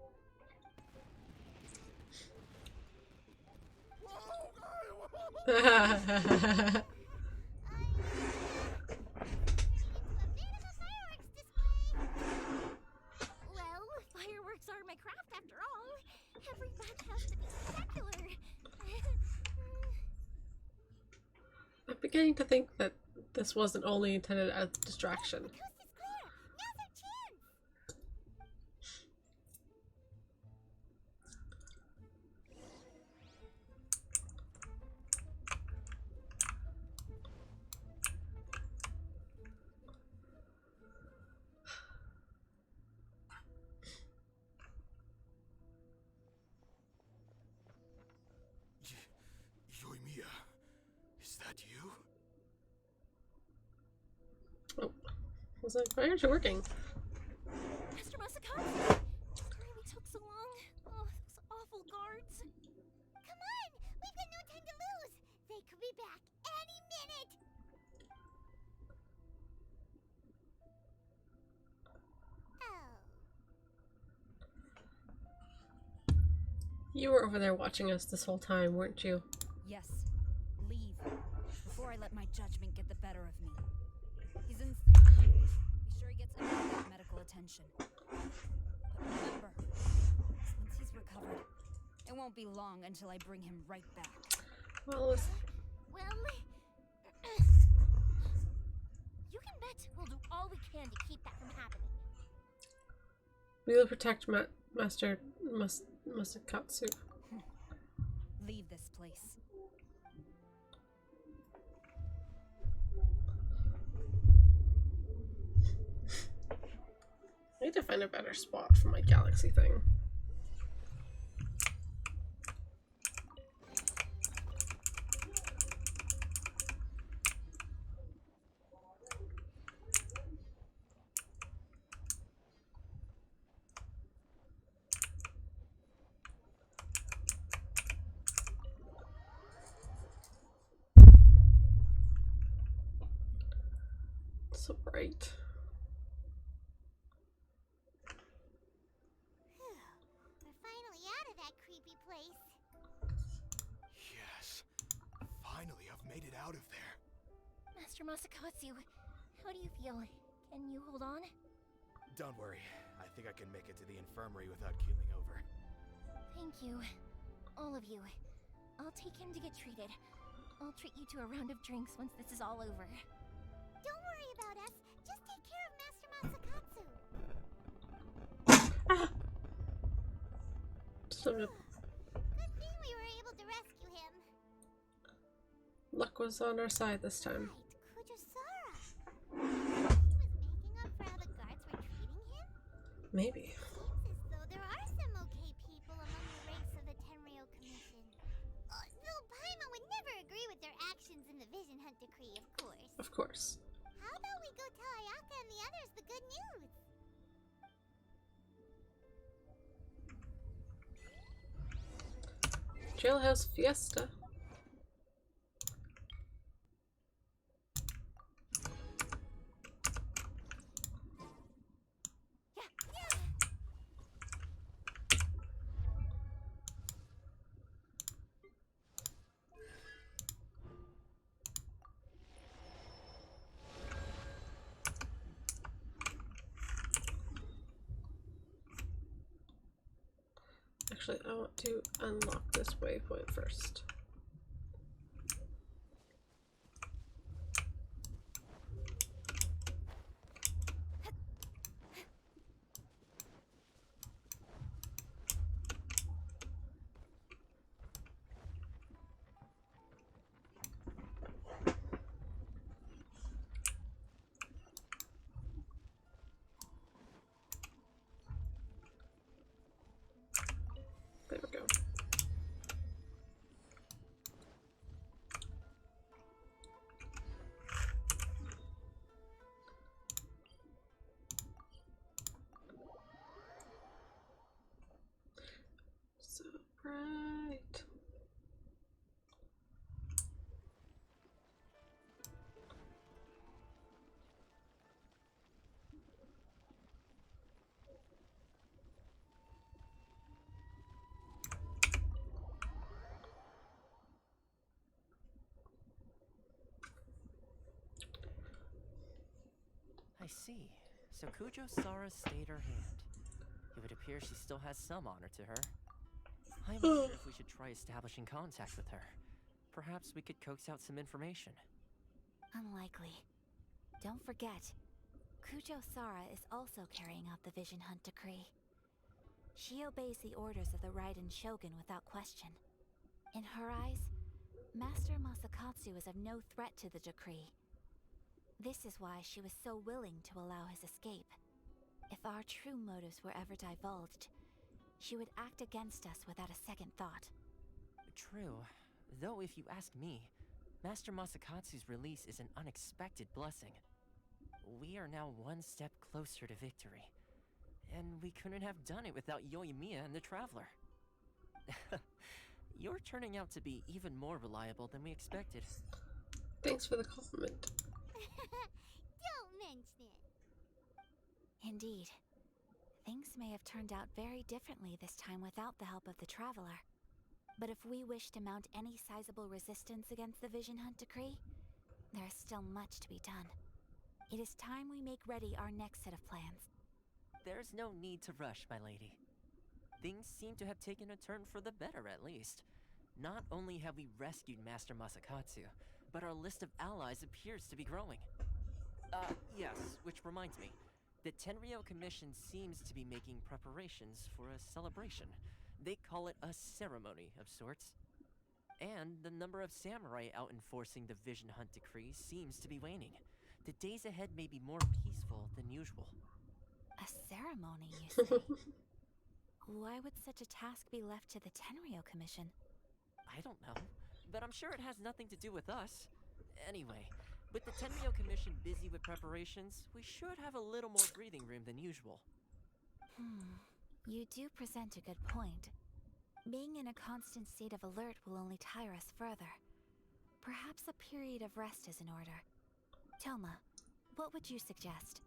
Well, fireworks are my craft after all. Every batch has to be spectacular. I'm beginning to think that this wasn't only intended as a distraction. The coast is clear. Now's our chance. Yoimiya, is that you? was like, why aren't you working? Master Masakatsu! This really took so long. Oh, those awful guards. Come on! We've got no time to lose! They could be back any minute! Oh. You were over there watching us this whole time, weren't you? Yes. Leave. Before I let my judgment get the better of me. He's in. Be sure he gets immediate medical attention. But remember, once he's recovered, it won't be long until I bring him right back. Well, it's... Well, you can bet we'll do all we can to keep that from happening. We will protect Master Masakatsu. Leave this place. I need to find a better spot for my galaxy thing. So bright. We're finally out of that creepy place. Yes. Finally, I've made it out of there. Master Masakatsu, how do you feel? Can you hold on? Don't worry. I think I can make it to the infirmary without keeling over. Thank you. All of you. I'll take him to get treated. I'll treat you to a round of drinks once this is all over. Don't worry about us. Just take care of Master Masakatsu. So good. Good thing we were able to rescue him. Luck was on our side this time. Right, Kujosara. He was making up for how the guards were treating him? Maybe. Seems as though there are some okay people among the ranks of the Tenryou Commission. Though Paimon would never agree with their actions in the Vision Hunt Decree, of course. Of course. How about we go tell Ayaka and the others the good news? Jailhouse Fiesta. Actually, I want to unlock this waypoint first. There we go. So bright. I see. So Kujosara stayed her hand. It would appear she still has some honor to her. I wonder if we should try establishing contact with her. Perhaps we could coax out some information. Unlikely. Don't forget, Kujosara is also carrying out the Vision Hunt Decree. She obeys the orders of the Raiden Shogun without question. In her eyes, Master Masakatsu is of no threat to the decree. This is why she was so willing to allow his escape. If our true motives were ever divulged, she would act against us without a second thought. True. Though if you ask me, Master Masakatsu's release is an unexpected blessing. we are now one step closer to victory. And we couldn't have done it without Yoimiya and the Traveler. You're turning out to be even more reliable than we expected. Thanks for the compliment. Don't mention it. Indeed. Things may have turned out very differently this time without the help of the Traveler. But if we wish to mount any sizable resistance against the Vision Hunt decree, there is still much to be done. It is time we make ready our next set of plans. There's no need to rush, my lady. Things seem to have taken a turn for the better, at least. Not only have we rescued Master Masakatsu, but our list of allies appears to be growing. Yes, which reminds me. The Tenryou Commission seems to be making preparations for a celebration. They call it a ceremony of sorts. And the number of samurai out enforcing the Vision Hunt decree seems to be waning. The days ahead may be more peaceful than usual. A ceremony, you say? Why would such a task be left to the Tenryou Commission? I don't know, but I'm sure it has nothing to do with us. Anyway, with the Tenryou Commission busy with preparations, we should have a little more breathing room than usual. You do present a good point. Being in a constant state of alert will only tire us further. Perhaps a period of rest is in order. Toma, what would you suggest?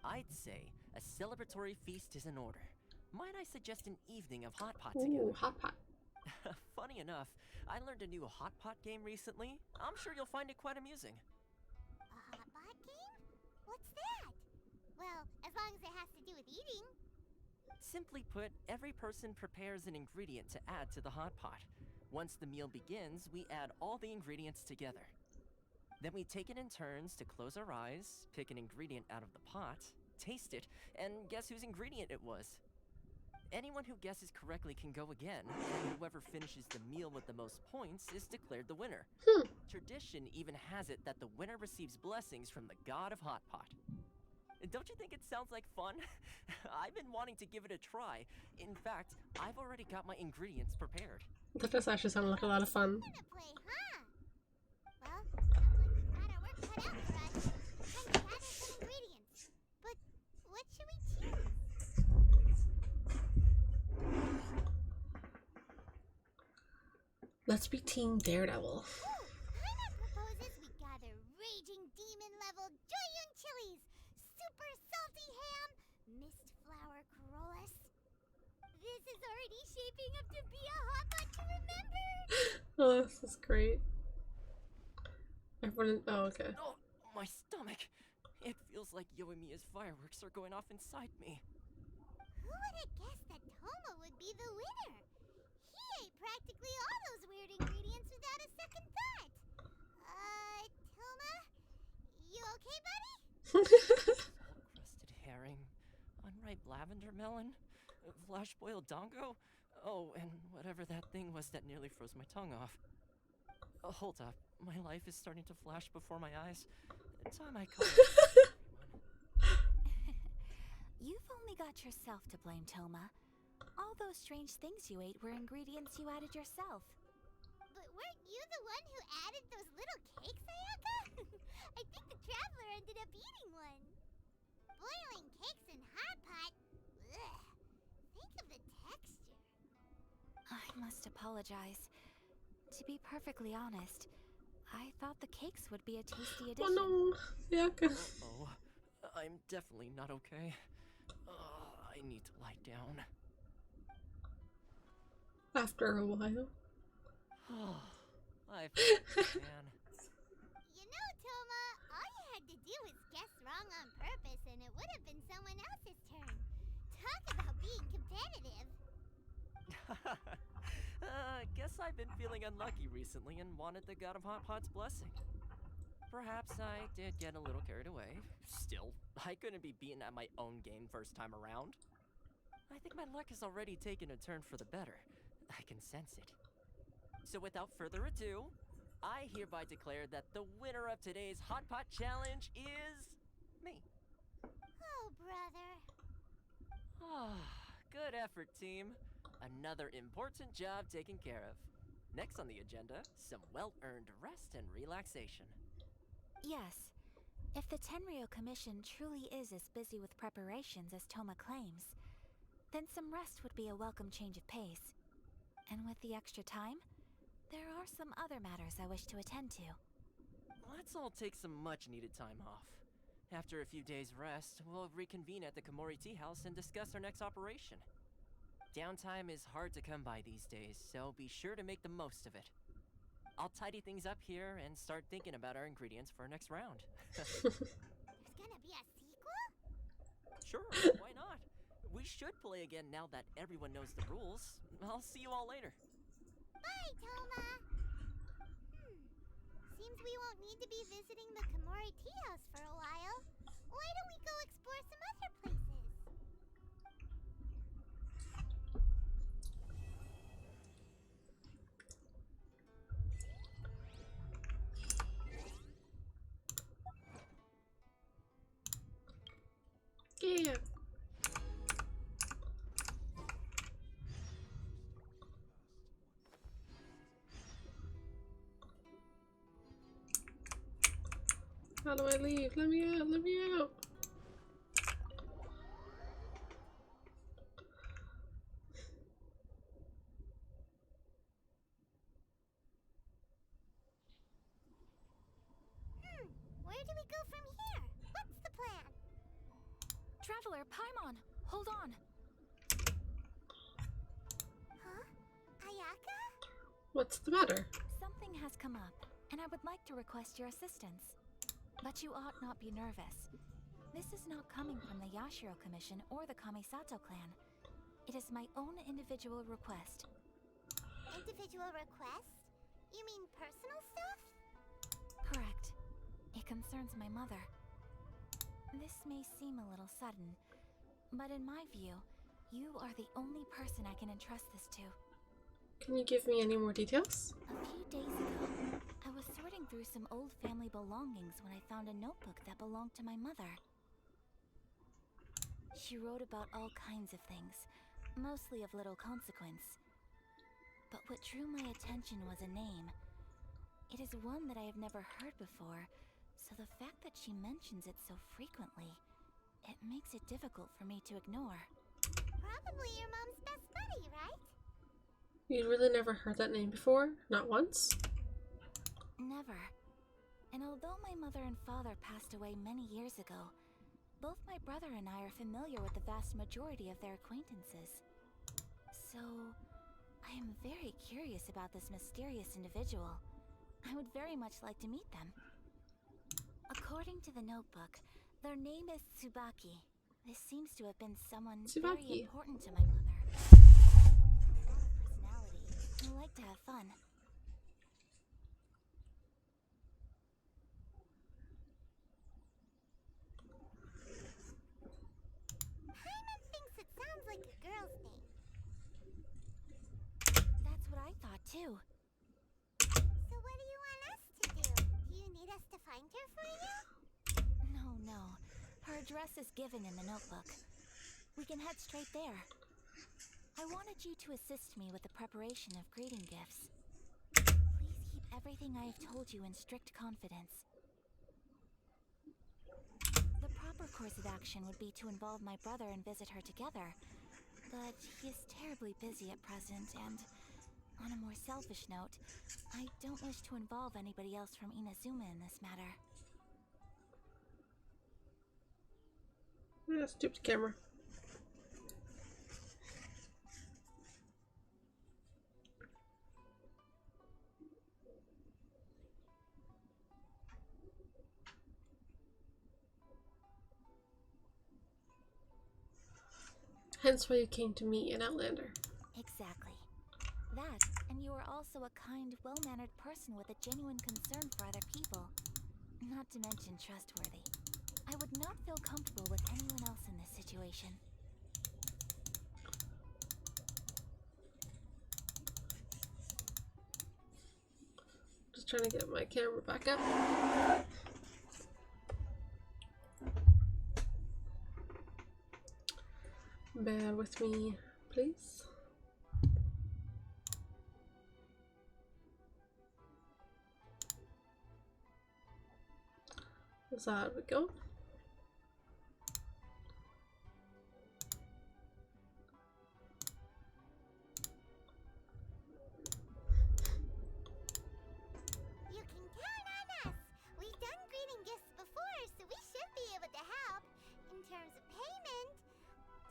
I'd say a celebratory feast is in order. Might I suggest an evening of hot pot Ooh, together? hot pot. Funny enough, I learned a new hot pot game recently. I'm sure you'll find it quite amusing. A hot pot game? What's that? Well, as long as it has to do with eating. Simply put, every person prepares an ingredient to add to the hot pot. Once the meal begins, we add all the ingredients together. Then we take it in turns to close our eyes, pick an ingredient out of the pot, taste it, and guess whose ingredient it was. Anyone who guesses correctly can go again, and whoever finishes the meal with the most points is declared the winner. Tradition even has it that the winner receives blessings from the god of hot pot. Don't you think it sounds like fun? I've been wanting to give it a try. In fact, I've already got my ingredients prepared. That does actually sound like a lot of fun. Gonna play, huh? Well, sounds like we've got our work cut out for us. Time to gather some ingredients. But what should we choose? Let's be Team Daredevil. Paimon proposes we gather raging demon-level Joyun chilies, super salty ham, mist flower corollas. This is already shaping up to be a hot pot to remember. Oh, this is great. Everyone. Oh, okay. Oh, my stomach! It feels like Yoimiya's fireworks are going off inside me. Who would have guessed that Toma would be the winner? He ate practically all those weird ingredients without a second thought. Toma? You okay, buddy? Salt-crusted herring, unripe lavender melon, flash-boiled dongo, oh, and whatever that thing was that nearly froze my tongue off. Hold up, my life is starting to flash before my eyes. Time I call it. You've only got yourself to blame, Toma. All those strange things you ate were ingredients you added yourself. But weren't you the one who added those little cakes, Ayaka? I think the Traveler ended up eating one. Boiling cakes in hot pot? Ugh. Think of the texture. I must apologize. To be perfectly honest, I thought the cakes would be a tasty addition. Oh no, Ayaka. Oh, I'm definitely not okay. I need to lie down. After a while. I feel man. You know, Toma, all you had to do was guess wrong on purpose and it would have been someone else's turn. Talk about being competitive. Guess I've been feeling unlucky recently and wanted the god of hot pot's blessing. Perhaps I did get a little carried away. Still, I couldn't be beaten at my own game first time around. I think my luck has already taken a turn for the better. I can sense it. So without further ado, I hereby declare that the winner of today's Hot Pot Challenge is me. Oh, brother. Good effort, team. Another important job taken care of. Next on the agenda, some well-earned rest and relaxation. Yes, If the Tenryo Commission truly is as busy with preparations as Toma claims, then some rest would be a welcome change of pace. And with the extra time, there are some other matters I wish to attend to. Let's all take some much-needed time off. After a few days' rest, we'll reconvene at the Komori Tea House and discuss our next operation. Downtime is hard to come by these days, so be sure to make the most of it. I'll tidy things up here and start thinking about our ingredients for our next round. There's gonna be a sequel? Sure, why not? We should play again now that everyone knows the rules. I'll see you all later. Bye, Toma! Seems we won't need to be visiting the Komori Tea House for a while. Why don't we go explore some other places? Yeah. How do I leave? Let me out, let me out. Where do we go from here? What's the plan? Traveler, Paimon, hold on. Huh? Ayaka? What's the matter? Something has come up, and I would like to request your assistance. But you ought not be nervous. This is not coming from the Yashiro Commission or the Kamisato clan. It is my own individual request. Individual request? You mean personal stuff? Correct. It concerns my mother. This may seem a little sudden, but in my view, you are the only person I can entrust this to. Can you give me any more details? A few days ago, I was sorting through some old family belongings when I found a notebook that belonged to my mother. She wrote about all kinds of things, mostly of little consequence. But what drew my attention was a name. It is one that I have never heard before, so the fact that she mentions it so frequently, it makes it difficult for me to ignore. Probably your mom's best buddy, right? You really never heard that name before? Not once? Never. And although my mother and father passed away many years ago, both my brother and I are familiar with the vast majority of their acquaintances. So, I am very curious about this mysterious individual. I would very much like to meet them. According to the notebook, their name is Tsubaki. This seems to have been someone very important to my mother. A lot of personality, who like to have fun. Paimon thinks it sounds like a girl's name. That's what I thought too. So what do you want us to do? Do you need us to find her for you? No. Her address is given in the notebook. We can head straight there. I wanted you to assist me with the preparation of greeting gifts. Please keep everything I have told you in strict confidence. The proper course of action would be to involve my brother and visit her together. But he is terribly busy at present, and on a more selfish note, I don't wish to involve anybody else from Inazuma in this matter. Yeah, stupid camera. Hence why you came to me, an Outlander. Exactly. That, and you are also a kind, well-mannered person with a genuine concern for other people. Not to mention trustworthy. I would not feel comfortable with anyone else in this situation. Just trying to get my camera back up. Bear with me, please. There we go. You can count on us. We've done greeting gifts before, so we should be able to help. In terms of payment,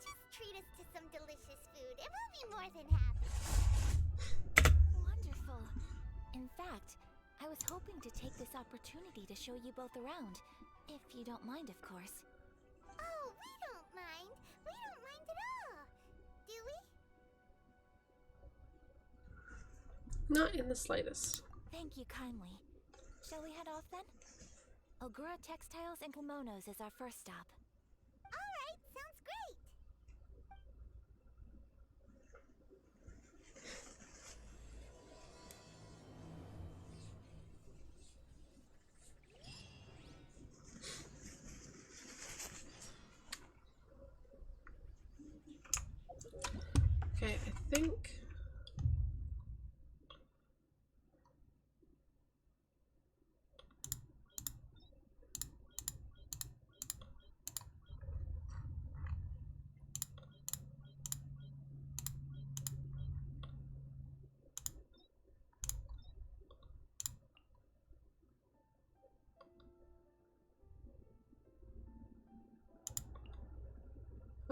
just treat us to some delicious food and we'll be more than happy. Wonderful. In fact, I was hoping to take this opportunity to show you both around. If you don't mind, of course. Oh, we don't mind. We don't mind at all. Do we? Not in the slightest. Thank you kindly. Shall we head off then? Ogura Textiles and Kimonos is our first stop. Alright, sounds great. Okay, I think.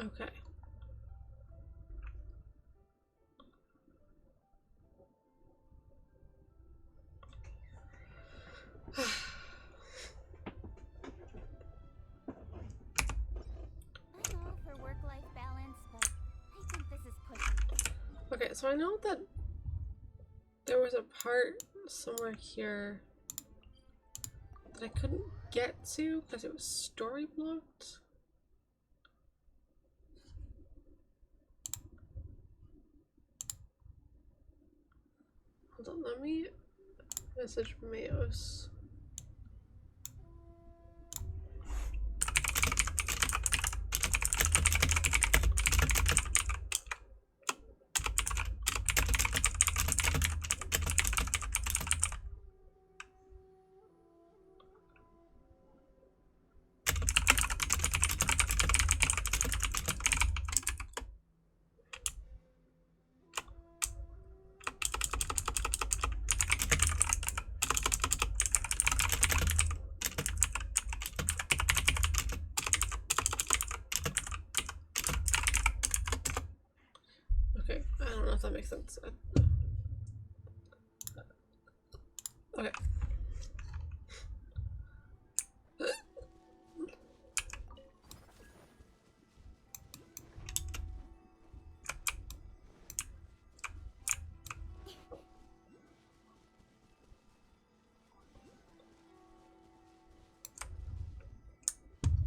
Okay. I'm all for work-life balance, but I think this is pushing. Okay, so I know that there was a part somewhere here that I couldn't get to because it was story blocked. Hold on, let me message Mayos. Okay, I don't know if that makes sense. Okay.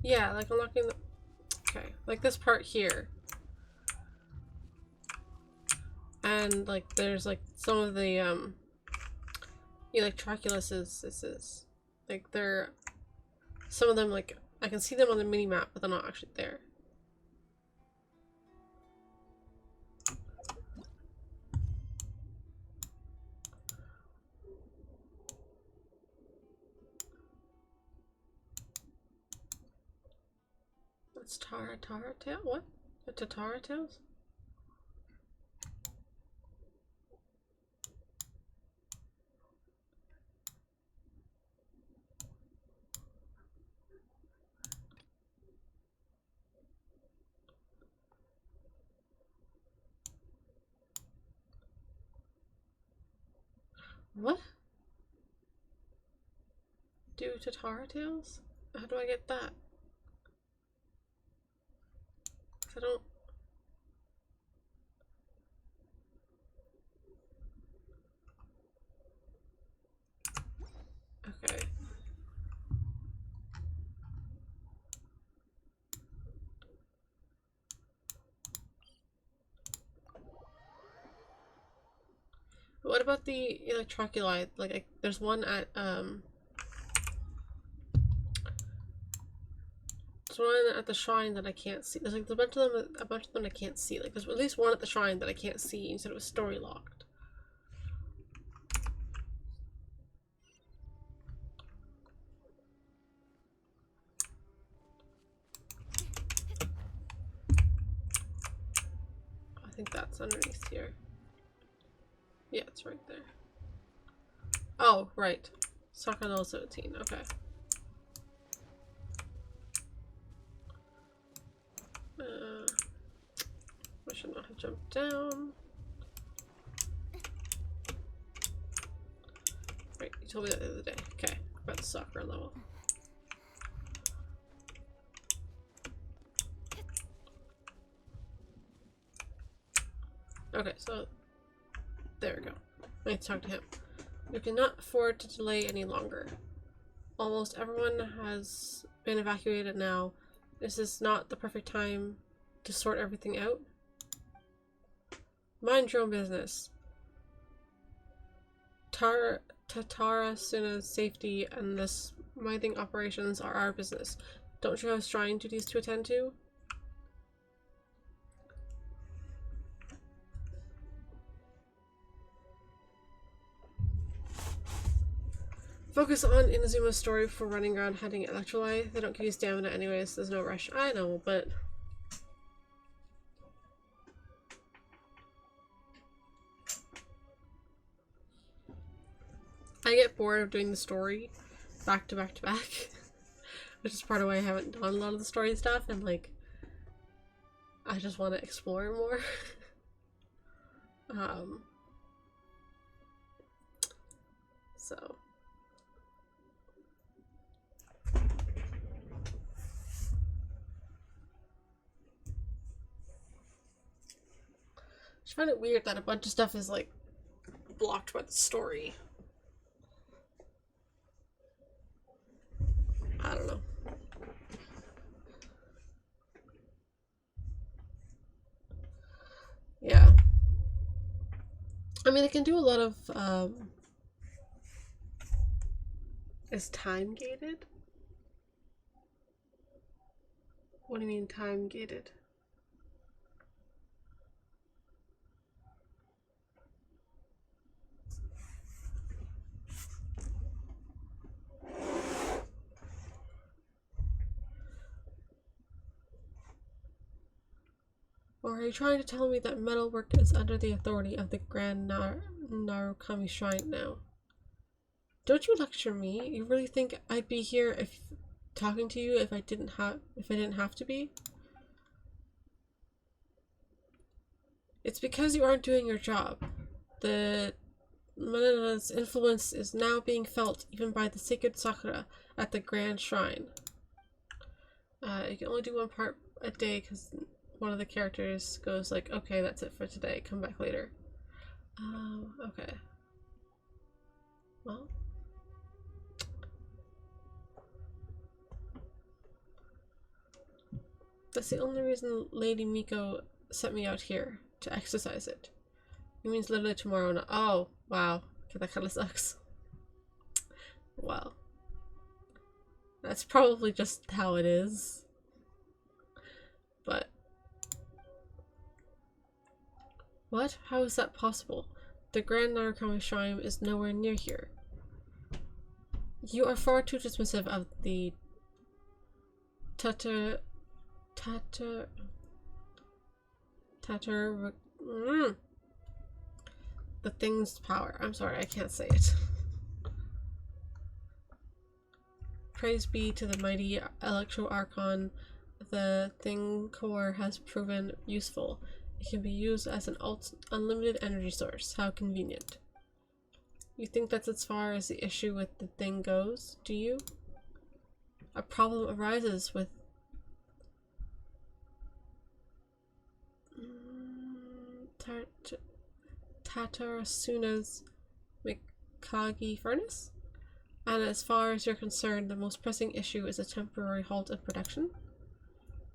Yeah, like unlocking the... Okay, like this part here. And like there's like some of the Electroculuses, this is like they're some of them, like I can see them on the mini map, but they're not actually there. That's Tara tail? What? The Tatara tails? What? Do Tatara tails? How do I get that? 'Cause I don't... Okay. What about the Electroculi? Like, there's one at, there's one at the shrine that I can't see. There's like a bunch of them I can't see. Like, there's at least one at the shrine that I can't see. You said it was story locked. think that's underneath here. Yeah, it's right there. Oh, right. Soccer level 17, okay. I should not have jumped down. Right, you told me that the other day. Okay, about the soccer level. Okay, so there we go. I need to talk to him. We cannot afford to delay any longer. Almost everyone has been evacuated now. This is not the perfect time to sort everything out. Mind your own business. Tatara Suna's safety and the smithing operations are our business. Don't you have shrine duties to attend to? Focus on Inazuma's story before running around hunting electrolyte. They don't give you stamina anyways, there's no rush. I know, but... I get bored of doing the story back to back to back. Which is part of why I haven't done a lot of the story stuff, and like... I just want to explore more. So... I find it weird that a bunch of stuff is like blocked by the story. I don't know. Yeah. I mean, it can do a lot of, is time gated? What do you mean time gated? Or are you trying to tell me that metalwork is under the authority of the Grand Narukami Shrine now? Don't you lecture me. You really think I'd be here if talking to you if I didn't have to be? It's because you aren't doing your job. The Manana's influence is now being felt even by the sacred Sakura at the Grand Shrine. You can only do one part a day because one of the characters goes like, okay, that's it for today, come back later. Okay. Well. That's the only reason Lady Miko sent me out here, to exercise it. It means literally tomorrow and oh, wow. Okay, that kinda sucks. Well. That's probably just how it is. But what? How is that possible? The Grand Narukami Shrine is nowhere near here. You are far too dismissive of the the thing's power. I'm sorry, I can't say it. Praise be to the mighty Electro Archon. The thing core has proven useful. It can be used as an unlimited energy source. How convenient. You think that's as far as the issue with the thing goes, do you? A problem arises with Tatarasuna's Mikage furnace? And as far as you're concerned, the most pressing issue is a temporary halt in production?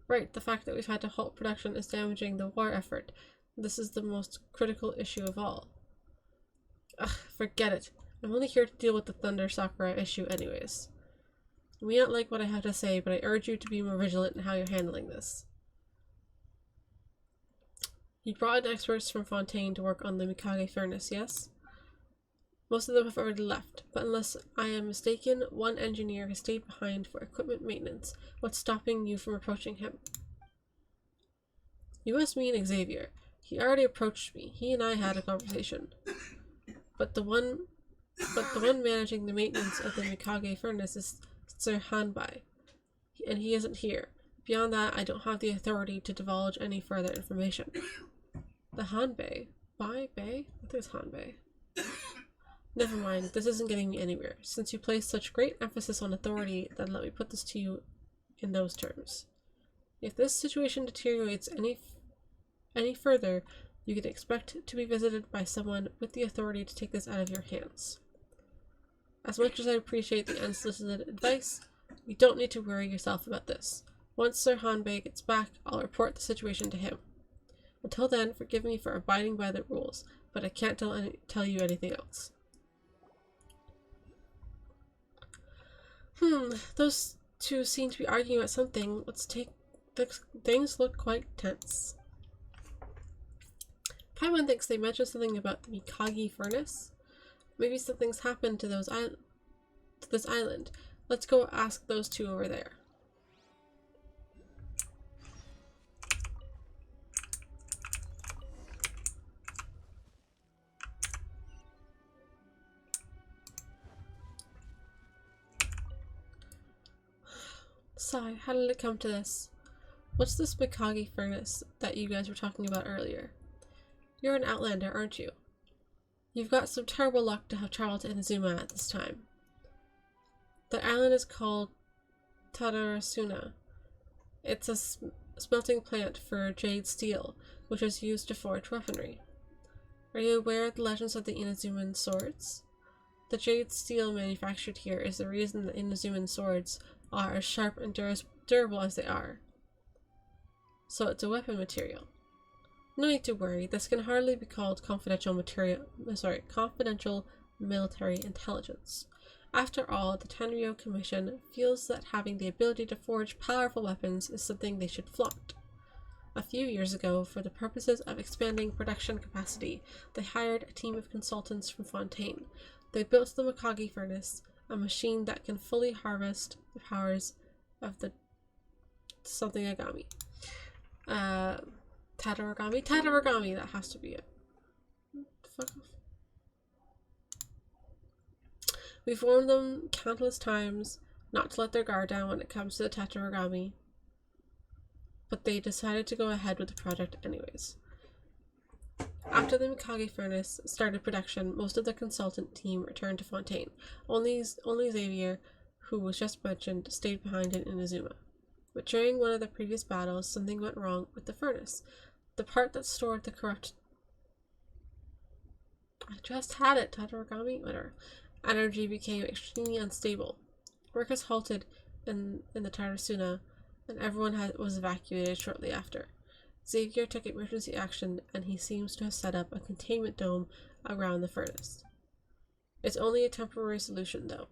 Right, the fact that we've had to halt production is damaging the war effort. This is the most critical issue of all. Ugh, forget it. I'm only here to deal with the Thunder Sakura issue anyways. You may not like what I have to say, but I urge you to be more vigilant in how you're handling this. You brought in experts from Fontaine to work on the Mikage furnace, yes? Most of them have already left, but unless I am mistaken, one engineer has stayed behind for equipment maintenance. What's stopping you from approaching him? You must mean Xavier. He already approached me. He and I had a conversation. But the one managing the maintenance of the Mikage furnace is Sir Hanbai, and he isn't here. Beyond that, I don't have the authority to divulge any further information. The Hanbei? Bai? Bei? I think it's Hanbei. Never mind, this isn't getting me anywhere. Since you place such great emphasis on authority, then let me put this to you in those terms. If this situation deteriorates any further, you can expect to be visited by someone with the authority to take this out of your hands. As much as I appreciate the unsolicited advice, you don't need to worry yourself about this. Once Sir Hanbei gets back, I'll report the situation to him. Until then, forgive me for abiding by the rules, but I can't tell you anything else. Those two seem to be arguing about something. Things look quite tense. Paimon thinks they mentioned something about the Mikage furnace. Maybe something's happened to this island. Let's go ask those two over there. Sai, how did it come to this? What's this Mikage furnace that you guys were talking about earlier? You're an outlander, aren't you? You've got some terrible luck to have traveled to Inazuma at this time. The island is called Tadarasuna. It's a smelting plant for jade steel, which is used to forge weaponry. Are you aware of the legends of the Inazuman swords? The jade steel manufactured here is the reason the Inazuman swords are as sharp and durable as they are. So it's a weapon material. No need to worry, this can hardly be called confidential military intelligence. After all, the Tenryo Commission feels that having the ability to forge powerful weapons is something they should flaunt. A few years ago, for the purposes of expanding production capacity, they hired a team of consultants from Fontaine. They built the Mikage furnace, a machine that can fully harvest the powers of the something agami. Tadaragami? Tadaragami, that has to be it. Fuck off. We've warned them countless times not to let their guard down when it comes to the Tadaragami, but they decided to go ahead with the project anyways. After the Mikage furnace started production, most of the consultant team returned to Fontaine. Only Xavier, who was just mentioned, stayed behind in Inazuma. But during one of the previous battles, something went wrong with the furnace. The part that stored the corrupt... I just had it, Tadaragami? Whatever. Energy became extremely unstable. Work has halted in the Tadarasuna, and everyone was evacuated shortly after. Xavier took emergency action, and he seems to have set up a containment dome around the furnace. It's only a temporary solution, though.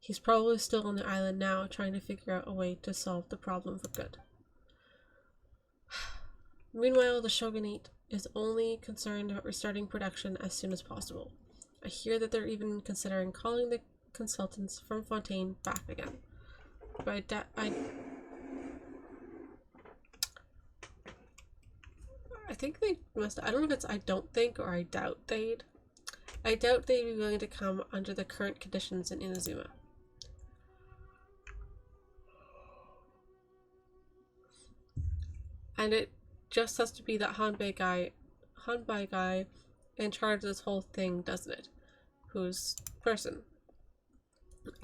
He's probably still on the island now, trying to figure out a way to solve the problem for good. Meanwhile, the Shogunate is only concerned about restarting production as soon as possible. I hear that they're even considering calling the consultants from Fontaine back again. But I think they must. I don't know if it's I don't think or I doubt they'd. I doubt they'd be willing to come under the current conditions in Inazuma. And it just has to be that Hanbei guy in charge of this whole thing, doesn't it? Who's person?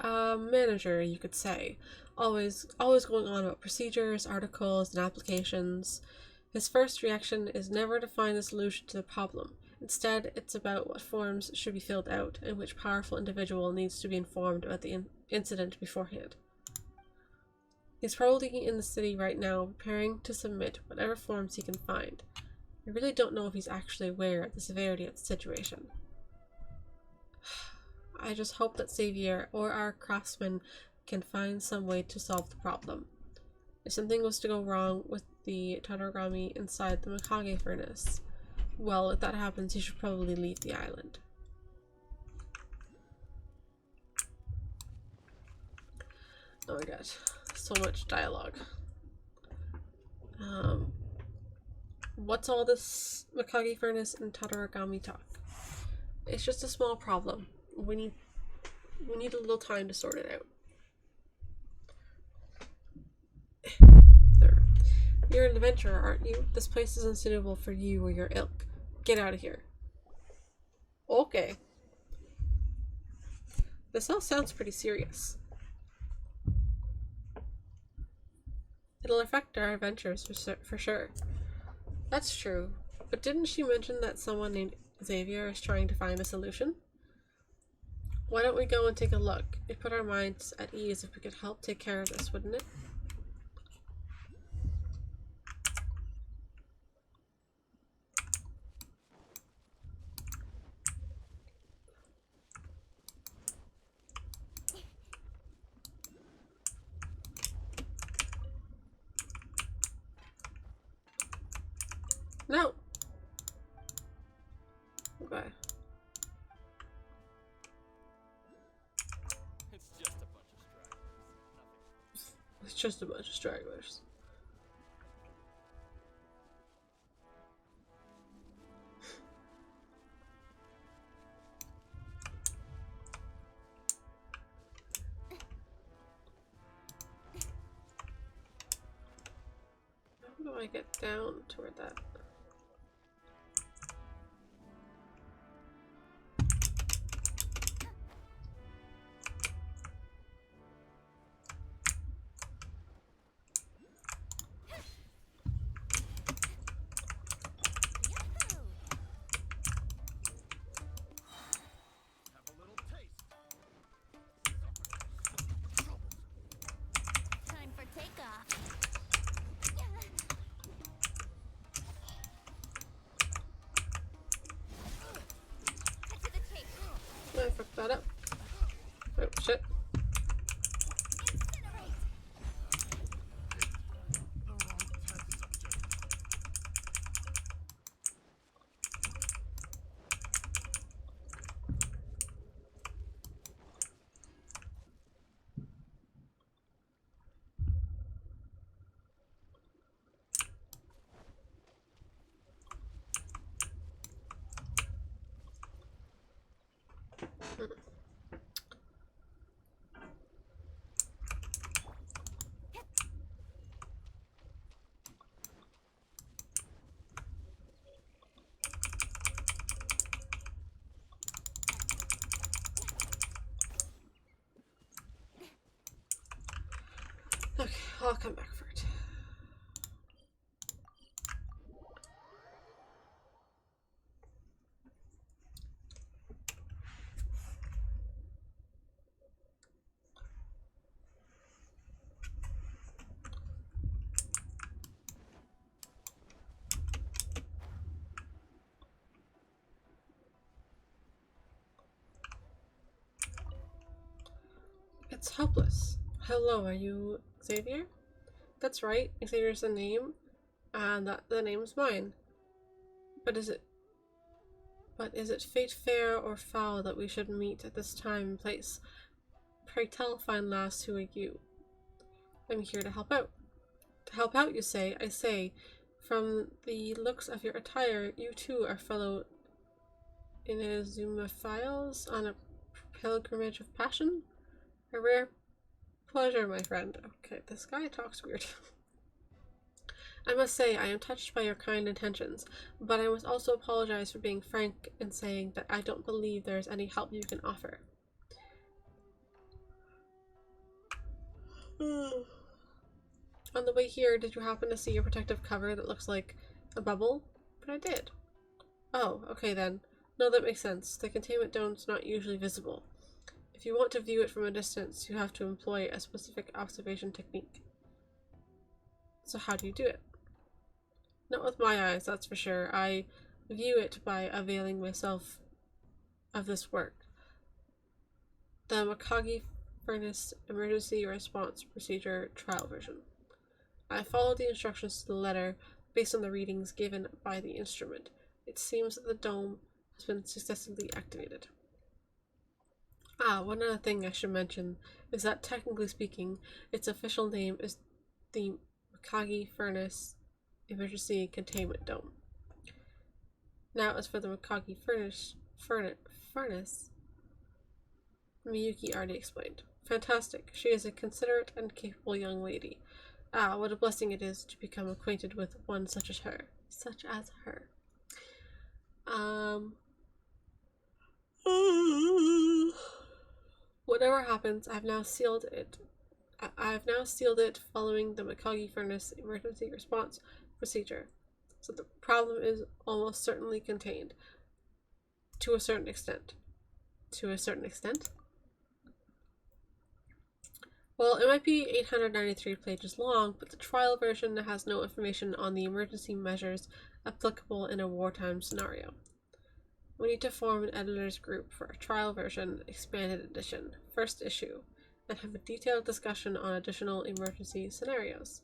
Manager, you could say. Always going on about procedures, articles, and applications. His first reaction is never to find the solution to the problem. Instead, it's about what forms should be filled out and which powerful individual needs to be informed about the incident beforehand. He's probably in the city right now, preparing to submit whatever forms he can find. I really don't know if he's actually aware of the severity of the situation. I just hope that Xavier or our craftsmen can find some way to solve the problem. If something was to go wrong with the Tadaragami inside the Mikage furnace, well, if that happens, he should probably leave the island. Oh my god, so much dialogue. What's all this Mikage furnace and Tadaragami talk? It's just a small problem. We need a little time to sort it out. There. You're an adventurer, aren't you? This place isn't suitable for you or your ilk. Get out of here. Okay. This all sounds pretty serious. It'll affect our adventures for sure. That's true. But didn't she mention that someone named Xavier is trying to find a solution? Why don't we go and take a look? It'd put our minds at ease if we could help take care of this, wouldn't it? No! Goodbye. It's just a bunch of stragglers. Nothing. It's just a bunch of stragglers. How do I get down toward that? Time for takeoff. Cut to the chase. I fucked that up. Oh shit. Incinerate. The wrong test subject. Okay, I'll come back for it. It's helpless. Hello, are you Xavier? That's right, Xavier's the name, and the name's mine. But is it fate fair or foul that we should meet at this time and place? Pray tell, fine lass, who are you? I'm here to help out. To help out, you say? I say, from the looks of your attire, you too are fellow Inazuma files on a pilgrimage of passion? A rare pleasure, my friend. Okay, this guy talks weird. I must say, I am touched by your kind intentions, but I must also apologize for being frank in saying that I don't believe there is any help you can offer. On the way here, did you happen to see a protective cover that looks like a bubble? But I did. Oh, okay then. No, that makes sense. The containment dome's not usually visible. If you want to view it from a distance, you have to employ a specific observation technique. So how do you do it? Not with my eyes, that's for sure. I view it by availing myself of this work. The Mikage Furnace Emergency Response Procedure Trial Version. I followed the instructions to the letter based on the readings given by the instrument. It seems that the dome has been successfully activated. One other thing I should mention is that technically speaking, its official name is the Mikage Furnace Emergency Containment Dome. Now, as for the Mikage furnace, Miyuki already explained. Fantastic. She is a considerate and capable young lady. Ah, what a blessing it is to become acquainted with one such as her. Whatever happens, I've now sealed it following the Mikage furnace emergency response procedure. So the problem is almost certainly contained. To a certain extent. Well, it might be 893 pages long, but the trial version has no information on the emergency measures applicable in a wartime scenario. We need to form an editor's group for a trial version, expanded edition, first issue, and have a detailed discussion on additional emergency scenarios.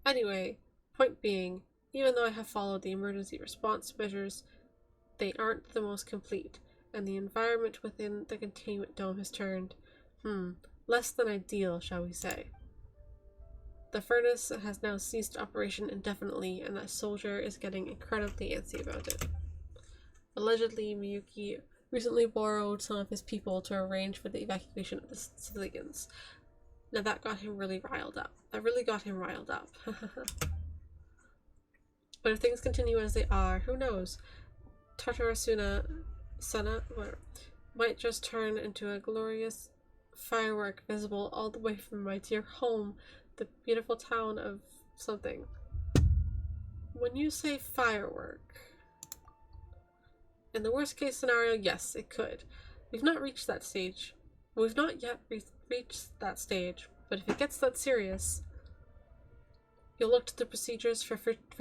Anyway, point being, even though I have followed the emergency response measures, they aren't the most complete, and the environment within the containment dome has turned, less than ideal, shall we say. The furnace has now ceased operation indefinitely, and that soldier is getting incredibly antsy about it. Allegedly, Miyuki recently borrowed some of his people to arrange for the evacuation of the civilians. Now that got him really riled up. But if things continue as they are, who knows? Sana might just turn into a glorious firework visible all the way from my dear home, the beautiful town of something. When you say firework, in the worst case scenario, yes, it could. We've not yet reached that stage, but if it gets that serious, you'll look to the procedures for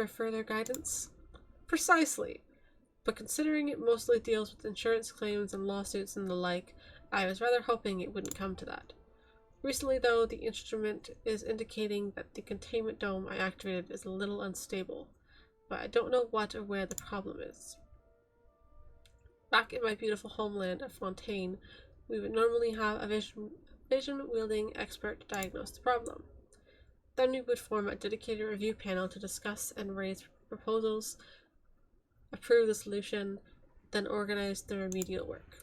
further guidance? Precisely. But considering it mostly deals with insurance claims and lawsuits and the like, I was rather hoping it wouldn't come to that. Recently, though, the instrument is indicating that the containment dome I activated is a little unstable, but I don't know what or where the problem is. Back in my beautiful homeland of Fontaine, we would normally have a vision-wielding expert to diagnose the problem. Then we would form a dedicated review panel to discuss and raise proposals, approve the solution, then organize the remedial work.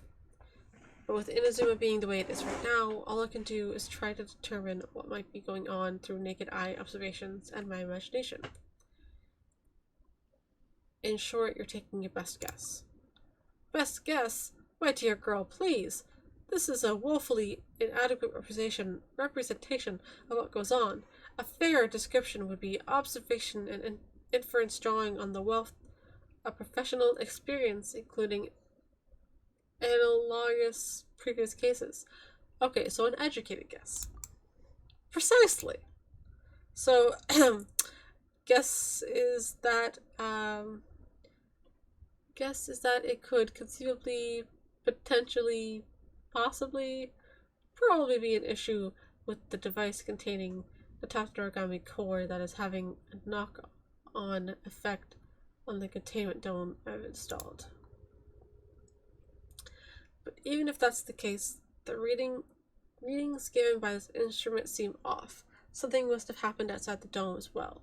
But with Inazuma being the way it is right now, all I can do is try to determine what might be going on through naked eye observations and my imagination. In short, you're taking your best guess. Best guess? My dear girl, please! This is a woefully inadequate representation of what goes on. A fairer description would be observation and inference drawing on the wealth of professional experience, including analogous previous cases. Okay, so an educated guess. Precisely. So, guess is that it could conceivably, potentially, possibly, probably be an issue with the device containing the Tatarogami core that is having a knock-on effect on the containment dome I've installed. But even if that's the case, the readings given by this instrument seem off. Something must have happened outside the dome as well.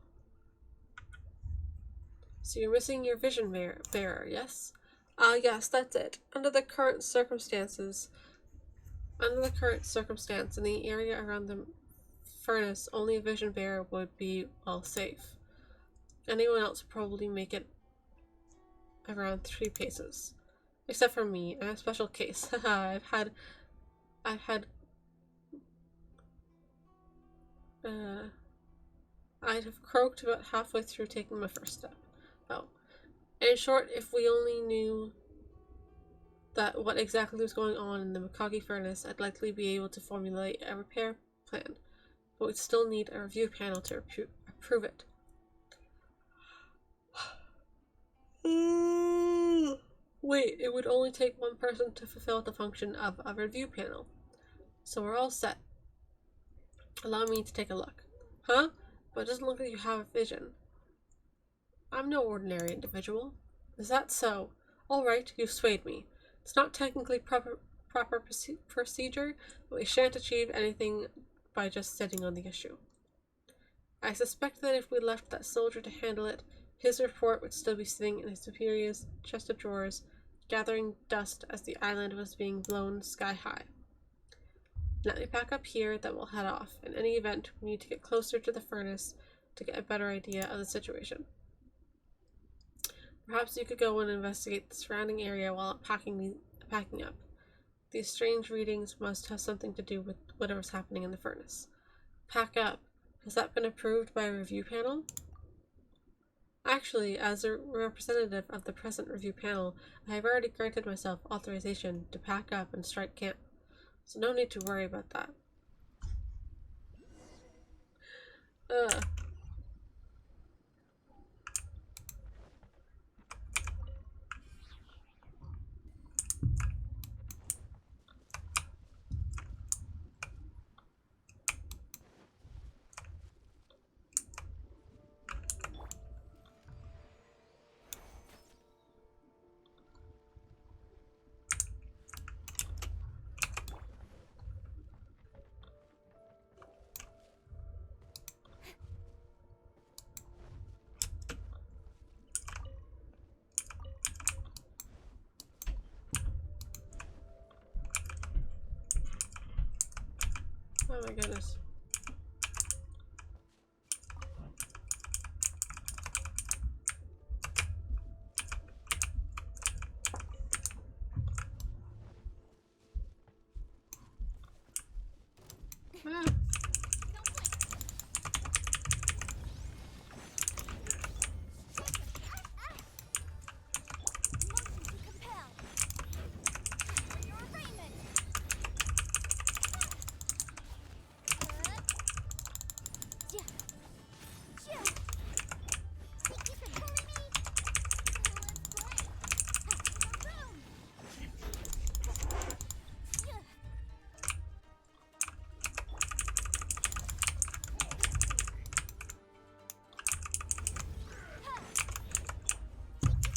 So you're missing your vision bearer, yes? Yes, that's it. Under the current circumstance in the area around the furnace, only a vision bearer would be, well, safe. Anyone else would probably make it around 3 paces. Except for me, I'm a special case. I'd have croaked about halfway through taking my first step. Oh. In short, if we only knew that what exactly was going on in the Mikage furnace, I'd likely be able to formulate a repair plan, but we'd still need a review panel to approve it. Wait, it would only take one person to fulfill the function of a review panel. So we're all set. Allow me to take a look. Huh? But it doesn't look like you have a vision. I'm no ordinary individual. Is that so? Alright, you've swayed me. It's not technically proper procedure, but we shan't achieve anything by just sitting on the issue. I suspect that if we left that soldier to handle it, His report would still be sitting in his superior's chest of drawers, gathering dust as the island was being blown sky high. Let me pack up here, then we'll head off. In any event, we need to get closer to the furnace to get a better idea of the situation. Perhaps you could go and investigate the surrounding area while I'm packing up. These strange readings must have something to do with whatever's happening in the furnace. Pack up. Has that been approved by a review panel? Actually, as a representative of the present review panel, I have already granted myself authorization to pack up and strike camp, so no need to worry about that. Oh my goodness. Ah.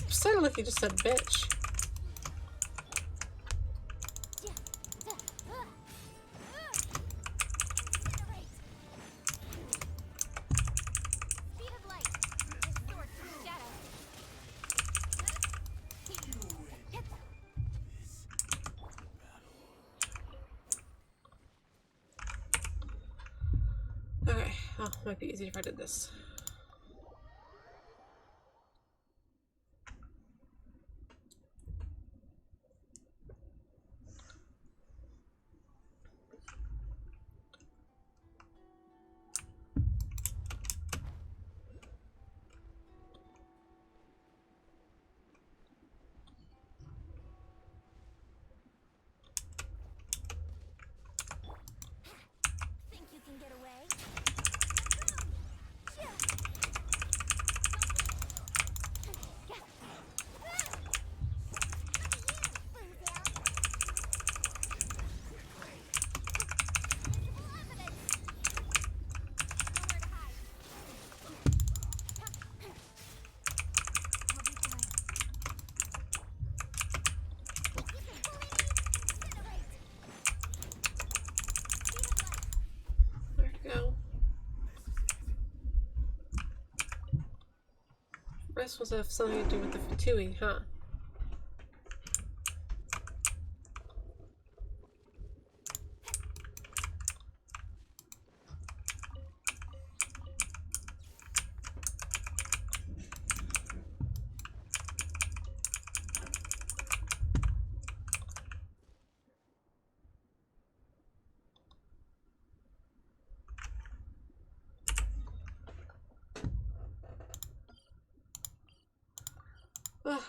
Sounded like you just said bitch. Okay, well, it might be easier if I did this. Think you can get away? There we go. This was have something to do with the Fatui, huh? Ugh.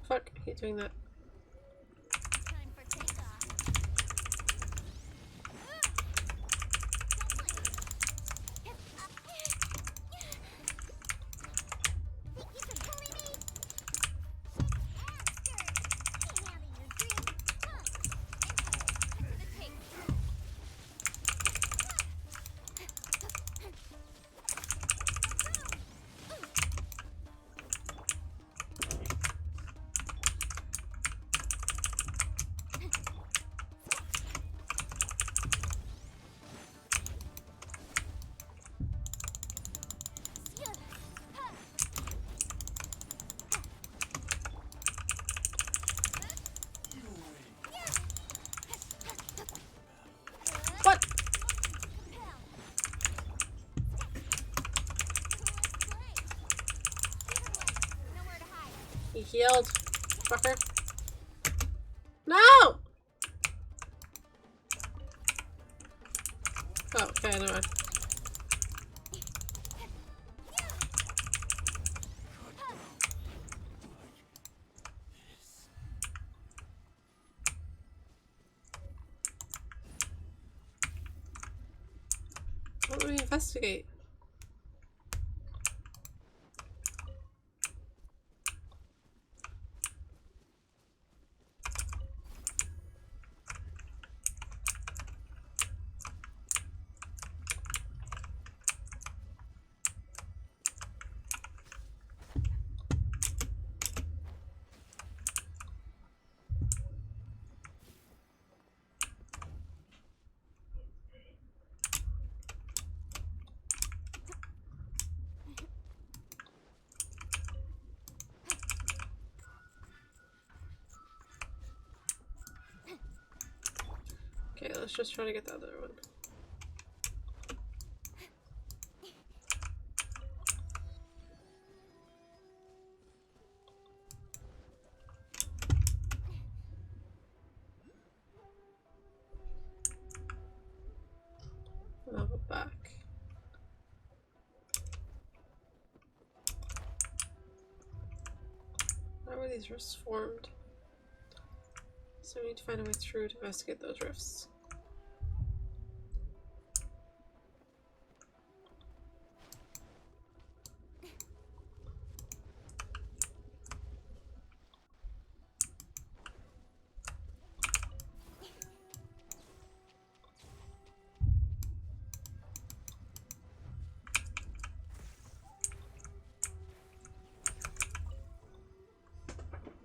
fuck? I hate doing that. Time for takeoff. Think you can bully me? Ain't having your drink. Cut to the chase. What? Nowhere to hide. He healed. Fucker. No! Oh, okay, never mind. What do we investigate? Okay, let's just try to get the other one. And I'll go back. How were these rifts formed? So we need to find a way through to investigate those rifts.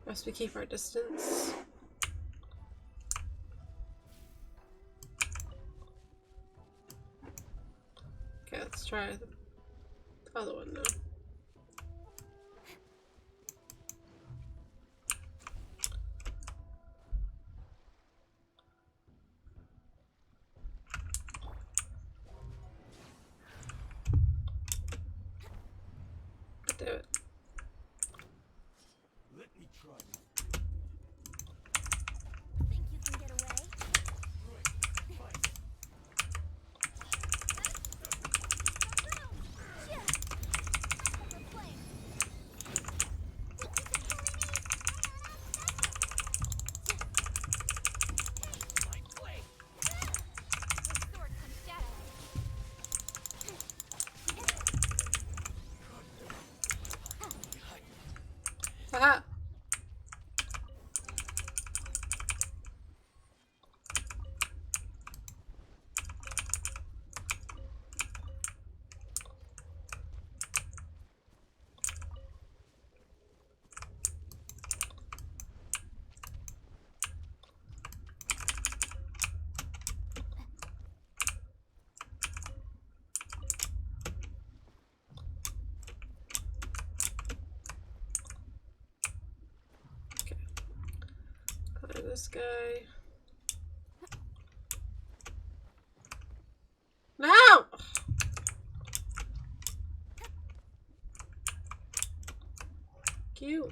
Must we keep our distance? Okay, let's try the other one now. Do it. Let me try. Think you can get away? Haha! This guy. No! Cute.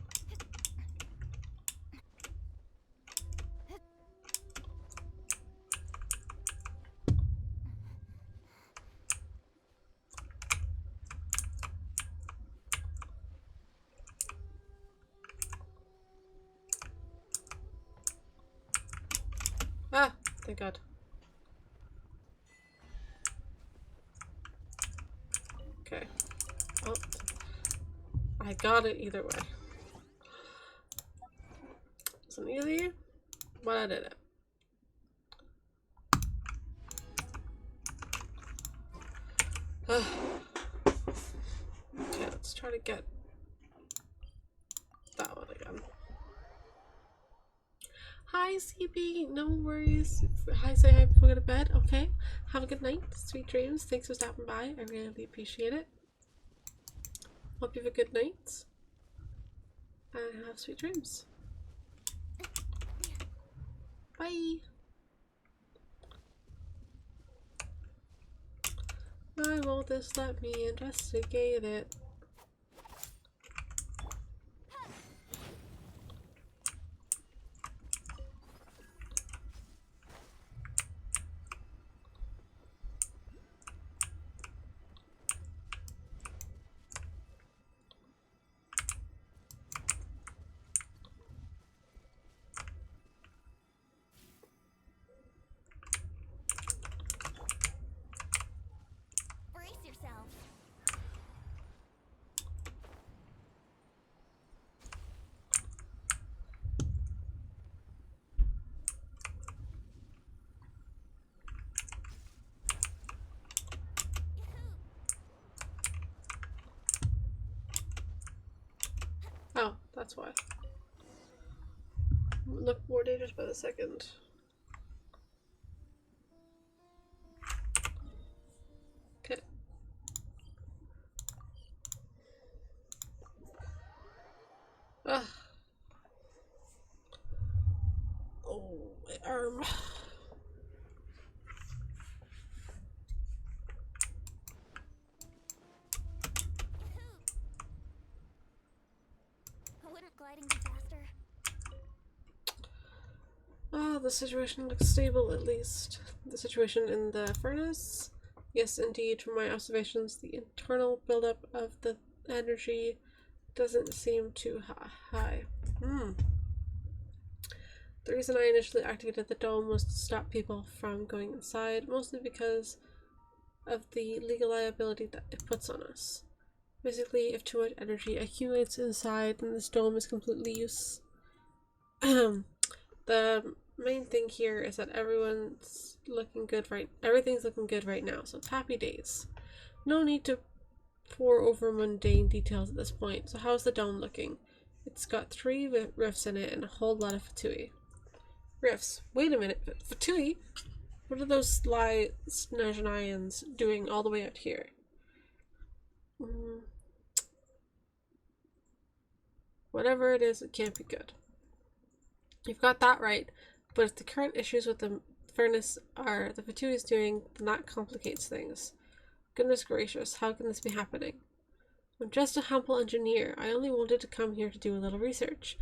Ah, thank God. Okay. Oh, I got it either way. Wasn't easy, but I did it. Okay, let's try to get that one again. Hi, CB. No worries. Hi, say hi before we go to bed. Okay. Have a good night. Sweet dreams. Thanks for stopping by. I really appreciate it. Hope you have a good night. And have sweet dreams. Bye. Why won't this let me investigate it? Brace yourself. Oh, that's why. Look more dangerous by the second. Okay. Ugh. Oh, my arm. Wouldn't gliding be faster? Ah, the situation looks stable at least. The situation in the furnace? Yes, indeed. From my observations, the internal buildup of the energy doesn't seem too high. The reason I initially activated the dome was to stop people from going inside, mostly because of the legal liability that it puts on us. Basically, if too much energy accumulates inside, then this dome is completely useless. The main thing here is that everything's looking good right now, so it's happy days. No need to pour over mundane details at this point. So how's the dome looking? It's got 3 rifts in it and a whole lot of fatui. Rifts? Wait a minute, fatui? What are those sly Snezhanians doing all the way out here? Whatever it is, it can't be good. You've got that right, but if the current issues with the furnace are the fatui is doing, then that complicates things. Goodness gracious, how can this be happening? I'm just a humble engineer. I only wanted to come here to do a little research,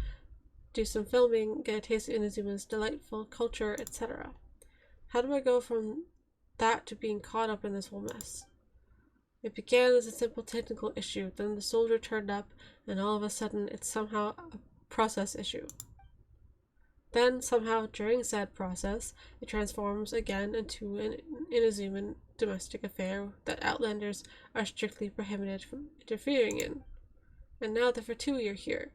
do some filming, get a taste of Inazuma's delightful culture, etc. How do I go from that to being caught up in this whole mess? It began as a simple technical issue, then the soldier turned up, and all of a sudden it's somehow a process issue. Then, somehow, during said process, it transforms again into an Inazuman domestic affair that Outlanders are strictly prohibited from interfering in. And now the fatui are here.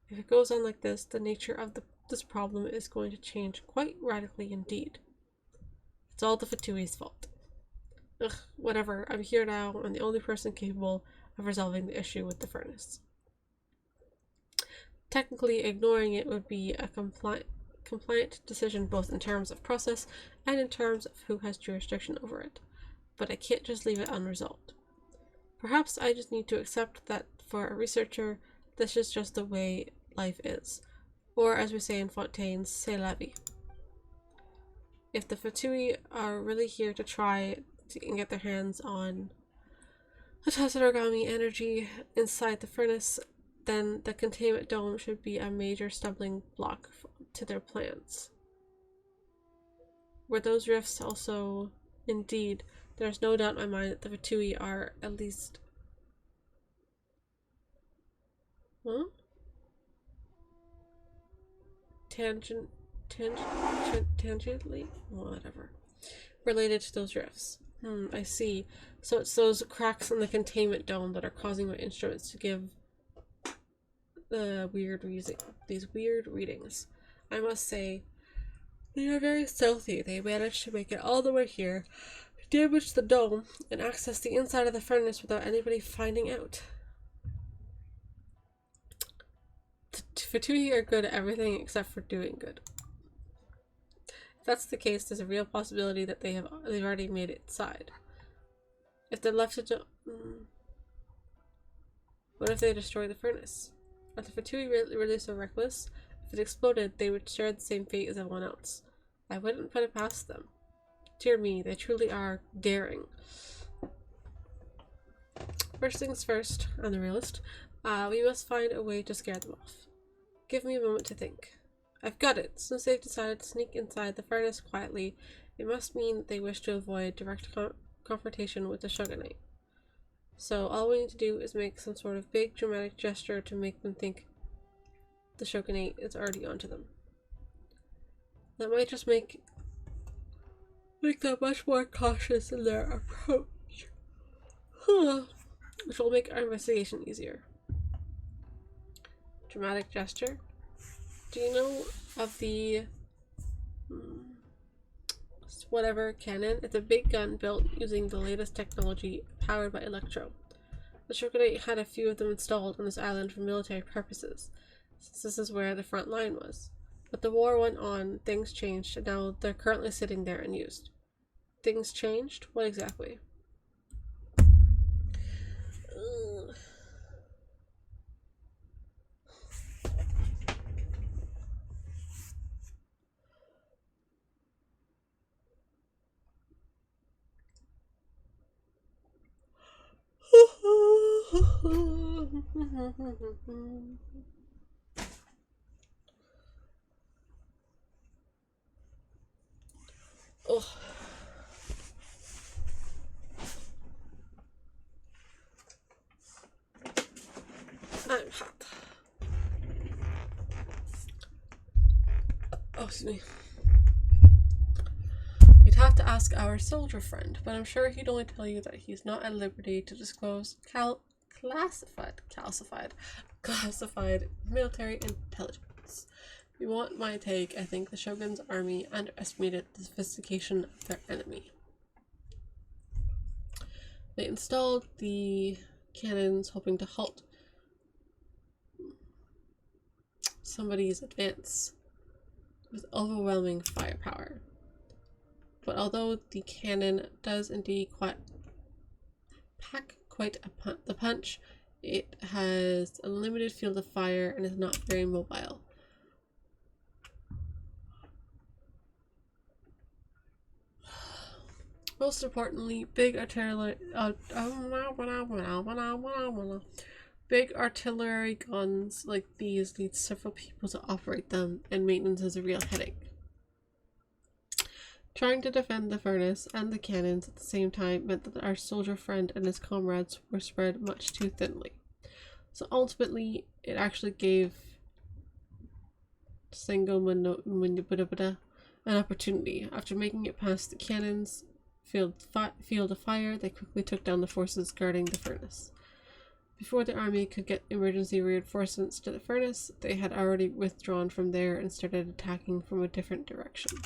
If it goes on like this, the nature of this problem is going to change quite radically indeed. It's all the fatui's fault. Ugh, whatever, I'm here now, I'm the only person capable of resolving the issue with the furnace. Technically, ignoring it would be a compliant decision both in terms of process and in terms of who has jurisdiction over it. But I can't just leave it unresolved. Perhaps I just need to accept that for a researcher, this is just the way life is. Or as we say in Fontaine, c'est la vie. If the fatui are really here to try to get their hands on the tested origami energy inside the furnace, then the containment dome should be a major stumbling block to their plans. Were those rifts also... Indeed, there's no doubt in my mind that the fatui are at least... Huh? tangentially, whatever, related to those rifts. I see. So it's those cracks in the containment dome that are causing my instruments to give the these weird readings. I must say, they are very stealthy. They managed to make it all the way here, damage the dome, and access the inside of the furnace without anybody finding out. Fatui are good at everything except for doing good. If that's the case, there's a real possibility that they've already made it inside. If they're left to what if they destroy the furnace? Are the Fatui really so reckless? If it exploded, they would share the same fate as everyone else. I wouldn't put it past them. Dear me, they truly are daring. First things first, I'm the realist. We must find a way to scare them off. Give me a moment to think. I've got it. Since they've decided to sneak inside the furnace quietly, it must mean that they wish to avoid direct confrontation with the shogunate. So all we need to do is make some sort of big dramatic gesture to make them think the shogunate is already onto them. That might just make them much more cautious in their approach. Which will make our investigation easier. Dramatic gesture. Do you know of the whatever cannon? It's a big gun built using the latest technology powered by electro. The shogunate had a few of them installed on this island for military purposes, since this is where the front line was. But the war went on, things changed, and now they're currently sitting there unused. Things changed? What exactly? Oh. I'm hot. Oh, excuse me. You'd have to ask our soldier friend, but I'm sure he'd only tell you that he's not at liberty to disclose classified military intelligence. If you want my take, I think the Shogun's army underestimated the sophistication of their enemy. They installed the cannons hoping to halt somebody's advance with overwhelming firepower. But although the cannon does indeed pack quite the punch, it has a limited field of fire and is not very mobile. Most importantly, big artillery guns like these need several people to operate them, and maintenance is a real headache. Trying to defend the furnace and the cannons at the same time meant that our soldier friend and his comrades were spread much too thinly. So ultimately, it actually gave Sengo an opportunity. After making it past the cannons field of fire, they quickly took down the forces guarding the furnace. Before the army could get emergency reinforcements to the furnace, they had already withdrawn from there and started attacking from a different direction.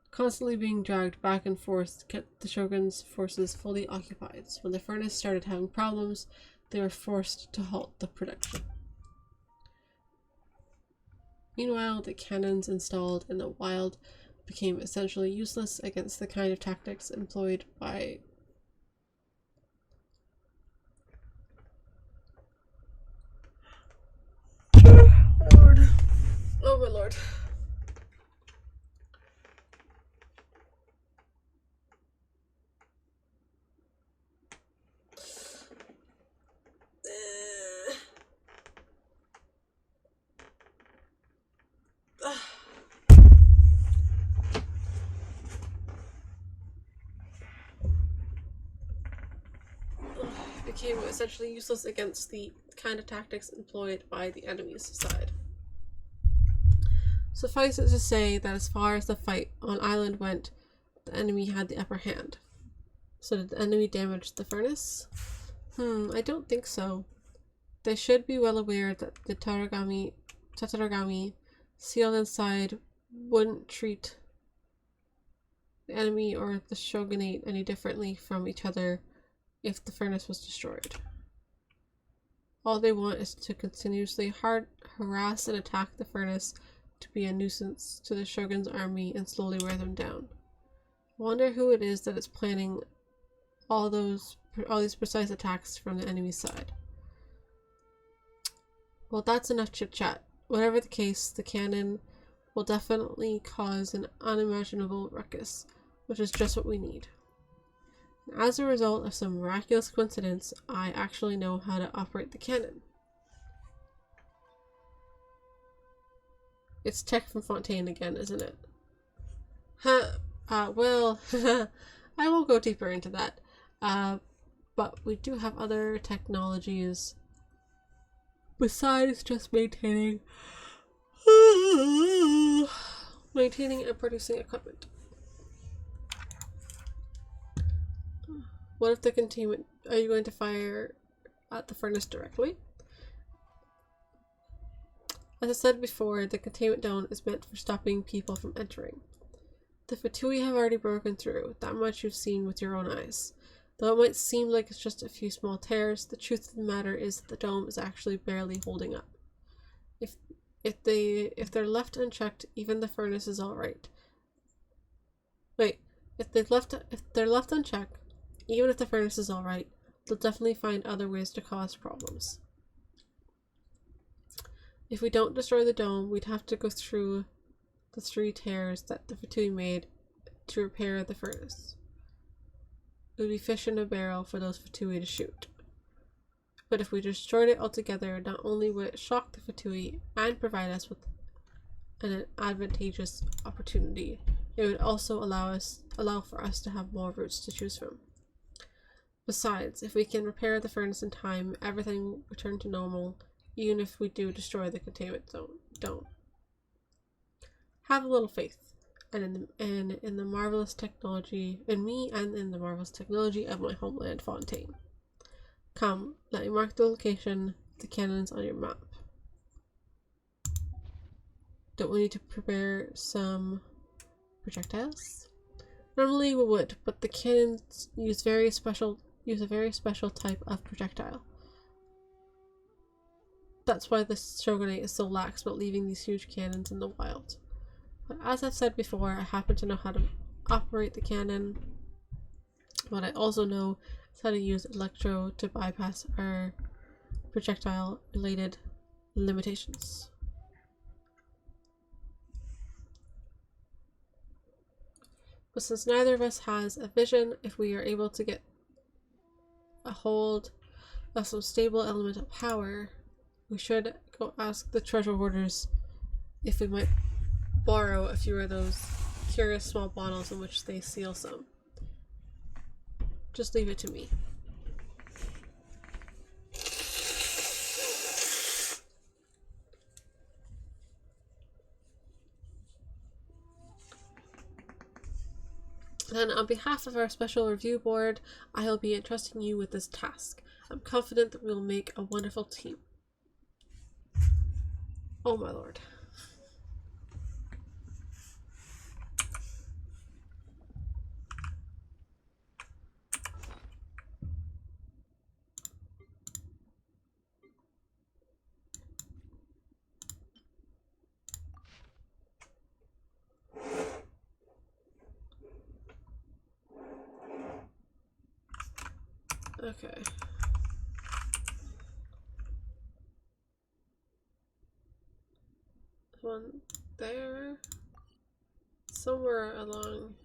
Constantly being dragged back and forth kept the Shogun's forces fully occupied. So when the furnace started having problems, they were forced to halt the production. Meanwhile, the cannons installed in the wild became essentially useless against the kind of tactics employed by Lord. Oh my lord. Became essentially useless against the kind of tactics employed by the enemy's side. Suffice it to say that as far as the fight on island went, the enemy had the upper hand. So did the enemy damage the furnace? I don't think so. They should be well aware that the Tataragami sealed inside wouldn't treat the enemy or the shogunate any differently from each other if the furnace was destroyed. All they want is to continuously harass and attack the furnace to be a nuisance to the shogun's army and slowly wear them down. Wonder who it is that is planning all these precise attacks from the enemy's side. Well, that's enough chit-chat. Whatever the case, the cannon will definitely cause an unimaginable ruckus, which is just what we need. As a result of some miraculous coincidence, I actually know how to operate the cannon. It's Tech from Fontaine again, isn't it? Well, I won't go deeper into that. But we do have other technologies besides just maintaining and producing equipment. What if the containment... Are you going to fire at the furnace directly? As I said before, the containment dome is meant for stopping people from entering. The Fatui have already broken through, that much you've seen with your own eyes. Though it might seem like it's just a few small tears, the truth of the matter is that the dome is actually barely holding up. If they're left unchecked, even the furnace is alright. Wait, if they're left unchecked, even if the furnace is alright, they'll definitely find other ways to cause problems. If we don't destroy the dome, we'd have to go through the 3 tears that the Fatui made to repair the furnace. It would be fish in a barrel for those Fatui to shoot. But if we destroyed it altogether, not only would it shock the Fatui and provide us with an advantageous opportunity, it would also allow for us to have more routes to choose from. Besides, if we can repair the furnace in time, everything will return to normal, even if we do destroy the containment dome. Have a little faith, and in the marvelous technology, in me and in the marvelous technology of my homeland, Fontaine. Come, let me mark the location of the cannons on your map. Don't we need to prepare some projectiles? Normally we would, but the cannons use a very special type of projectile. That's why the shogunate is so lax about leaving these huge cannons in the wild. But as I've said before, I happen to know how to operate the cannon. What I also know is how to use electro to bypass our projectile related limitations. But since neither of us has a vision, if we are able to get a hold of some stable elemental power, we should go ask the treasure hoarders if we might borrow a few of those curious small bottles in which they seal some. Just leave it to me. Then, on behalf of our special review board, I'll be entrusting you with this task. I'm confident that we'll make a wonderful team. Oh my lord. Okay. One there. Somewhere along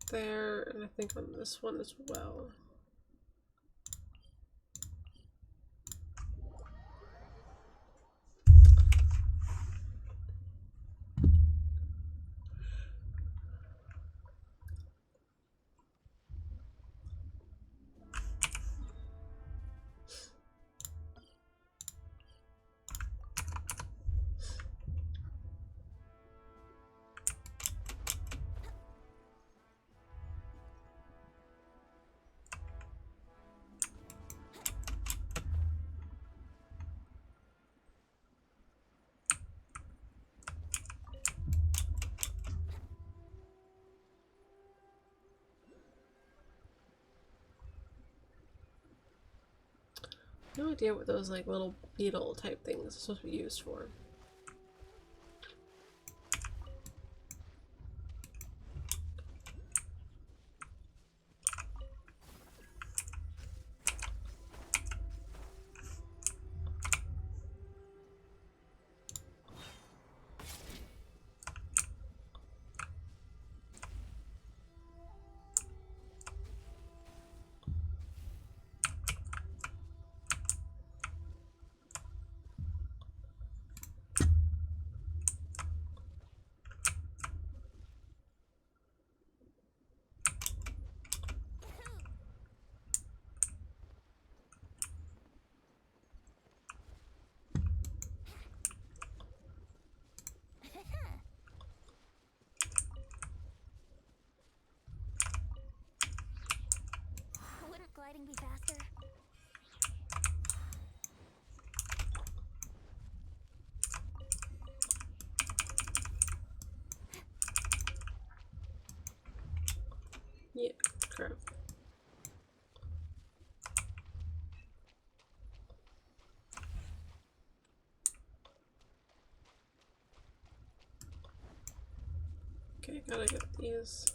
there, and I think on this one as well. No idea what those like little beetle type things are supposed to be used for. Wouldn't gliding be faster? Yeah, crap. Okay, gotta get these.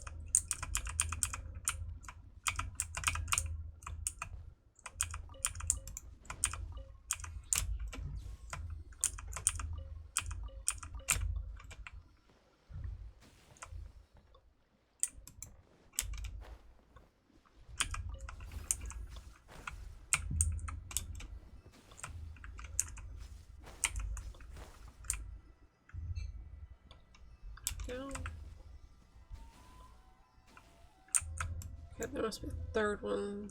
Down. Okay, there must be a third one.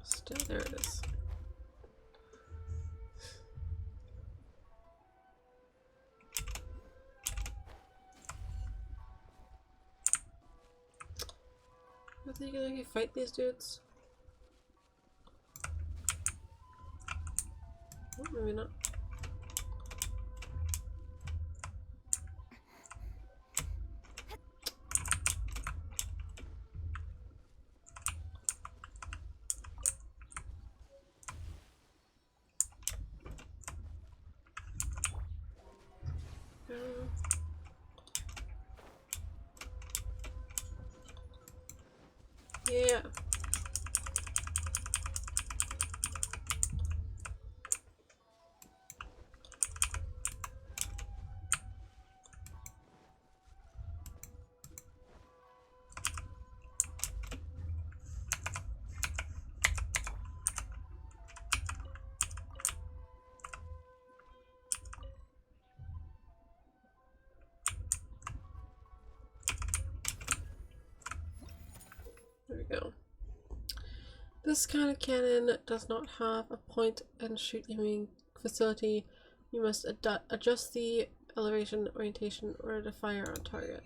Still, there it is. Are they gonna fight these dudes? Oh, maybe not. Yeah. There we go. This kind of cannon does not have a point and shoot aiming facility. You must adjust the elevation orientation in order to fire on target.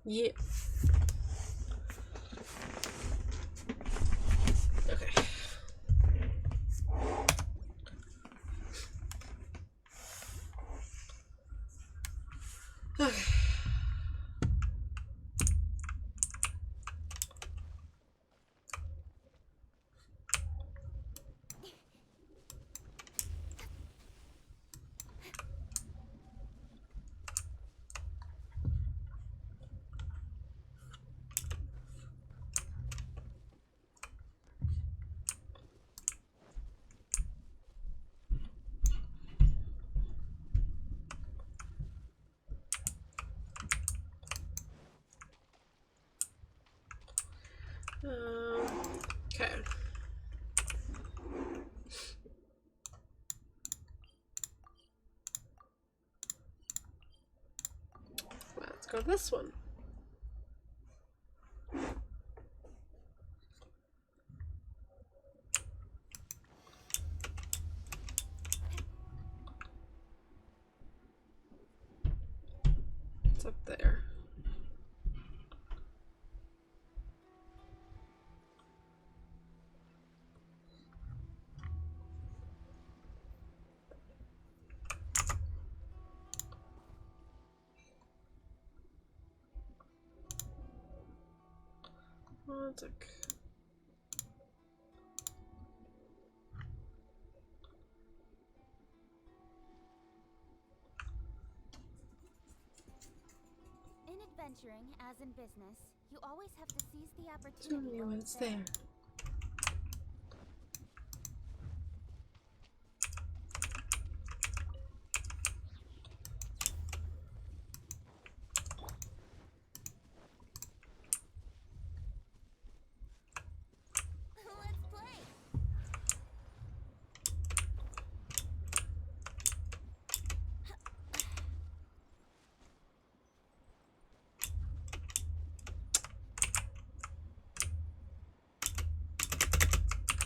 Yeah. Okay. Okay. Okay. Let's go this one. It's up there. One sec. In adventuring, as in business, you always have to seize the Show opportunity me while when it's it's there. Let's play.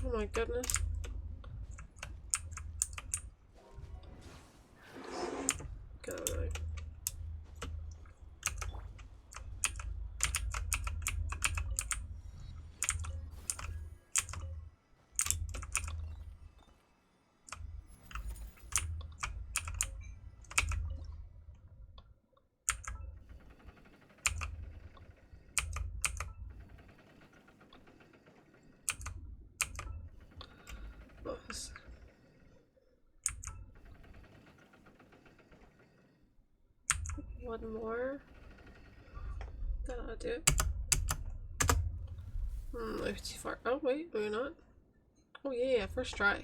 Oh my goodness. Go away. Oh, this- One more. That'll do it. Maybe too far. Oh wait, maybe not. Oh yeah, first try.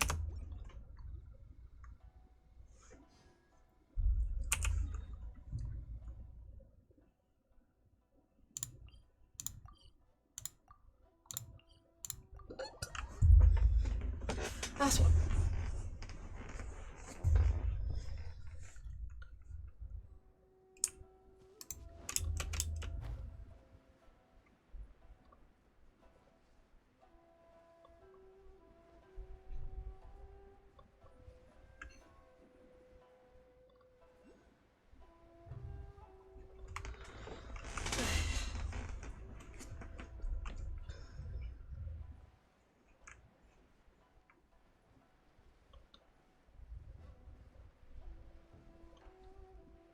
Last one.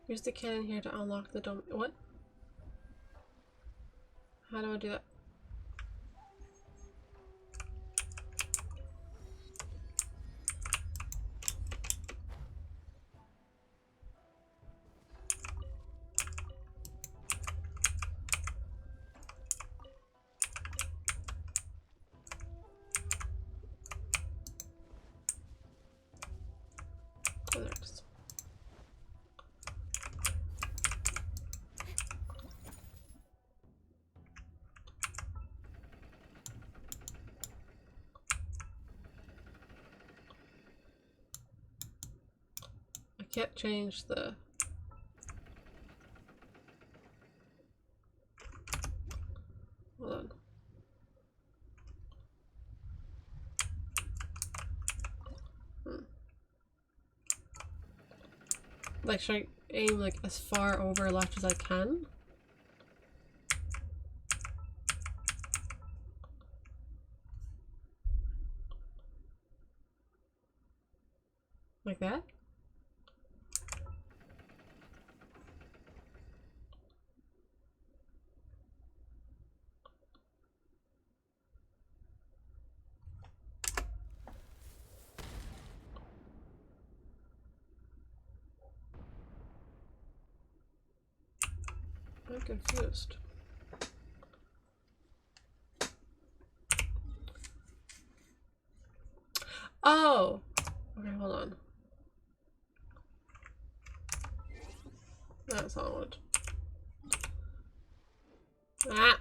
Use the cannon here to unlock the dome. What? How do I do that? Oh, there it is. I can't change the... Hold on. Like, should I aim like as far over left as I can? Like that? I'm confused. Oh! Okay, hold on. That's solid. Ah!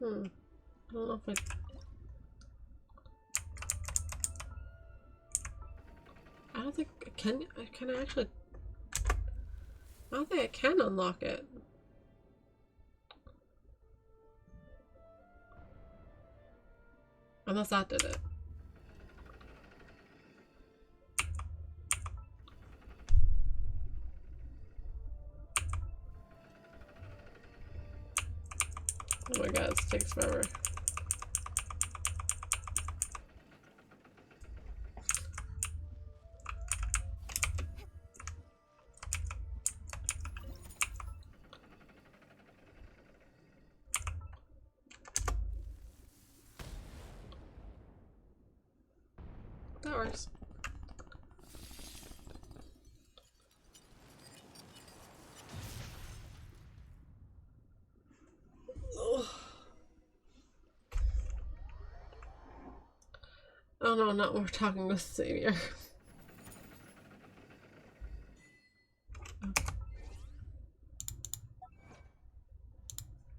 I don't know if I don't think I can I actually I don't think I can unlock it. Unless that did it. Oh my god, this takes forever. That works. Ugh. Oh no, not we're talking with Savior.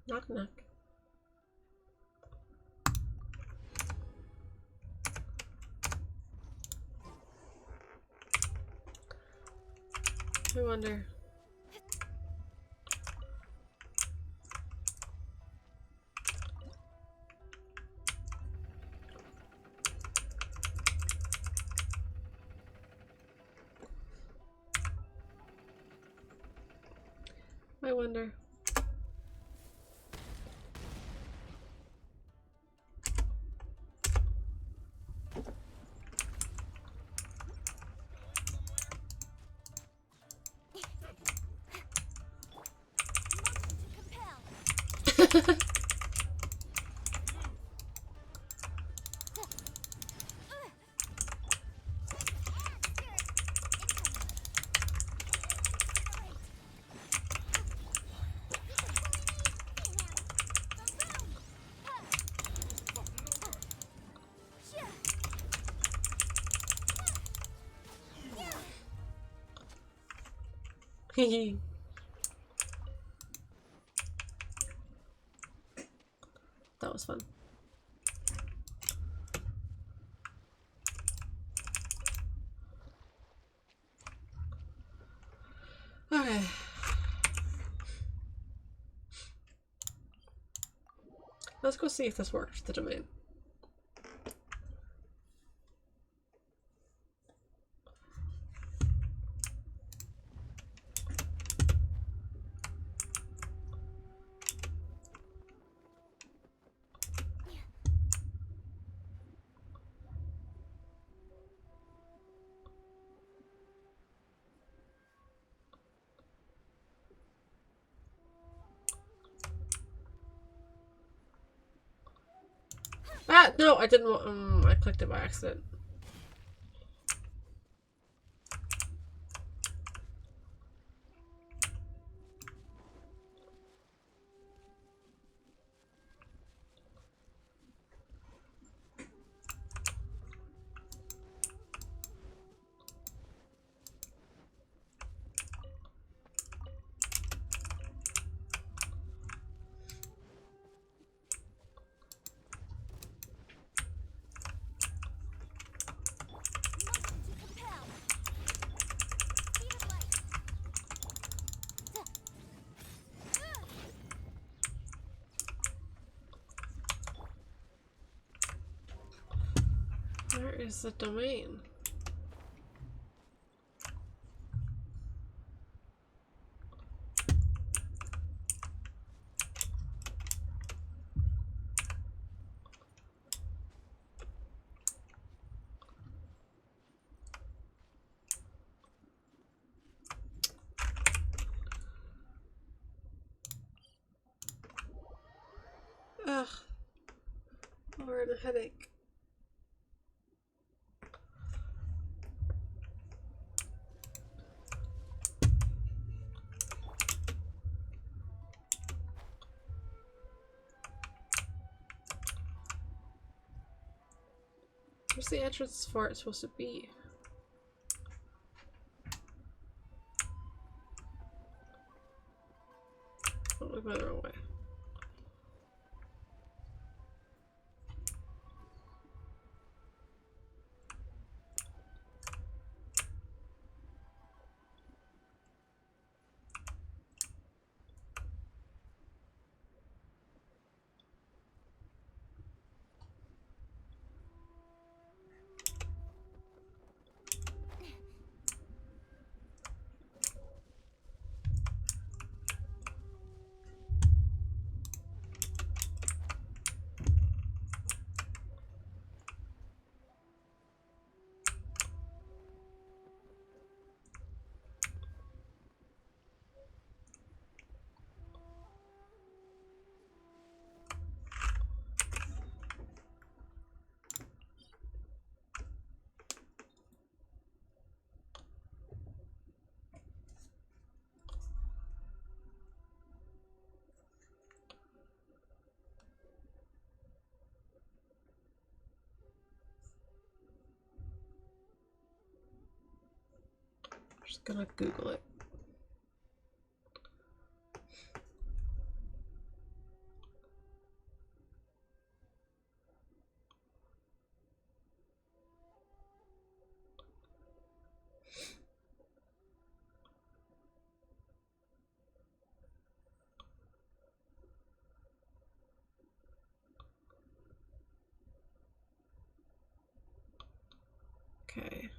Knock knock. I wonder. I wonder. Hehe. That was fun. Okay. Let's go see if this works, the domain. Ah, no, I didn't want, I clicked it by accident. Where is the domain? Ugh. Lord, a headache. Where's the entrance for it supposed to be? Oh, we went the wrong way. Just gonna Google it. Okay.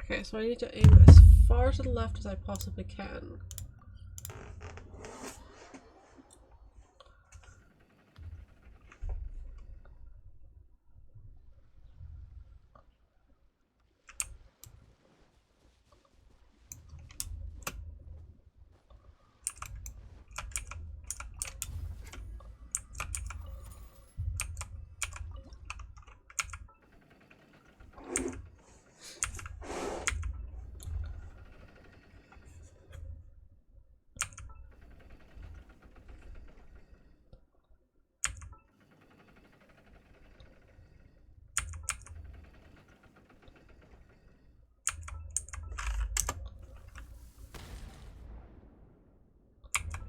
Okay, so I need to aim as far to the left as I possibly can.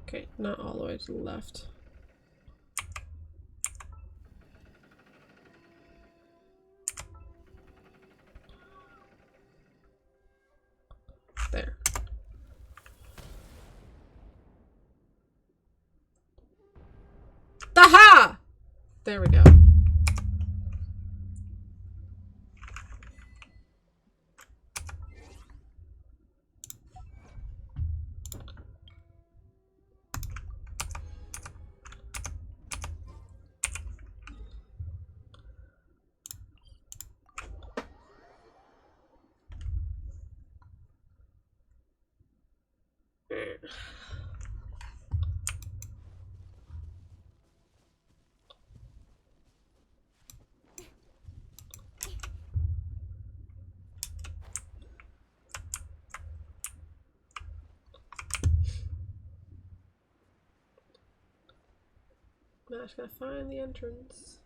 Okay, not all the way to the left. There. Aha! There we go. Now I just gotta find the entrance.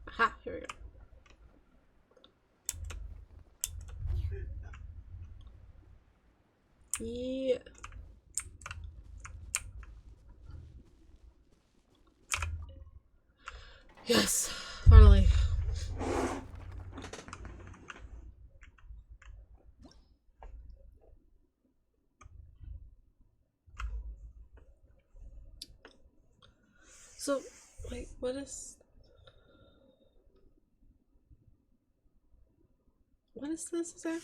Aha, here we go. Yeah. Yes, finally. So, wait, what is this exactly?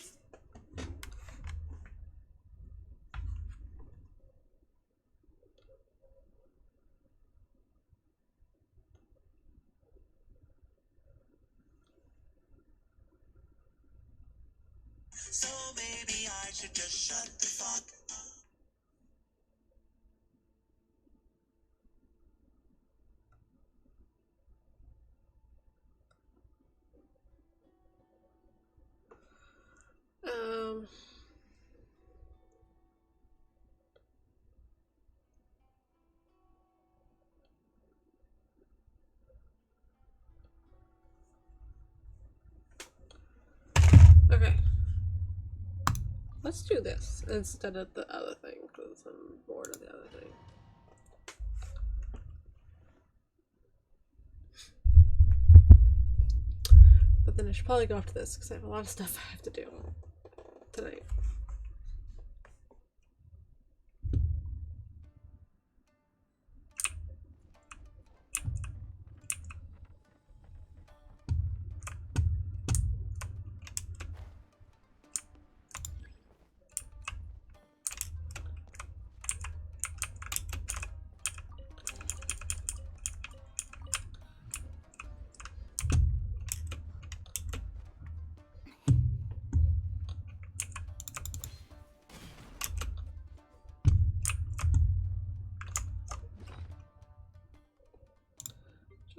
So maybe I should just shut the fuck. Okay. Let's do this instead of the other thing, because I'm bored of the other thing. But then I should probably go after this, because I have a lot of stuff I have to do tonight.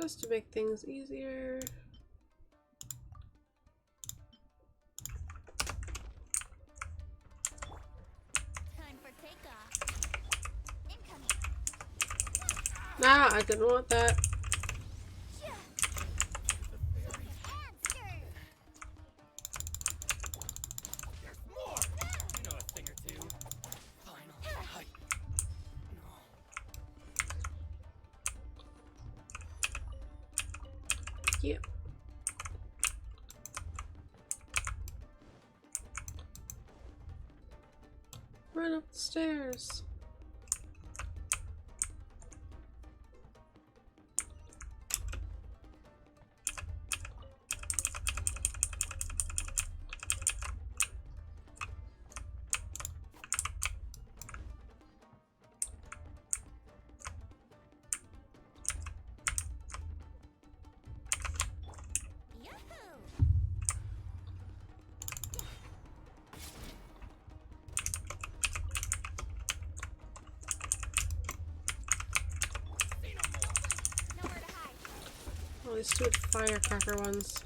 Just to make things easier. Nah, I didn't want that. There's more! You know a thing or two. Finally, Yep. Run up the stairs. Oh, these stupid firecracker ones.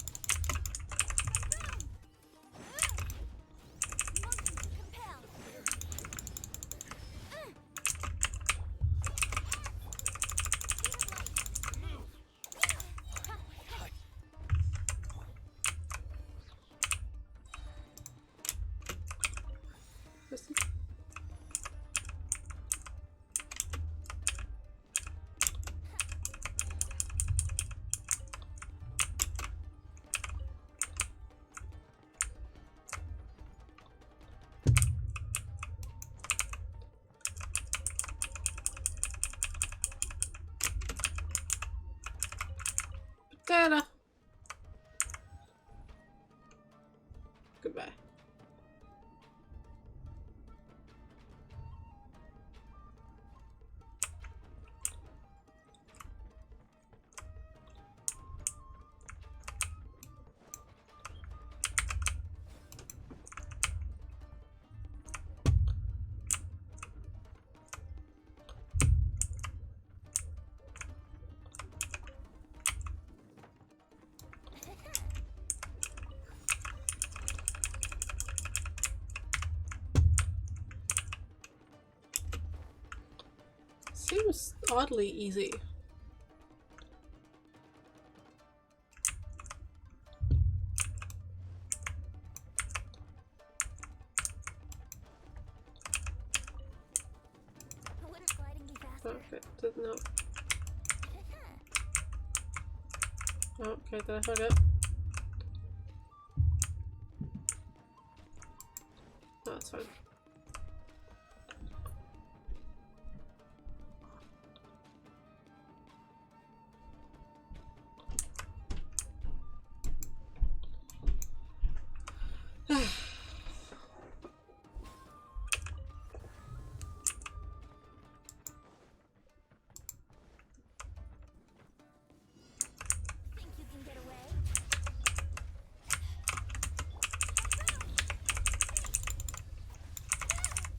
Potato. Goodbye. Seems oddly easy. Wouldn't gliding be faster? Okay, no. Oh, okay, did I fuck up? No, that's fine. Think you can get away?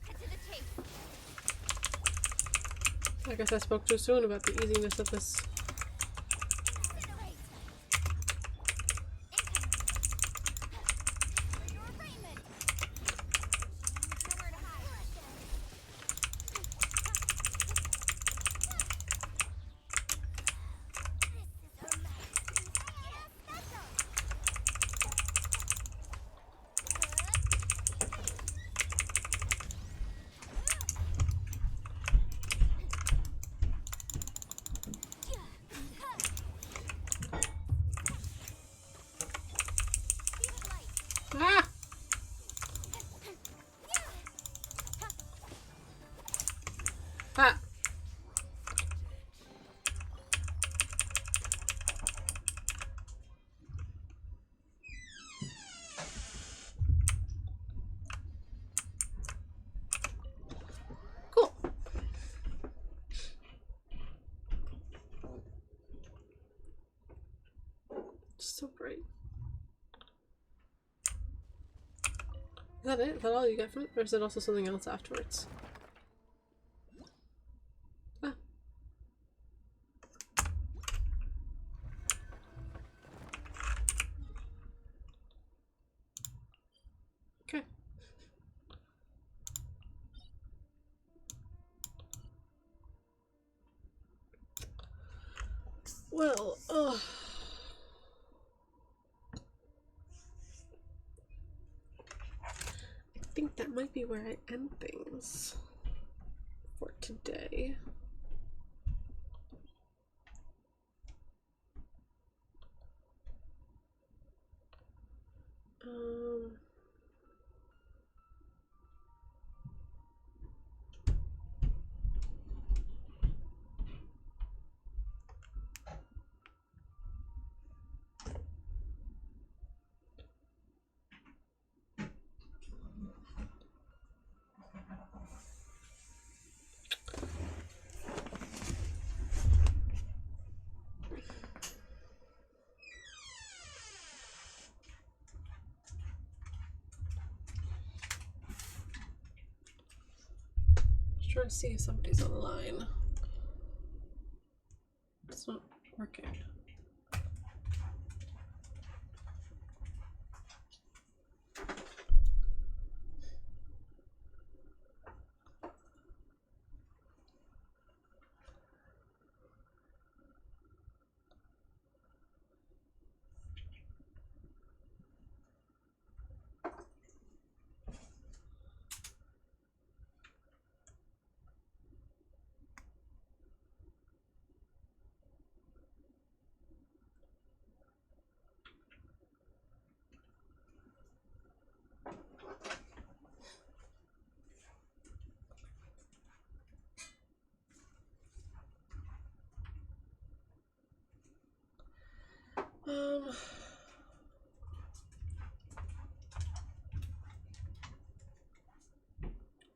Cut to the chase. I guess I spoke too soon about the easiness of this. Ah! Ah! Cool. So bright. Is that it? Is that all you get from it? Or is it also something else afterwards? Ah. Okay. Well, I think that might be where I end things for today. Just trying to see if somebody's online. It's not working.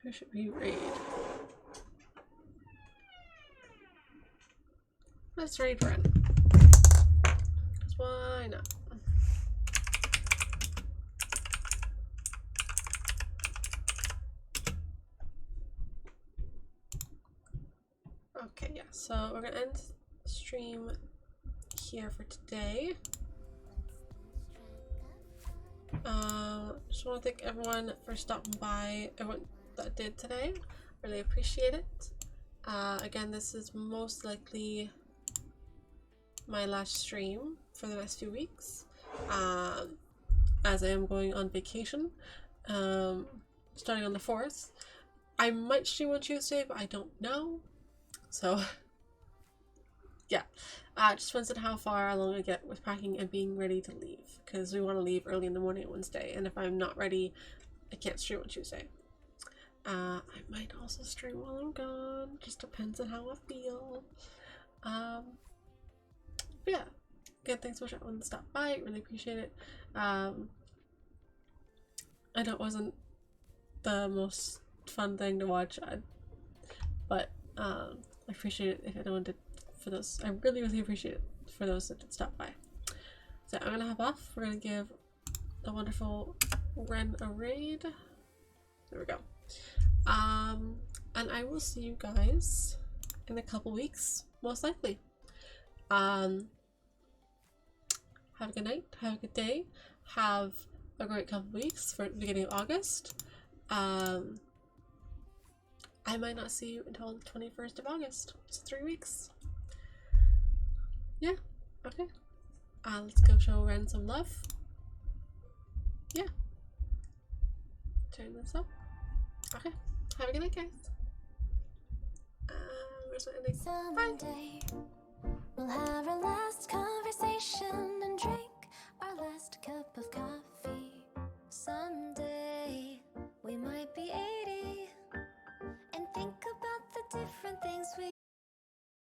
Who should we raid? Let's raid Ren. 'Cause why not? Okay, yeah, so we're gonna end stream here for today. Just want to thank everyone for stopping by, everyone that did today. Really appreciate it. Again, this is most likely my last stream for the next few weeks, as I am going on vacation, starting on the 4th. I might stream on Tuesday, but I don't know. So, yeah. Just depends on how far along I get with packing and being ready to leave, because we want to leave early in the morning on Wednesday, and if I'm not ready, I can't stream on Tuesday. I might also stream while I'm gone, just depends on how I feel. But yeah, again, thanks so much for everyone to stop by, really appreciate it. I know it wasn't the most fun thing to watch, but I appreciate it if anyone did. For those, I really appreciate it for those that did stop by. So I'm gonna hop off. We're gonna give the wonderful Ren a raid. There we go. And I will see you guys in a couple weeks, most likely. Have a good night. Have a good day. Have a great couple weeks for the beginning of August. I might not see you until the 21st of August. It's 3 weeks. Yeah, okay. Let's go show Ren some love. Yeah. Turn this up. Okay. Have a good night, guys. Where's my ending? Someday we'll have our last conversation and drink our last cup of coffee. Someday we might be 80 and think about the different things we